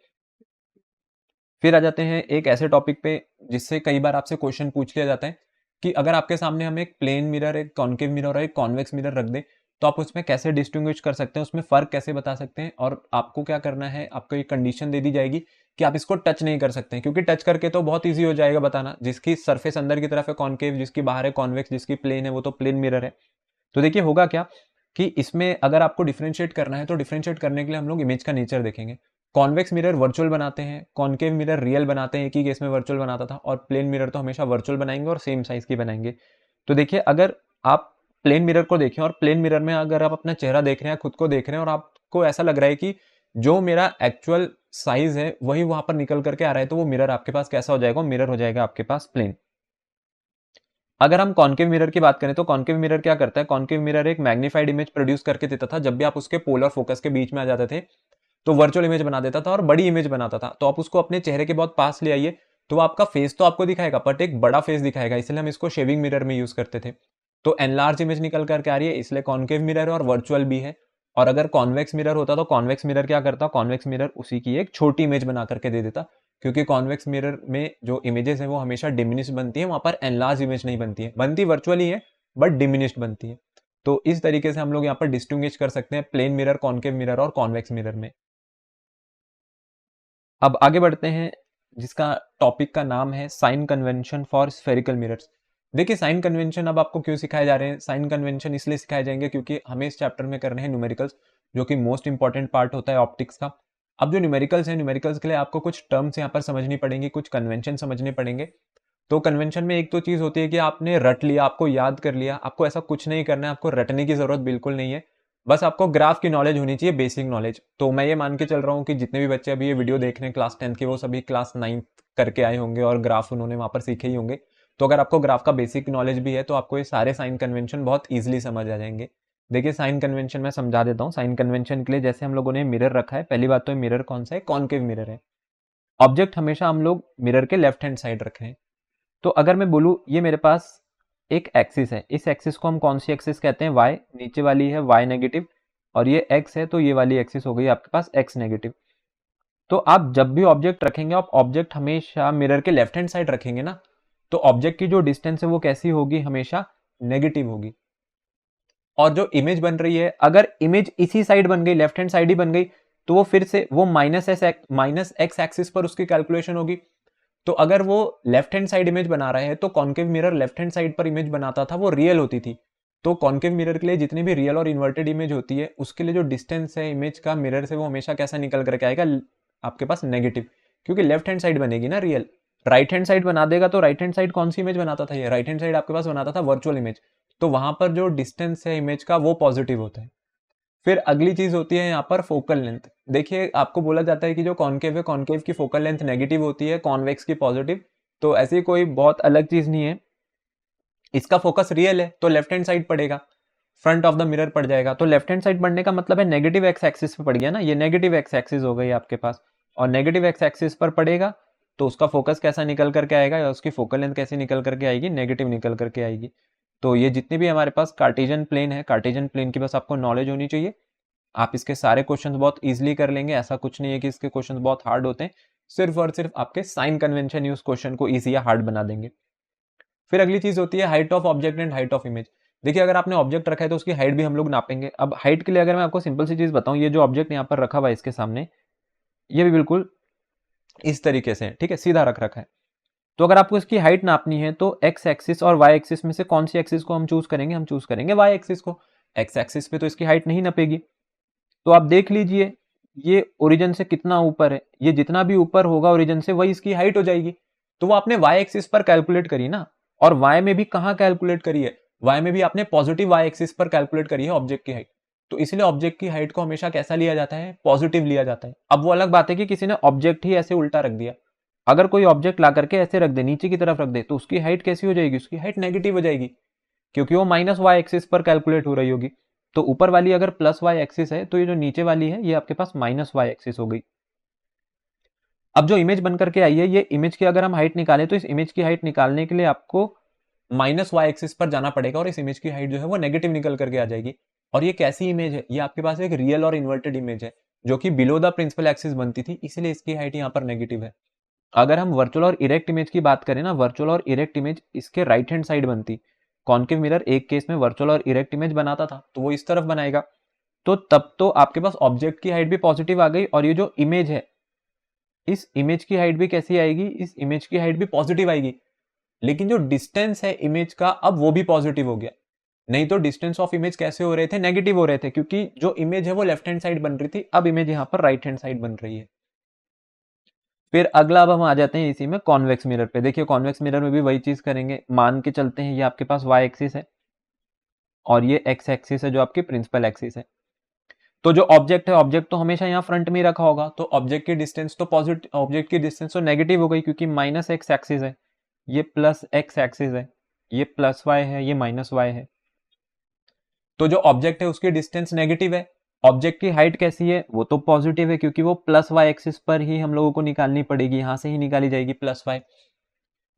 फिर आ जाते हैं एक ऐसे टॉपिक पे जिससे कई बार आपसे क्वेश्चन पूछ लिया जाता है कि अगर आपके सामने हम एक प्लेन मिरर, एक कॉन्केव मिरर और एक कॉन्वेक्स मिरर रख दें तो आप उसमें कैसे डिस्टिंग्विश कर सकते हैं, उसमें फर्क कैसे बता सकते हैं, और आपको क्या करना है, आपको एक कंडीशन दे दी जाएगी कि आप इसको टच नहीं कर सकते हैं, क्योंकि टच करके तो बहुत ईजी हो जाएगा बताना, जिसकी सरफेस अंदर की तरफ है कॉन्केव, जिसकी बाहर है कॉन्वेक्स, जिसकी प्लेन है वो तो प्लेन मिरर है। तो देखिए होगा क्या कि इसमें अगर आपको डिफरेंशिएट करना है तो डिफरेंशिएट करने के लिए हम लोग इमेज का नेचर देखेंगे। कॉन्वेक्स मिरर वर्चुअल बनाते हैं, कॉन्केव मिरर रियल बनाते हैं, एक ही केस में वर्चुअल बनाता था, और प्लेन मिरर तो हमेशा वर्चुअल बनाएंगे और सेम साइज की बनाएंगे। तो देखिए अगर आप प्लेन मिरर को देखें, और प्लेन मिरर में अगर आप अपना चेहरा देख रहे हैं, खुद को देख रहे हैं, और आपको ऐसा लग रहा है कि जो मेरा एक्चुअल साइज है वही वहां पर निकल करके आ रहा है, तो वो मिरर आपके पास कैसा हो जाएगा? मिरर हो जाएगा आपके पास प्लेन। अगर हम कॉन्केव मिरर की बात करें तो कॉन्केव मिरर क्या करता है, कॉन्केव मिरर एक मैग्नीफाइड इमेज प्रोड्यूस करके देता था, जब भी आप उसके पोलर फोकस के बीच में आ जाते थे तो वर्चुअल इमेज बना देता था और बड़ी इमेज बनाता था। तो आप उसको अपने चेहरे के बहुत पास ले आइए तो आपका फेस तो आपको दिखाएगा बट एक बड़ा फेस दिखाएगा, इसलिए हम इसको शेविंग मिरर में यूज करते थे। तो एनलार्ज इमेज निकल करके आ रही है, इसलिए कॉन्केव मिरर है और वर्चुअल भी है। और अगर कॉन्वेक्स मिरर होता तो कॉन्वेक्स मिरर क्या करता, कॉन्वेक्स मिरर उसी की एक छोटी इमेज बना करके दे देता, क्योंकि कॉन्वेक्स मिरर में जो इमेजेस है वो हमेशा डिमिनिश बनती है, वहां पर एनलार्ज इमेज नहीं बनती है, बनती वर्चुअली है बट डिमिनिश्ड बनती है। तो इस तरीके से हम लोग यहाँ पर डिस्टिंग्विश कर सकते हैं प्लेन मिरर, कॉन्केव मिरर और कॉन्वेक्स मिरर में। अब आगे बढ़ते हैं जिसका टॉपिक का नाम है sign convention for spherical mirrors. देखिए साइन कन्वेंशन अब आपको क्यों सिखाए जा रहे हैं, साइन कन्वेंशन इसलिए सिखाए जाएंगे क्योंकि हमें इस चैप्टर में करने हैं न्यूमेरिकल्स, जो कि मोस्ट इंपॉर्टेंट पार्ट होता है ऑप्टिक्स का। अब जो न्यूमेरिकल्स हैं, न्यूमेरिकल्स के लिए आपको कुछ टर्म्स यहाँ पर समझनी पड़ेंगी, कुछ कन्वेंशन समझने पड़ेंगे। तो कन्वेंशन में एक तो चीज होती है कि आपने रट लिया, आपको याद कर लिया, आपको ऐसा कुछ नहीं करना है, आपको रटने की जरूरत बिल्कुल नहीं है, बस आपको ग्राफ की नॉलेज होनी चाहिए, बेसिक नॉलेज। तो मैं ये मान के चल रहा हूँ कि जितने भी बच्चे अभी ये वीडियो देख रहे हैं क्लास 10 के, वो सभी क्लास 9 करके आए होंगे और ग्राफ उन्होंने वहां पर सीखे ही होंगे। तो अगर आपको ग्राफ का बेसिक नॉलेज भी है तो आपको ये सारे साइन कन्वेंशन बहुत ईजिली समझ आ जाएंगे। देखिए साइन कन्वेंशन मैं समझा देता हूँ। साइन कन्वेंशन के लिए जैसे हम लोगों ने मिरर रखा है, पहली बात तो मिरर कौन सा है, कॉन्केव मिरर है। ऑब्जेक्ट हमेशा हम लोग मिरर के लेफ्ट हैंड साइड रख रहे हैं। तो अगर मैं बोलूँ ये मेरे पास एक एक्सिस है, इस एक्सिस को हम कौन सी एक्सिस कहते हैं, y, नीचे वाली है y नेगेटिव, और ये x है तो ये वाली एक्सिस हो गई आपके पास x नेगेटिव। तो आप जब भी ऑब्जेक्ट रखेंगे, आप ऑब्जेक्ट हमेशा मिरर के लेफ्ट हैंड साइड रखेंगे ना, तो ऑब्जेक्ट की जो डिस्टेंस है वो कैसी होगी, हमेशा नेगेटिव होगी। और जो इमेज बन रही है, अगर इमेज इसी साइड बन गई, लेफ्ट हैंड साइड ही बन गई, तो वो फिर से वो माइनस एक्स एक्सिस पर उसकी कैलकुलेशन होगी। तो अगर वो लेफ्ट हैंड साइड इमेज बना रहा है तो concave mirror left hand side पर इमेज बनाता था, वो रियल होती थी। तो कॉन्केव मिरर के लिए जितनी भी रियल और इन्वर्टेड इमेज होती है, उसके लिए जो डिस्टेंस है इमेज का मिरर से, वो हमेशा कैसा निकल करके आएगा, आपके पास नेगेटिव, क्योंकि लेफ्ट हैंड साइड बनेगी ना रियल। राइट हैंड साइड बना देगा तो राइट हैंड साइड कौन सी इमेज बनाता था, ये राइट हैंड साइड आपके पास बनाता था वर्चुअल इमेज। तो वहां पर जो डिस्टेंस है इमेज का वो पॉजिटिव होता है। फिर अगली चीज होती है यहाँ पर फोकल लेंथ। देखिए आपको बोला जाता है कि जो कॉन्केव है, कॉन्केव की फोकल लेंथ नेगेटिव होती है, कॉन्वेक्स की पॉजिटिव। तो ऐसी कोई बहुत अलग चीज नहीं है। इसका फोकस रियल है तो लेफ्ट हैंड साइड पड़ेगा, फ्रंट ऑफ द मिरर पड़ जाएगा। तो लेफ्ट हैंड साइड पढ़ने का मतलब है नेगेटिव एक्स एक्सिस पे पड़ गया ना, ये नेगेटिव एक्स एक्सिस हो गई आपके पास, और नेगेटिव एक्स एक्सिस पर पड़ेगा तो उसका फोकस कैसा निकल करके आएगा, या उसकी फोकल लेंथ कैसी निकल करके आएगी, नेगेटिव निकल करके आएगी। तो ये जितनी भी हमारे पास कार्टेशियन प्लेन है, कार्टेशियन प्लेन की बस आपको नॉलेज होनी चाहिए। आप इसके सारे क्वेश्चंस बहुत इजीली कर लेंगे, ऐसा कुछ नहीं है कि इसके क्वेश्चंस बहुत हार्ड होते हैं, सिर्फ और सिर्फ आपके साइन कन्वेंशन ही उस क्वेश्चन को इजी या हार्ड बना देंगे। फिर अगली चीज होती है height of object and height of image. देखिए अगर आपने ऑब्जेक्ट रखा है तो उसकी हाइट भी हम लोग नापेंगे। अब हाइट के लिए अगर मैं आपको सिंपल सी चीज बताऊं, ये जो ऑब्जेक्ट यहाँ पर रखा हुआ है इसके सामने, ये भी बिल्कुल इस तरीके से, ठीक है, सीधा रख रखा है। तो अगर आपको इसकी हाइट नापनी है तो एक्स एक्सिस और वाई एक्सिस में से कौन सी एक्सिस को हम चूज करेंगे, हम चूज करेंगे वाई एक्सिस को। एक्स एक्सिस पे तो इसकी हाइट नहीं नपेगी। तो आप देख लीजिए ये ओरिजिन से कितना ऊपर है, ये जितना भी ऊपर होगा ओरिजिन से वही इसकी हाइट हो जाएगी। तो वो आपने वाई एक्सिस पर कैलकुलेट करी ना, और वाई में भी कहां कैलकुलेट करी है, वाई में भी आपने पॉजिटिव वाई एक्सिस पर कैलकुलेट करी है ऑब्जेक्ट की हाइट। तो इसलिए ऑब्जेक्ट की हाइट को हमेशा कैसा लिया जाता है, पॉजिटिव लिया जाता है। अब वो अलग बात है कि किसी ने ऑब्जेक्ट ही ऐसे उल्टा रख दिया। अगर कोई ऑब्जेक्ट ला करके ऐसे रख दे, नीचे की तरफ रख दे, तो उसकी हाइट कैसी हो जाएगी, उसकी हाइट नेगेटिव हो जाएगी, क्योंकि वो माइनस वाई एक्सिस पर कैलकुलेट हो रही होगी। तो ऊपर वाली अगर प्लस वाई एक्सिस है तो ये जो नीचे वाली है ये आपके पास माइनस वाई एक्सिस हो गई। अब जो इमेज बनकर के आई है, ये इमेज की अगर हम हाइट निकालें तो इस इमेज की हाइट निकालने के लिए आपको माइनस वाई एक्सिस पर जाना पड़ेगा, और इस इमेज की हाइट जो है वो नेगेटिव निकल करके आ जाएगी। और ये कैसी इमेज है, ये आपके पास एक रियल और इन्वर्टेड इमेज है, जो कि बिलो द प्रिंसिपल एक्सिस बनती थी, इसलिए इसकी हाइट यहाँ पर नेगेटिव है। अगर हम वर्चुअल और इरेक्ट इमेज की बात करें ना, वर्चुअल और इरेक्ट इमेज इसके राइट हैंड साइड बनती। कॉन्केव मिरर एक केस में वर्चुअल और इरेक्ट इमेज बनाता था तो वो इस तरफ बनाएगा। तो तब तो आपके पास ऑब्जेक्ट की हाइट भी पॉजिटिव आ गई, और ये जो इमेज है इस इमेज की हाइट भी कैसी आएगी, इस इमेज की हाइट भी पॉजिटिव आएगी। लेकिन जो डिस्टेंस है इमेज का अब वो भी पॉजिटिव हो गया। नहीं तो डिस्टेंस ऑफ इमेज कैसे हो रहे थे, नेगेटिव हो रहे थे, क्योंकि जो इमेज है वो लेफ्ट हैंड साइड बन रही थी, अब इमेज यहाँ पर राइट हैंड साइड बन रही है। फिर अगला अब हम आ जाते हैं इसी में कॉन्वेक्स मिरर पे। देखिए कॉन्वेक्स मिरर में भी वही चीज करेंगे, मान के चलते हैं ये आपके पास वाई एक्सिस है और ये एक्स एक्सिस है जो आपकी प्रिंसिपल एक्सिस है। तो जो ऑब्जेक्ट है, ऑब्जेक्ट तो हमेशा यहाँ फ्रंट में रखा होगा, तो ऑब्जेक्ट की डिस्टेंस तो पॉजिटिव, ऑब्जेक्ट की डिस्टेंस तो नेगेटिव हो गई, क्योंकि माइनस एक्स एक्सिस है, ये प्लस एक्स एक्सिस है, ये प्लस वाई है, ये माइनस वाई है। तो जो ऑब्जेक्ट है उसकी डिस्टेंस नेगेटिव है। ऑब्जेक्ट की हाइट कैसी है, वो तो पॉजिटिव है, क्योंकि वो प्लस वाई एक्सिस पर ही हम लोगों को निकालनी पड़ेगी, यहां से ही निकाली जाएगी प्लस वाई।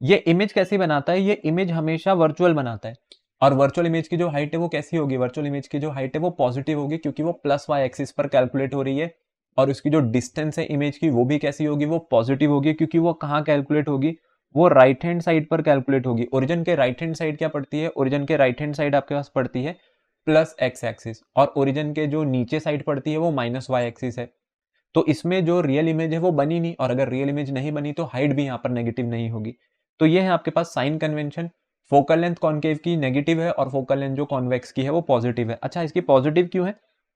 ये इमेज कैसी बनाता है, ये इमेज हमेशा वर्चुअल बनाता है। और वर्चुअल इमेज की जो हाइट है वो कैसी होगी, वर्चुअल इमेज की जो हाइट है वो पॉजिटिव होगी, क्योंकि वो प्लस वाई एक्सिस पर कैलकुलेट हो रही है। और उसकी जो डिस्टेंस है इमेज की वो भी कैसी होगी, वो पॉजिटिव होगी, क्योंकि वो कहाँ कैलकुलेट होगी, वो राइट हैंड साइड पर कैलकुलेट होगी। ओरिजिन के राइट हैंड साइड क्या पड़ती है, ओरिजिन के राइट हैंड साइड आपके पास पड़ती है प्लस एक्स एक्सिस, और ओरिजिन के जो नीचे साइड पड़ती है वो माइनस वाई एक्सिस है। तो इसमें जो रियल इमेज है वो बनी नहीं, और अगर रियल इमेज नहीं बनी तो हाइट भी यहाँ पर नेगेटिव नहीं होगी। तो ये है आपके पास sign convention. Focal length concave की नेगेटिव है और फोकल लेंथ जो कॉन्वेक्स की है वो पॉजिटिव है। अच्छा, इसकी पॉजिटिव क्यों है,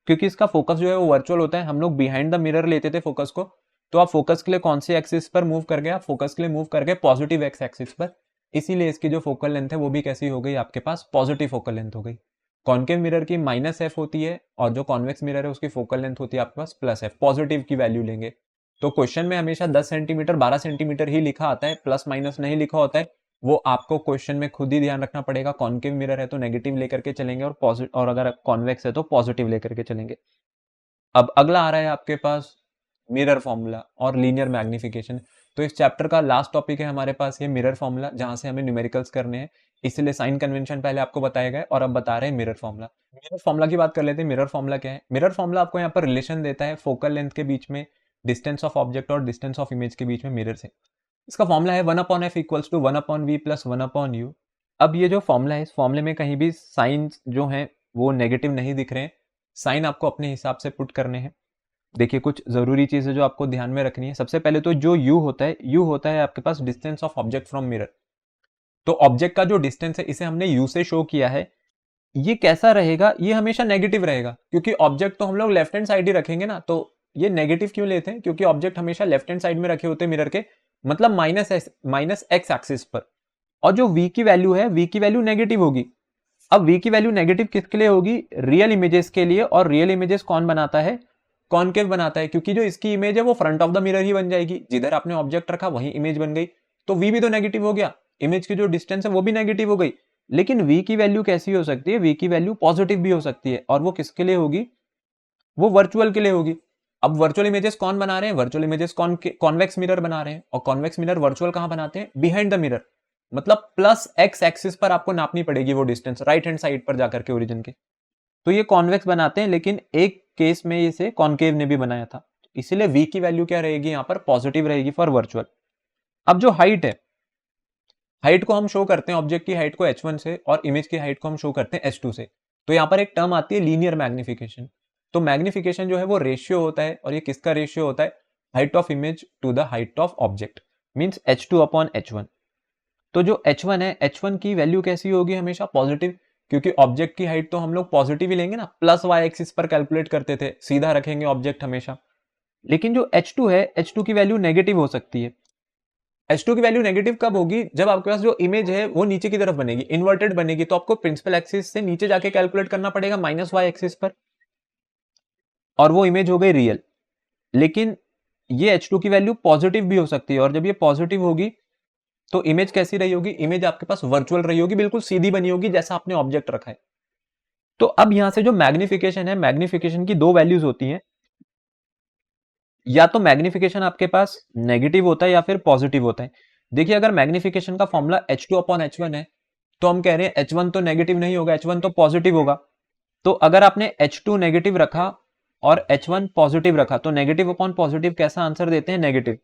क्योंकि इसका फोकस जो है वो वर्चुअल होता है। हम लोग बिहाइंड द मिरर लेते थे फोकस को, तो आप फोकस के लिए कौन सी एक्सिस पर मूव कर गए, आप फोकस के लिए मूव कर गए पॉजिटिव एक्स एक्सिस पर, इसीलिए इसकी जो फोकल लेंथ है वो भी कैसी हो गई, आपके पास पॉजिटिव फोकल लेंथ हो गई। कॉन्केव मिरर की माइनस एफ होती है, और जो कॉन्वेक्स मिरर है उसकी फोकल लेंथ होती है आपके पास प्लस एफ, पॉजिटिव की वैल्यू लेंगे। तो क्वेश्चन में हमेशा 10 सेंटीमीटर 12 सेंटीमीटर ही लिखा आता है, प्लस माइनस नहीं लिखा होता है। वो आपको क्वेश्चन में खुद ही ध्यान रखना पड़ेगा। कॉन्केव मिरर है तो नेगेटिव लेकर के चलेंगे, और पॉजिटिव, और अगर कॉन्वेक्स है तो पॉजिटिव लेकर के चलेंगे। अब अगला आ रहा है आपके पास मिरर फॉर्मूला और लीनियर मैग्निफिकेशन। तो इस चैप्टर का लास्ट टॉपिक है हमारे पास ये मिरर फॉर्मूला, जहां से हमें न्यूमेरिकल्स करने हैं, इसलिए साइन कन्वेंशन पहले आपको बताया गया और अब बता रहे हैं मिरर फॉर्मूला। मिरर फॉर्मूला की बात कर लेते हैं। मिरर फॉर्मूला क्या है? मिरर फॉर्मूला आपको यहाँ पर रिलेशन देता है फोकल लेंथ के बीच में, डिस्टेंस ऑफ ऑब्जेक्ट और डिस्टेंस ऑफ इमेज के बीच में मिरर से। इसका फॉर्मूला है 1/f equals to 1/v plus 1/u। अब ये जो फॉर्मूला है, इस फॉर्मूले में कहीं भी साइन जो है वो नेगेटिव नहीं दिख रहे हैं। साइन आपको अपने हिसाब से पुट करने हैं। देखिए कुछ जरूरी चीजें जो आपको ध्यान में रखनी है। सबसे पहले तो जो u होता है आपके पास distance of object from mirror. तो ऑब्जेक्ट का जो डिस्टेंस है इसे हमने u से शो किया है। ये कैसा रहेगा? ये हमेशा नेगेटिव रहेगा, क्योंकि ऑब्जेक्ट तो हम लोग लेफ्ट हैंड साइड ही रखेंगे ना। तो ये नेगेटिव क्यों लेते हैं? क्योंकि ऑब्जेक्ट हमेशा लेफ्ट हैंड साइड में रखे होते हैं मिरर के, मतलब माइनस एक्स एक्सिस पर। और जो v की वैल्यू है, v की वैल्यू नेगेटिव होगी। अब v की वैल्यू नेगेटिव किसके लिए होगी? रियल इमेजेस के लिए। और रियल इमेजेस कौन बनाता है? कॉनकेव बनाता है, क्योंकि जो इसकी इमेज है वो फ्रंट ऑफ द मिरर ही बन जाएगी। जिधर आपने ऑब्जेक्ट रखा वही इमेज बन गई, तो v भी तो नेगेटिव हो गया। इमेज की जो डिस्टेंस है वो भी नेगेटिव हो गई। लेकिन v की वैल्यू कैसी हो सकती है? v की वैल्यू पॉजिटिव भी हो सकती है, और वो किसके लिए होगी? वो वर्चुअल के लिए होगी। अब वर्चुअल इमेजेस कौन बना रहे हैं? वर्चुअल इमेजेस कॉन्वेक्स मिरर बना रहे हैं। और कॉन्वेक्स मिरर वर्चुअल कहां बनाते हैं? Behind the mirror. मतलब प्लस एक्स एक्सिस पर आपको नापनी पड़ेगी वो डिस्टेंस, राइट हैंड साइड पर जाकर के ओरिजिन के। तो ये कॉन्वेक्स बनाते हैं, लेकिन एक केस में इसे कॉनकेव ने भी बनाया था, इसीलिए v की वैल्यू क्या रहेगी यहाँ पर? पॉजिटिव रहेगी फॉर वर्चुअल। अब जो हाइट है, हाइट को हम शो करते हैं, ऑब्जेक्ट की हाइट को h1 से और इमेज की हाइट को हम शो करते हैं h2 से। तो यहाँ पर एक टर्म आती है लीनियर मैग्निफिकेशन। तो मैग्निफिकेशन जो है वो रेशियो होता है, और ये किसका रेशियो होता है? Height of image to the height of object, means h2/h1। तो जो h1 है, h1 की वैल्यू कैसी होगी? हमेशा पॉजिटिव, क्योंकि ऑब्जेक्ट की हाइट तो हम लोग पॉजिटिव ही लेंगे ना। प्लस y एक्सिस पर कैलकुलेट करते थे, सीधा रखेंगे ऑब्जेक्ट हमेशा। लेकिन जो h2 है, h2 की वैल्यू नेगेटिव हो सकती है। h2 की वैल्यू नेगेटिव कब होगी? जब आपके पास जो इमेज है वो नीचे की तरफ बनेगी, इन्वर्टेड बनेगी। तो आपको प्रिंसिपल एक्सिस से नीचे जाके कैलकुलेट करना पड़ेगा -y एक्सिस पर, और वो इमेज हो गई रियल। लेकिन ये h2 की वैल्यू पॉजिटिव भी हो सकती है, और जब ये पॉजिटिव होगी तो इमेज कैसी रही होगी? इमेज आपके पास वर्चुअल रही होगी, बिल्कुल सीधी बनी होगी जैसा आपने ऑब्जेक्ट रखा है। तो अब यहां से जो मैग्निफिकेशन है, मैग्निफिकेशन की दो वैल्यूज होती हैं। या तो मैग्निफिकेशन आपके पास नेगेटिव होता है या फिर पॉजिटिव होता है। देखिए अगर मैग्निफिकेशन का फॉर्मूला h2/h1 है, तो हम कह रहे हैं h1 तो नेगेटिव नहीं होगा, h1 तो पॉजिटिव होगा। तो अगर आपने h2 नेगेटिव रखा और h1 पॉजिटिव रखा, तो नेगेटिव अपॉन पॉजिटिव कैसा आंसर देते हैं? नेगेटिव।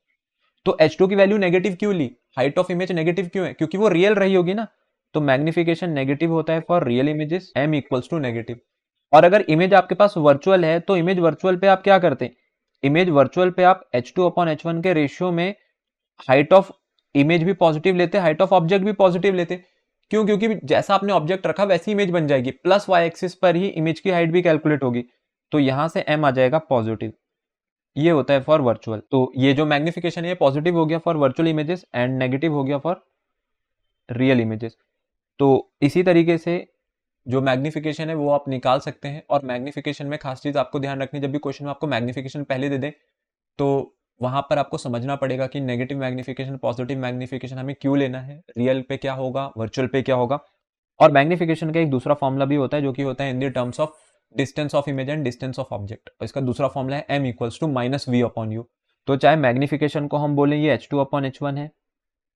तो h2 की वैल्यू नेगेटिव क्यों ली? हाइट ऑफ इमेज नेगेटिव क्यों है? क्योंकि वो रियल रही होगी ना। तो मैग्निफिकेशन नेगेटिव होता है for real images, m equals to negative. और अगर इमेज आपके पास वर्चुअल है, तो इमेज वर्चुअल पे आप क्या करते हैं? इमेज वर्चुअल पे आप h2/h1 के रेशियो में हाइट ऑफ इमेज भी पॉजिटिव लेते, हाइट ऑफ ऑब्जेक्ट भी पॉजिटिव लेते। क्यों? क्योंकि जैसा आपने ऑब्जेक्ट रखा वैसी इमेज बन जाएगी, प्लस y एक्सिस पर ही इमेज की हाइट भी कैलकुलेट होगी। तो यहां से m आ जाएगा पॉजिटिव। ये होता है फॉर वर्चुअल। तो ये जो मैग्निफिकेशन है पॉजिटिव हो गया for virtual images and negative हो गया फॉर रियल इमेजेस। तो इसी तरीके से जो मैग्निफिकेशन है वो आप निकाल सकते हैं। और मैग्निफिकेशन में खास चीज आपको ध्यान रखनी, जब भी क्वेश्चन में आपको मैग्निफिकेशन पहले दे दे, तो वहां पर आपको समझना पड़ेगा कि नेगेटिव मैग्निफिकेशन, पॉजिटिव मैग्निफिकेशन हमें क्यों लेना है, रियल पे क्या होगा, वर्चुअल पे क्या होगा। और मैग्निफिकेशन का एक दूसरा फॉर्मूला भी होता है, जो कि होता है in the terms of distance of image and distance of object. और इसका दूसरा फॉर्मूला है m इक्वल्स टू -v/u। तो चाहे मैग्निफिकेशन को हम बोलें ये h2/h1 है,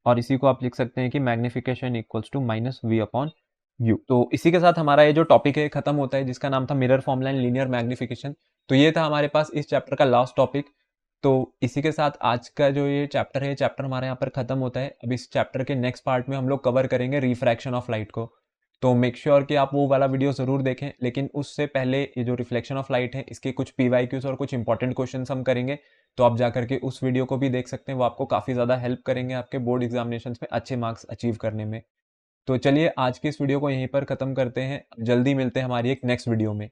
और इसी को आप लिख सकते हैं कि मैग्निफिकेशन इक्वल्स टू -v/u। तो इसी के साथ हमारा ये जो टॉपिक है खत्म होता है, जिसका नाम था mirror formula and linear magnification. तो ये था हमारे पास इस चैप्टर का लास्ट टॉपिक। तो इसी के साथ आज का जो ये चैप्टर है, चैप्टर हमारे यहाँ पर खत्म होता है। अब इस चैप्टर के नेक्स्ट पार्ट में हम लोग कवर करेंगे रिफ्रैक्शन ऑफ लाइट को। तो मेक श्योर कि आप वो वाला वीडियो ज़रूर देखें। लेकिन उससे पहले ये जो रिफ्लेक्शन ऑफ लाइट है, इसके कुछ PYQs और कुछ इंपॉर्टेंट क्वेश्चन हम करेंगे। तो आप जाकर के उस वीडियो को भी देख सकते हैं, वो आपको काफ़ी ज़्यादा हेल्प करेंगे आपके बोर्ड एग्जामिनेशन में अच्छे मार्क्स अचीव करने में। तो चलिए आज की इस वीडियो को यहीं पर ख़त्म करते हैं। जल्दी मिलते हैं हमारी एक नेक्स्ट वीडियो में।